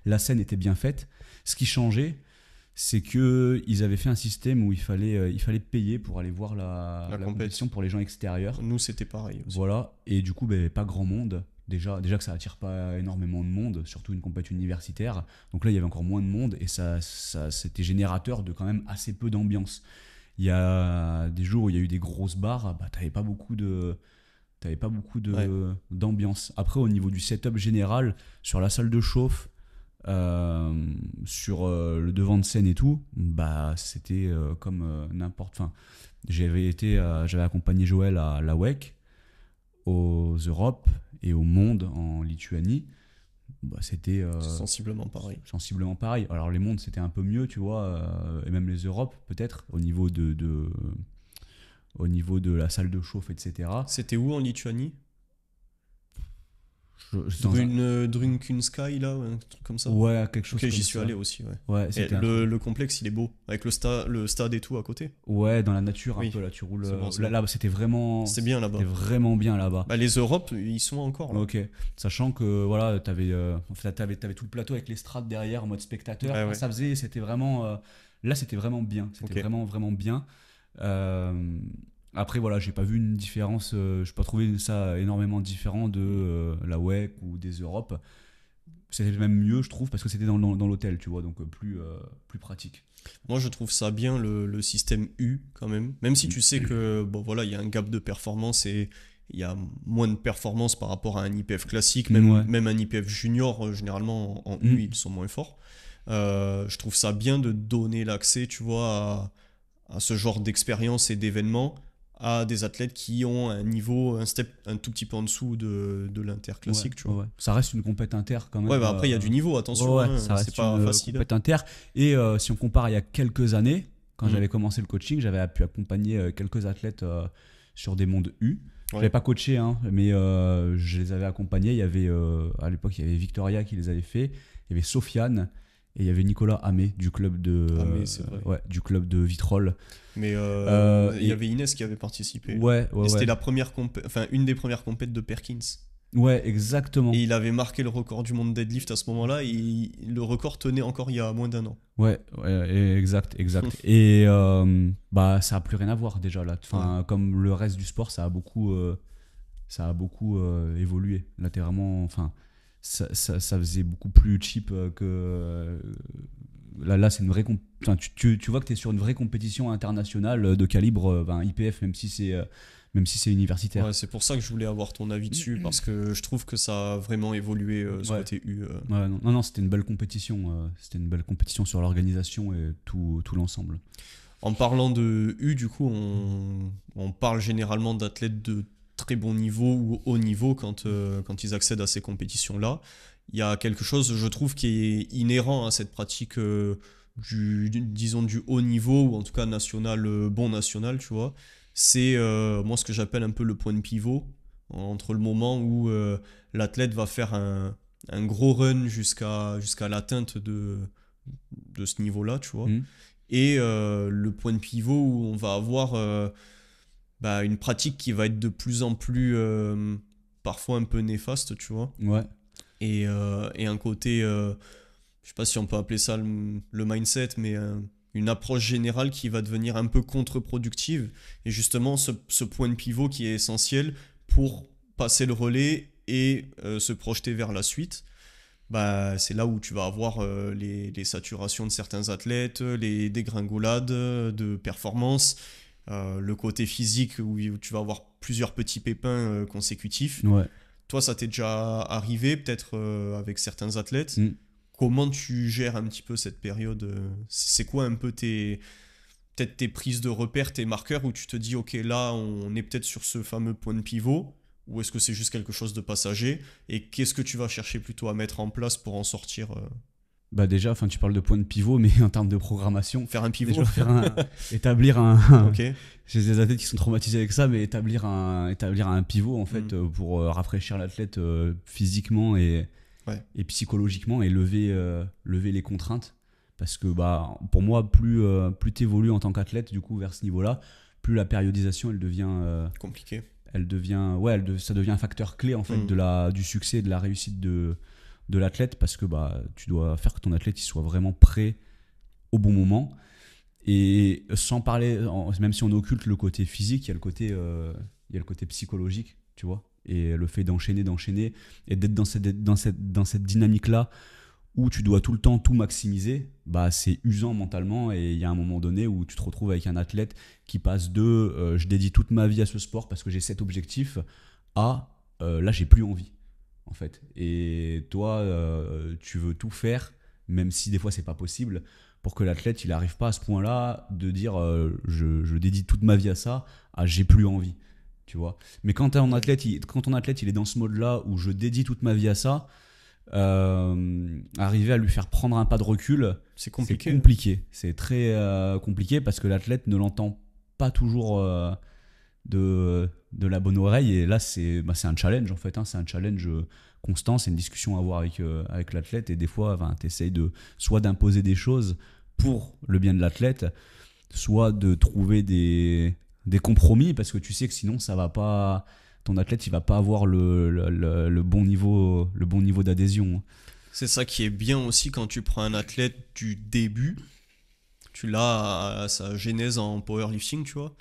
La scène était bien faite. Ce qui changeait, c'est qu'ils avaient fait un système où il fallait payer pour aller voir la compétition pour les gens extérieurs. Nous c'était pareil aussi. Voilà, et du coup, ben, pas grand monde. Déjà que ça attire pas énormément de monde, surtout une compétition universitaire. Donc là, il y avait encore moins de monde et ça c'était générateur de quand même assez peu d'ambiance. Il y a des jours où il y a eu des grosses barres, bah, t'avais pas beaucoup Ouais. d'ambiance. Après, au niveau du setup général, sur la salle de chauffe, sur le devant de scène et tout, bah, c'était comme n'importe. Enfin, j'avais accompagné Joël à la WEC, aux Europes et au monde en Lituanie. Bah, c'était C'est sensiblement pareil. sensiblement pareil. Alors les mondes c'était un peu mieux, tu vois, et même les Europes peut-être au niveau de la salle de chauffe, etc. C'était où en Lituanie? Dans Drunkunsky là, ou un truc comme ça? Ouais, quelque chose Ok, comme j'y suis ça. allé aussi, ouais. Ouais, Et c'était le complexe il est beau, avec le stade et tout à côté. ouais, dans la nature un Oui, peu là, tu roules. c'est bon, c'est Là, bon. là, c'était vraiment, C'est bien là-bas. c'était vraiment bien là-bas. Bah, les Europes, ils sont encore là. Ok, sachant que voilà, t'avais tout le plateau avec l'estrade derrière en mode spectateur. Ouais, Enfin, ouais. c'était vraiment, là, c'était vraiment bien. C'était Ok. vraiment bien. Euh, Après, voilà, j'ai pas vu une différence. J'ai pas trouvé ça énormément différent de la WEC ou des Europes. C'était même mieux, je trouve, parce que c'était dans l'hôtel, tu vois, donc plus pratique. Moi, je trouve ça bien le système U quand même. Même si tu sais que bon voilà, il y a un gap de performance et il y a moins de performance par rapport à un IPF classique, Ouais. même un IPF junior, généralement en U, Mm. ils sont moins forts. Je trouve ça bien de donner l'accès, tu vois, à ce genre d'expérience et d'événements à des athlètes qui ont un niveau, un step un tout petit peu en dessous de l'interclassique, Ouais, tu vois. ouais. Ça reste une compète inter quand même. Ouais, bah après, il y a du niveau, attention, Ouais, hein, ça reste c'est pas une facile. compète inter. Et si on compare il y a quelques années, quand Mm. j'avais commencé le coaching, j'avais pu accompagner quelques athlètes sur des mondes U. Je Ouais. l'avais pas coaché, hein, mais je les avais accompagnés. Il y avait, à l'époque, il y avait Victoria qui les avait fait, il y avait Sofiane et il y avait Nicolas Hamé du club de, Hamé, c'est vrai. ouais, du club de Vitrolles. Mais il y Et- avait Inès qui avait participé. Ouais, ouais, Et c'était ouais. la première enfin une des premières compètes de Perkins. Ouais, exactement. Et il avait marqué le record du monde deadlift à ce moment-là. Et le record tenait encore il y a moins d'1 an. Ouais, ouais, exact. Et bah ça a plus rien à voir déjà là. Enfin, comme le reste du sport, ça a beaucoup évolué. Là, t'es vraiment, enfin, ça faisait beaucoup plus cheap que là, c'est une vraie enfin, tu vois que t'es sur une vraie compétition internationale de calibre IPF, même si même si c'est universitaire. Ouais, c'est pour ça que je voulais avoir ton avis dessus, parce que je trouve que ça a vraiment évolué ce Ouais. côté U. Ouais, non, c'était une belle compétition. C'était une belle compétition sur l'organisation et tout l'ensemble. En parlant de U, du coup, on parle généralement d'athlètes de très bon niveau ou haut niveau quand ils accèdent à ces compétitions-là. Il y a quelque chose, je trouve, qui est inhérent à cette pratique disons, du haut niveau, ou en tout cas national, bon national, tu vois. C'est moi ce que j'appelle un peu le point de pivot, entre le moment où l'athlète va faire un gros run jusqu'à l'atteinte de ce niveau-là, tu vois. Hmm. Et le point de pivot où on va avoir une pratique qui va être de plus en plus parfois un peu néfaste, tu vois. Ouais. Et un côté, je sais pas si on peut appeler ça le mindset, mais une approche générale qui va devenir un peu contre-productive. Et justement, ce point de pivot qui est essentiel pour passer le relais et se projeter vers la suite. C'est là où tu vas avoir les saturations de certains athlètes, les dégringolades de performance, le côté physique où tu vas avoir plusieurs petits pépins consécutifs. Ouais. Toi, ça t'est déjà arrivé, peut-être avec certains athlètes. Hmm. Comment tu gères un petit peu cette période C'est quoi un peu peut-être tes prises de repères, tes marqueurs où tu te dis, ok, là, on est peut-être sur ce fameux point de pivot, ou est-ce que c'est juste quelque chose de passager? Et qu'est-ce que tu vas chercher plutôt à mettre en place pour en sortir Déjà, tu parles de point de pivot, mais en termes de programmation, Faire un pivot? déjà établir un. Ok. J'ai des athlètes qui sont traumatisés avec ça, mais établir un pivot en fait pour rafraîchir l'athlète physiquement et psychologiquement et lever les contraintes. Parce que pour moi, plus tu évolues en tant qu'athlète du coup vers ce niveau-là, plus la périodisation elle devient Compliqué. ça devient un facteur clé en fait du succès et de la réussite de l'athlète, parce que tu dois faire que ton athlète il soit vraiment prêt au bon moment. Et sans parler, même si on occulte le côté physique, il y a le côté psychologique, tu vois. Et le fait d'enchaîner et d'être dans cette dynamique-là où tu dois tout le temps tout maximiser, c'est usant mentalement. Et il y a un moment donné où tu te retrouves avec un athlète qui passe de je dédie toute ma vie à ce sport parce que j'ai cet objectif à là j'ai plus envie en fait. Et toi tu veux tout faire, même si des fois c'est pas possible, pour que l'athlète il arrive pas à ce point-là de dire je dédie toute ma vie à ça, à j'ai plus envie, tu vois. Mais quand ton athlète il est dans ce mode-là où je dédie toute ma vie à ça, arriver à lui faire prendre un pas de recul, c'est compliqué. C'est compliqué. C'est très compliqué parce que l'athlète ne l'entend pas toujours de la bonne oreille. Et là, c'est un challenge en fait. C'est un challenge constant. C'est une discussion à avoir avec l'athlète. Et des fois, tu essayes soit d'imposer des choses pour le bien de l'athlète, soit de trouver des compromis, parce que tu sais que sinon, ça va pas. Ton athlète il va pas avoir le bon niveau d'adhésion. C'est ça qui est bien aussi quand tu prends un athlète du début, tu l'as à sa genèse en powerlifting, tu vois,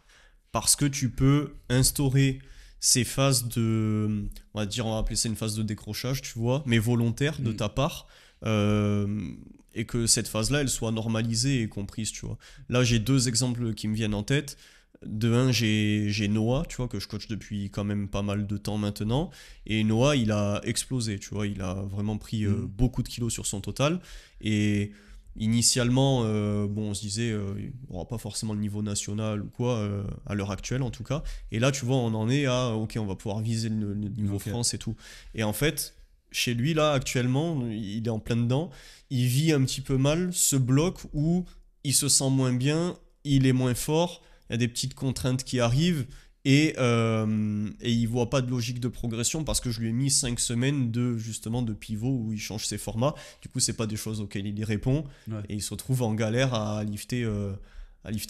parce que tu peux instaurer ces phases on va appeler ça une phase de décrochage, tu vois, mais volontaire de ta part, et que cette phase-là elle soit normalisée et comprise, tu vois. Là j'ai 2 exemples qui me viennent en tête. De un, j'ai Noah, tu vois, que je coach depuis quand même pas mal de temps maintenant. Et Noah, il a explosé, tu vois. Il a vraiment pris beaucoup de kilos sur son total. Et initialement, on se disait, il n'aura pas forcément le niveau national ou quoi, à l'heure actuelle en tout cas. Et là, tu vois, on en est à, ok, on va pouvoir viser le niveau France et tout. Et en fait, chez lui, là, actuellement, il est en plein dedans. Il vit un petit peu mal ce bloc où il se sent moins bien, il est moins fort. Il y a des petites contraintes qui arrivent et il voit pas de logique de progression parce que je lui ai mis 5 semaines de pivot où il change ses formats. Du coup, c'est pas des choses auxquelles il y répond et il se retrouve en galère à lifter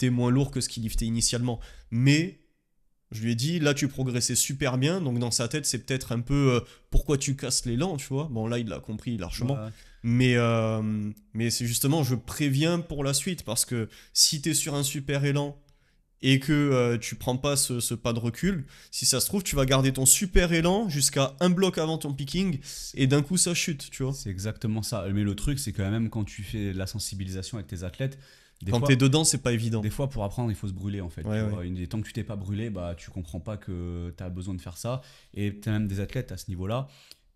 moins lourd que ce qu'il liftait initialement. Mais je lui ai dit, là tu progressais super bien, donc dans sa tête c'est peut-être un peu pourquoi tu casses l'élan, tu vois. Bon là il l'a compris largement. Mais c'est justement, je préviens pour la suite parce que si t'es sur un super élan et que tu prends pas ce pas de recul, si ça se trouve, tu vas garder ton super élan jusqu'à un bloc avant ton picking et d'un coup ça chute, tu vois. C'est exactement ça. Mais le truc, c'est que même quand tu fais la sensibilisation avec tes athlètes, Des Quand fois, t'es dedans, c'est pas évident. des fois, pour apprendre, il faut se brûler en fait. Ouais, Tu ouais. vois. Et tant que tu t'es pas brûlé, bah, tu comprends pas que tu as besoin de faire ça. Et tu as même des athlètes à ce niveau-là,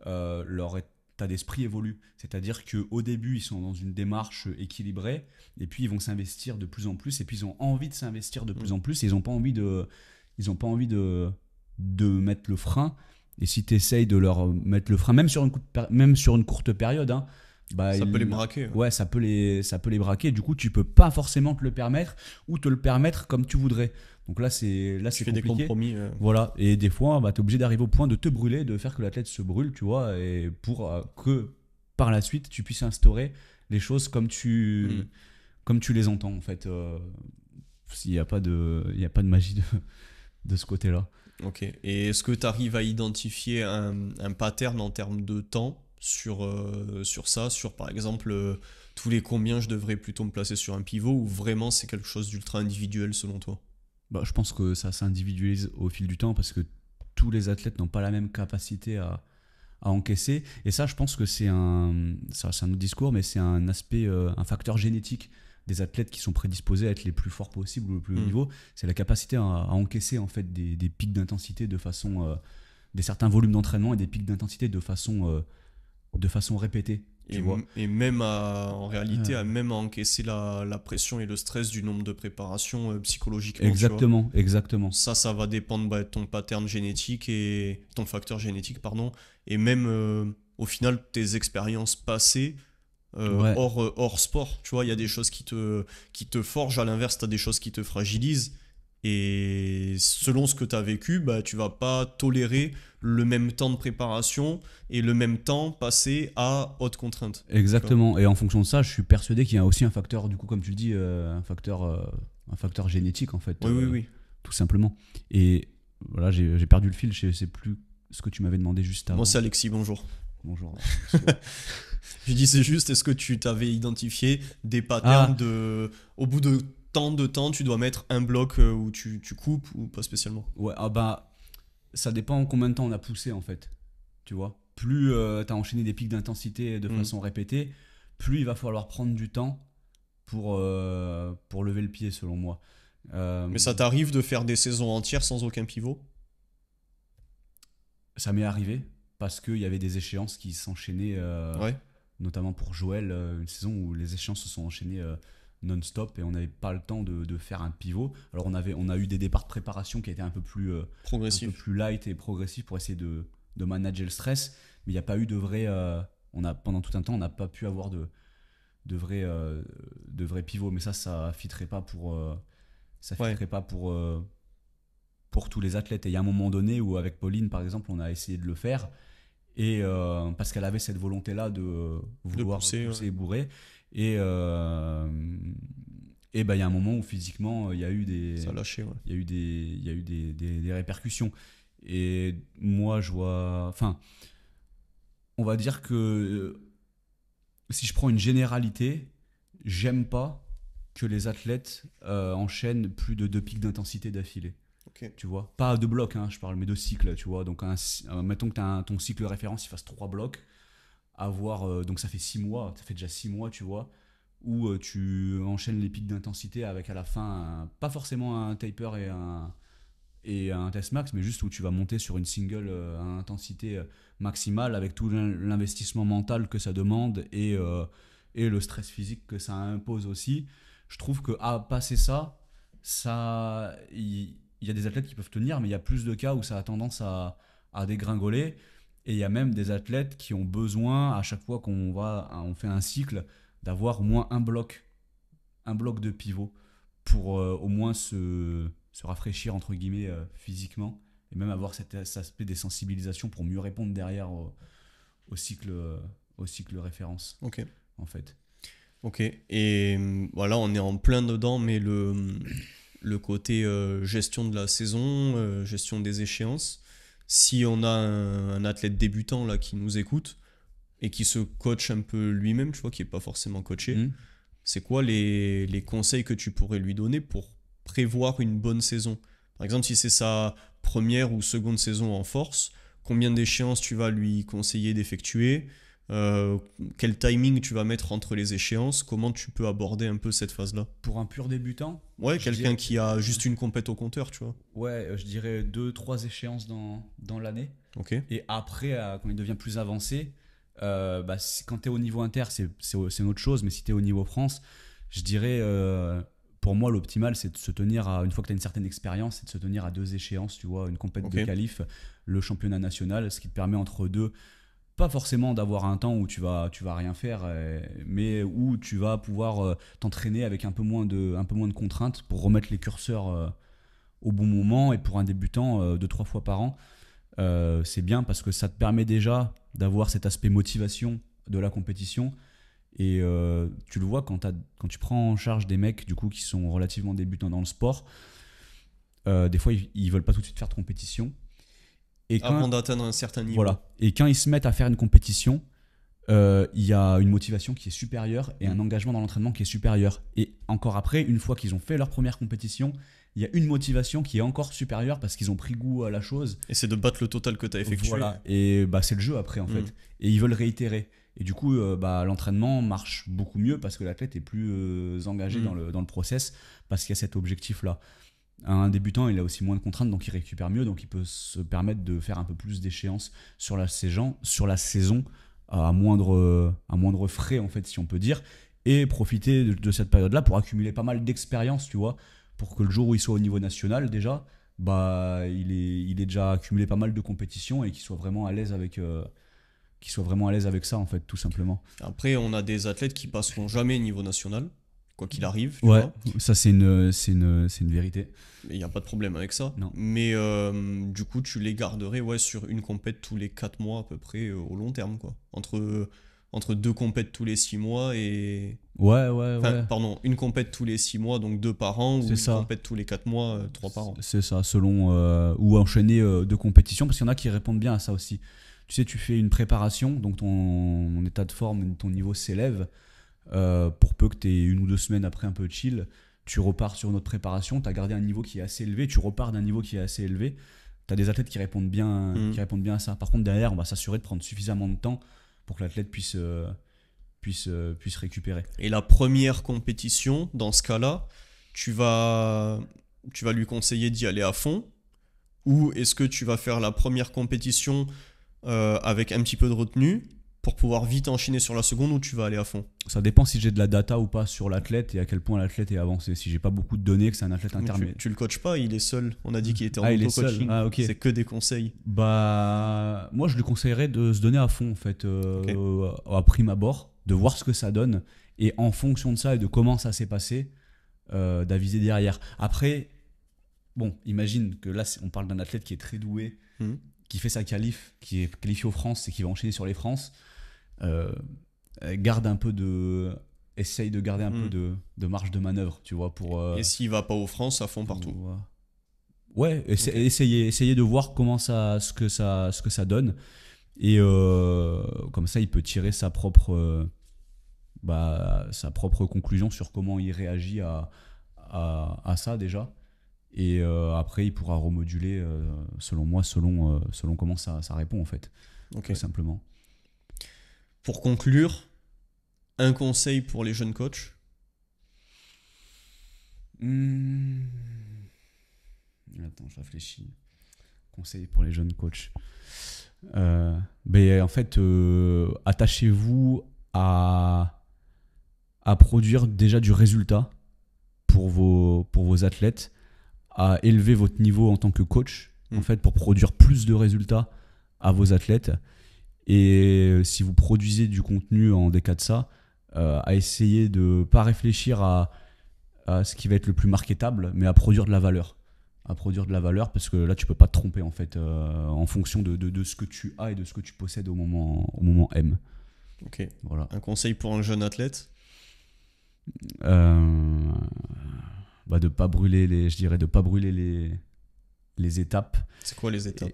leur état d'esprit évolue. C'est-à-dire qu'au début, ils sont dans une démarche équilibrée, et puis ils vont s'investir de plus en plus, et puis ils ont envie de s'investir de plus Mm. en plus, et ils ont pas envie de mettre le frein. Et si tu essayes de leur mettre le frein, même sur une courte période, hein, bah, Ça peut les braquer. Ouais. ouais, ça peut les braquer. Du coup, tu peux pas forcément te le permettre ou te le permettre comme tu voudrais. Donc là, Tu c'est fais des compliqué. compromis. Voilà. Et des fois, bah, tu es obligé d'arriver au point de te brûler, de faire que l'athlète se brûle, tu vois, et pour que par la suite, tu puisses instaurer les choses Mm. comme tu les entends, en fait. Il y a pas de magie de ce côté-là. Ok. Et est-ce que tu arrives à identifier un pattern en termes de temps sur ça, sur par exemple tous les combien je devrais plutôt me placer sur un pivot ou vraiment c'est quelque chose d'ultra individuel selon toi? Bah, je pense que ça s'individualise au fil du temps parce que tous les athlètes n'ont pas la même capacité à encaisser. Et ça, je pense que c'est un autre discours, mais c'est un aspect, un facteur génétique des athlètes qui sont prédisposés à être les plus forts possibles ou le plus haut Mm. niveau. C'est la capacité à encaisser en fait des pics d'intensité de façon, des certains volumes d'entraînement et des pics d'intensité de façon répétée. Tu vois. Et même en réalité, Euh, même à encaisser la pression et le stress du nombre de préparations psychologiquement, tu vois. exactement, exactement. Ça va dépendre bah, de ton pattern génétique et ton facteur génétique, pardon, et même au final tes expériences passées Ouais, hors sport. Tu vois, il y a des choses qui te forgent, à l'inverse, tu as des choses qui te fragilisent. Et selon ce que tu as vécu, bah, tu vas pas tolérer le même temps de préparation et le même temps passé à haute contrainte. Tu vois. exactement. Et en fonction de ça, je suis persuadé qu'il y a aussi un facteur, du coup, comme tu le dis, un facteur génétique, en fait, Oui, oui, oui. tout simplement. Et voilà, j'ai perdu le fil, je sais plus ce que tu m'avais demandé juste Moi, avant. c'est Alexis, bonjour. Bonjour. Je disais juste, est-ce que tu t'avais identifié des patterns Ah, de. Au bout de tant de temps, tu dois mettre un bloc où tu coupes ou pas spécialement? ouais, ah bah, ça dépend combien de temps on a poussé, en fait. Tu vois. Plus tu as enchaîné des pics d'intensité de Hmm. façon répétée, plus il va falloir prendre du temps pour lever le pied, selon moi. Euh, Mais ça t'arrive de faire des saisons entières sans aucun pivot? Ça m'est arrivé parce qu'il y avait des échéances qui s'enchaînaient, Ouais. notamment pour Joël, une saison où les échéances se sont enchaînées non-stop et on n'avait pas le temps de faire un pivot. Alors on a eu des départs de préparation qui étaient un peu Progressif. plus light et progressifs pour essayer de manager le stress, mais il n'y a pas eu de vrai. Pendant tout un temps, on n'a pas pu avoir de vrai pivot, mais ça fitterait pas ça Ouais. fitterait pas pour tous les athlètes. Et il y a un moment donné où, avec Pauline, par exemple, on a essayé de le faire. Et parce qu'elle avait cette volonté-là de De vouloir pousser. pousser Ouais. et bourrer. Et bah, il y a un moment où physiquement, il y a eu Ça a lâché, ouais. des répercussions. Et moi, je vois. Enfin, on va dire que si je prends une généralité, j'aime pas que les athlètes enchaînent plus de 2 pics d'intensité d'affilée. Ok. Tu vois, pas de blocs, hein, je parle, mais de cycles, tu vois. Donc, mettons que ton cycle référence, il fasse 3 blocs, donc ça fait 6 mois, ça fait déjà 6 mois, tu vois, où tu enchaînes les pics d'intensité avec à la fin, pas forcément un taper et un test max, mais juste où tu vas monter sur une single à intensité maximale avec tout l'investissement mental que ça demande et le stress physique que ça impose aussi. Je trouve que à passer il y a des athlètes qui peuvent tenir, mais il y a plus de cas où ça a tendance à dégringoler. Et il y a même des athlètes qui ont besoin, à chaque fois on fait un cycle, d'avoir au moins un bloc de pivot pour au moins se rafraîchir entre guillemets physiquement et même avoir cet aspect des sensibilisations pour mieux répondre derrière au cycle, au cycle référence Ok. en fait. Ok. Et voilà, on est en plein dedans, mais le côté gestion de la saison, gestion des échéances, si on a un athlète débutant là qui nous écoute et qui se coach un peu lui-même, tu vois, qui n'est pas forcément coaché, Hmm. c'est quoi les conseils que tu pourrais lui donner pour prévoir une bonne saison? Par exemple, si c'est sa première ou seconde saison en force, combien d'échéances tu vas lui conseiller d'effectuer? quel timing tu vas mettre entre les échéances, comment tu peux aborder un peu cette phase-là? Pour un pur débutant, Ouais, je quelqu'un dirais, qui a juste une compète au compteur, tu vois. ouais, je dirais 2-3 échéances dans l'année. Ok. Et après, quand il devient plus avancé, quand tu es au niveau inter, c'est une autre chose. Mais si tu es au niveau France, je dirais, pour moi, l'optimal, c'est de se tenir à, une fois que tu as une certaine expérience, c'est de se tenir à 2 échéances, tu vois, une compète de Ok. qualif, le championnat national, ce qui te permet entre deux, pas forcément d'avoir un temps où tu vas rien faire, mais où tu vas pouvoir t'entraîner avec un peu moins de contraintes pour remettre les curseurs au bon moment. Et pour un débutant, 2-3 fois par an, c'est bien parce que ça te permet déjà d'avoir cet aspect motivation de la compétition. Et tu le vois quand tu prends en charge des mecs du coup, qui sont relativement débutants dans le sport, des fois ils veulent pas tout de suite faire de compétition. Et Avant quand, d'atteindre un certain niveau. voilà. Et quand ils se mettent à faire une compétition, il y a une motivation qui est supérieure et un engagement dans l'entraînement qui est supérieur. Et encore après, une fois qu'ils ont fait leur première compétition, il y a une motivation qui est encore supérieure parce qu'ils ont pris goût à la chose. Et c'est de battre le total que tu as effectué. Voilà. Et c'est le jeu après en fait. Et ils veulent réitérer. Et du coup, l'entraînement marche beaucoup mieux parce que l'athlète est plus engagé dans le process parce qu'il y a cet objectif-là. Un débutant, il a aussi moins de contraintes, donc il récupère mieux, donc il peut se permettre de faire un peu plus d'échéances sur la saison à moindre frais, en fait, si on peut dire, et profiter de cette période-là pour accumuler pas mal d'expérience, tu vois, pour que le jour où il soit au niveau national, déjà, il est déjà accumulé pas mal de compétitions et qu'il soit vraiment à l'aise avec ça, en fait, tout simplement. Après, on a des athlètes qui passeront jamais niveau national, quoi qu'il arrive, tu Ouais, vois. ça c'est une vérité. Il n'y a pas de problème avec ça. Non. Mais du coup, tu les garderais sur une compète tous les 4 mois à peu près au long terme, quoi. Entre 2 compètes tous les 6 mois et... Ouais. Pardon, une compète tous les 6 mois, donc 2 par an, ou C'est une ça. compète tous les 4 mois, 3 par an. C'est ça, selon ou enchaîner 2 compétitions, parce qu'il y en a qui répondent bien à ça aussi. Tu sais, tu fais une préparation, donc ton état de forme, ton niveau s'élève. Pour peu que tu aies 1 ou 2 semaines après un peu chill, tu repars sur une autre préparation, tu as gardé un niveau qui est assez élevé, tu repars d'un niveau qui est assez élevé. Tu as des athlètes qui répondent bien à ça. Par contre, derrière, on va s'assurer de prendre suffisamment de temps pour que l'athlète puisse récupérer. Et la première compétition, dans ce cas-là, tu vas lui conseiller d'y aller à fond, ou est-ce que tu vas faire la première compétition avec un petit peu de retenue pour pouvoir vite enchaîner sur la seconde, où tu vas aller à fond? Ça dépend si j'ai de la data ou pas sur l'athlète et à quel point l'athlète est avancé. Si j'ai pas beaucoup de données, que c'est un athlète Mais intermédiaire. tu le coaches pas, il est seul. On a dit qu'il était en Il est seul. auto-coaching. Ah, ok. C'est que des conseils. Moi, je lui conseillerais de se donner à fond, en fait, à prime abord, de voir ce que ça donne, et en fonction de ça et de comment ça s'est passé, d'aviser derrière. Après, bon, imagine que là, on parle d'un athlète qui est très doué, qui fait sa qualif, qui est qualifié aux France et qui va enchaîner sur les France. Essaye de garder un peu de marge de manœuvre, tu vois, pour... Et s'il va pas aux France, à fond partout. Ouais, essayer de voir ce que ça donne, et comme ça il peut tirer sa propre conclusion sur comment il réagit à ça déjà, et après il pourra remoduler selon moi, selon comment ça répond en fait, tout simplement. Pour conclure, un conseil pour les jeunes coachs? Attends, je réfléchis. Conseil pour les jeunes coachs. En fait, attachez-vous à produire déjà du résultat pour vos athlètes, à élever votre niveau en tant que coach, en fait, pour produire plus de résultats à vos athlètes. Et si vous produisez du contenu en déca de ça, à essayer de ne pas réfléchir à ce qui va être le plus marketable, mais à produire de la valeur. Parce que là, tu peux pas te tromper, en fait, en fonction de ce que tu as et de ce que tu possèdes au moment M. Ok. Voilà. Un conseil pour un jeune athlète? De pas brûler les étapes. C'est quoi les étapes?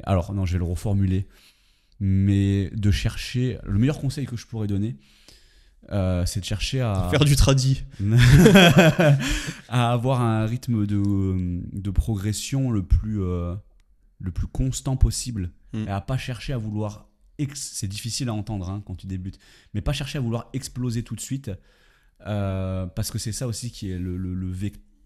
Alors non, je vais le reformuler, mais de chercher, le meilleur conseil que je pourrais donner, c'est de chercher à faire du tradi. à avoir un rythme de progression le plus constant possible, et à pas chercher à vouloir c'est difficile à entendre quand tu débutes, mais pas chercher à vouloir exploser tout de suite, parce que c'est ça aussi qui est le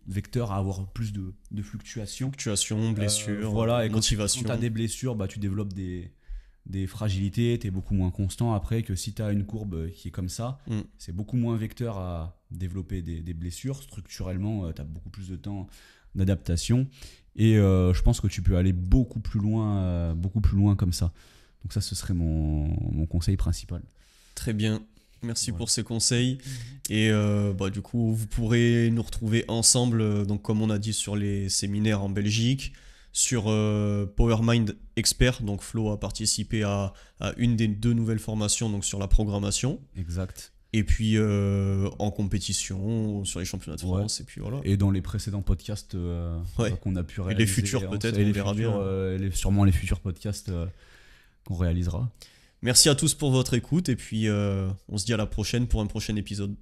vecteur à avoir plus de fluctuations. Fluctuation, blessure, Voilà, et motivation. Quand tu as des blessures, tu développes des fragilités, tu es beaucoup moins constant après que si tu as une courbe qui est comme ça. C'est beaucoup moins vecteur à développer des blessures. Structurellement, tu as beaucoup plus de temps d'adaptation. Et je pense que tu peux aller beaucoup plus loin comme ça. Donc ça, ce serait mon conseil principal. Très bien. Merci pour ces conseils. Et du coup, vous pourrez nous retrouver ensemble, donc comme on a dit, sur les séminaires en Belgique, sur PowerMind Expert. Donc Flo a participé à une des 2 nouvelles formations, donc sur la programmation. Exact. Et puis en compétition, sur les championnats de France. Et puis voilà. Et dans les précédents podcasts qu'on a pu réaliser. Et les futurs peut-être, on verra bien. Sûrement les futurs podcasts qu'on réalisera. Merci à tous pour votre écoute et puis on se dit à la prochaine pour un prochain épisode.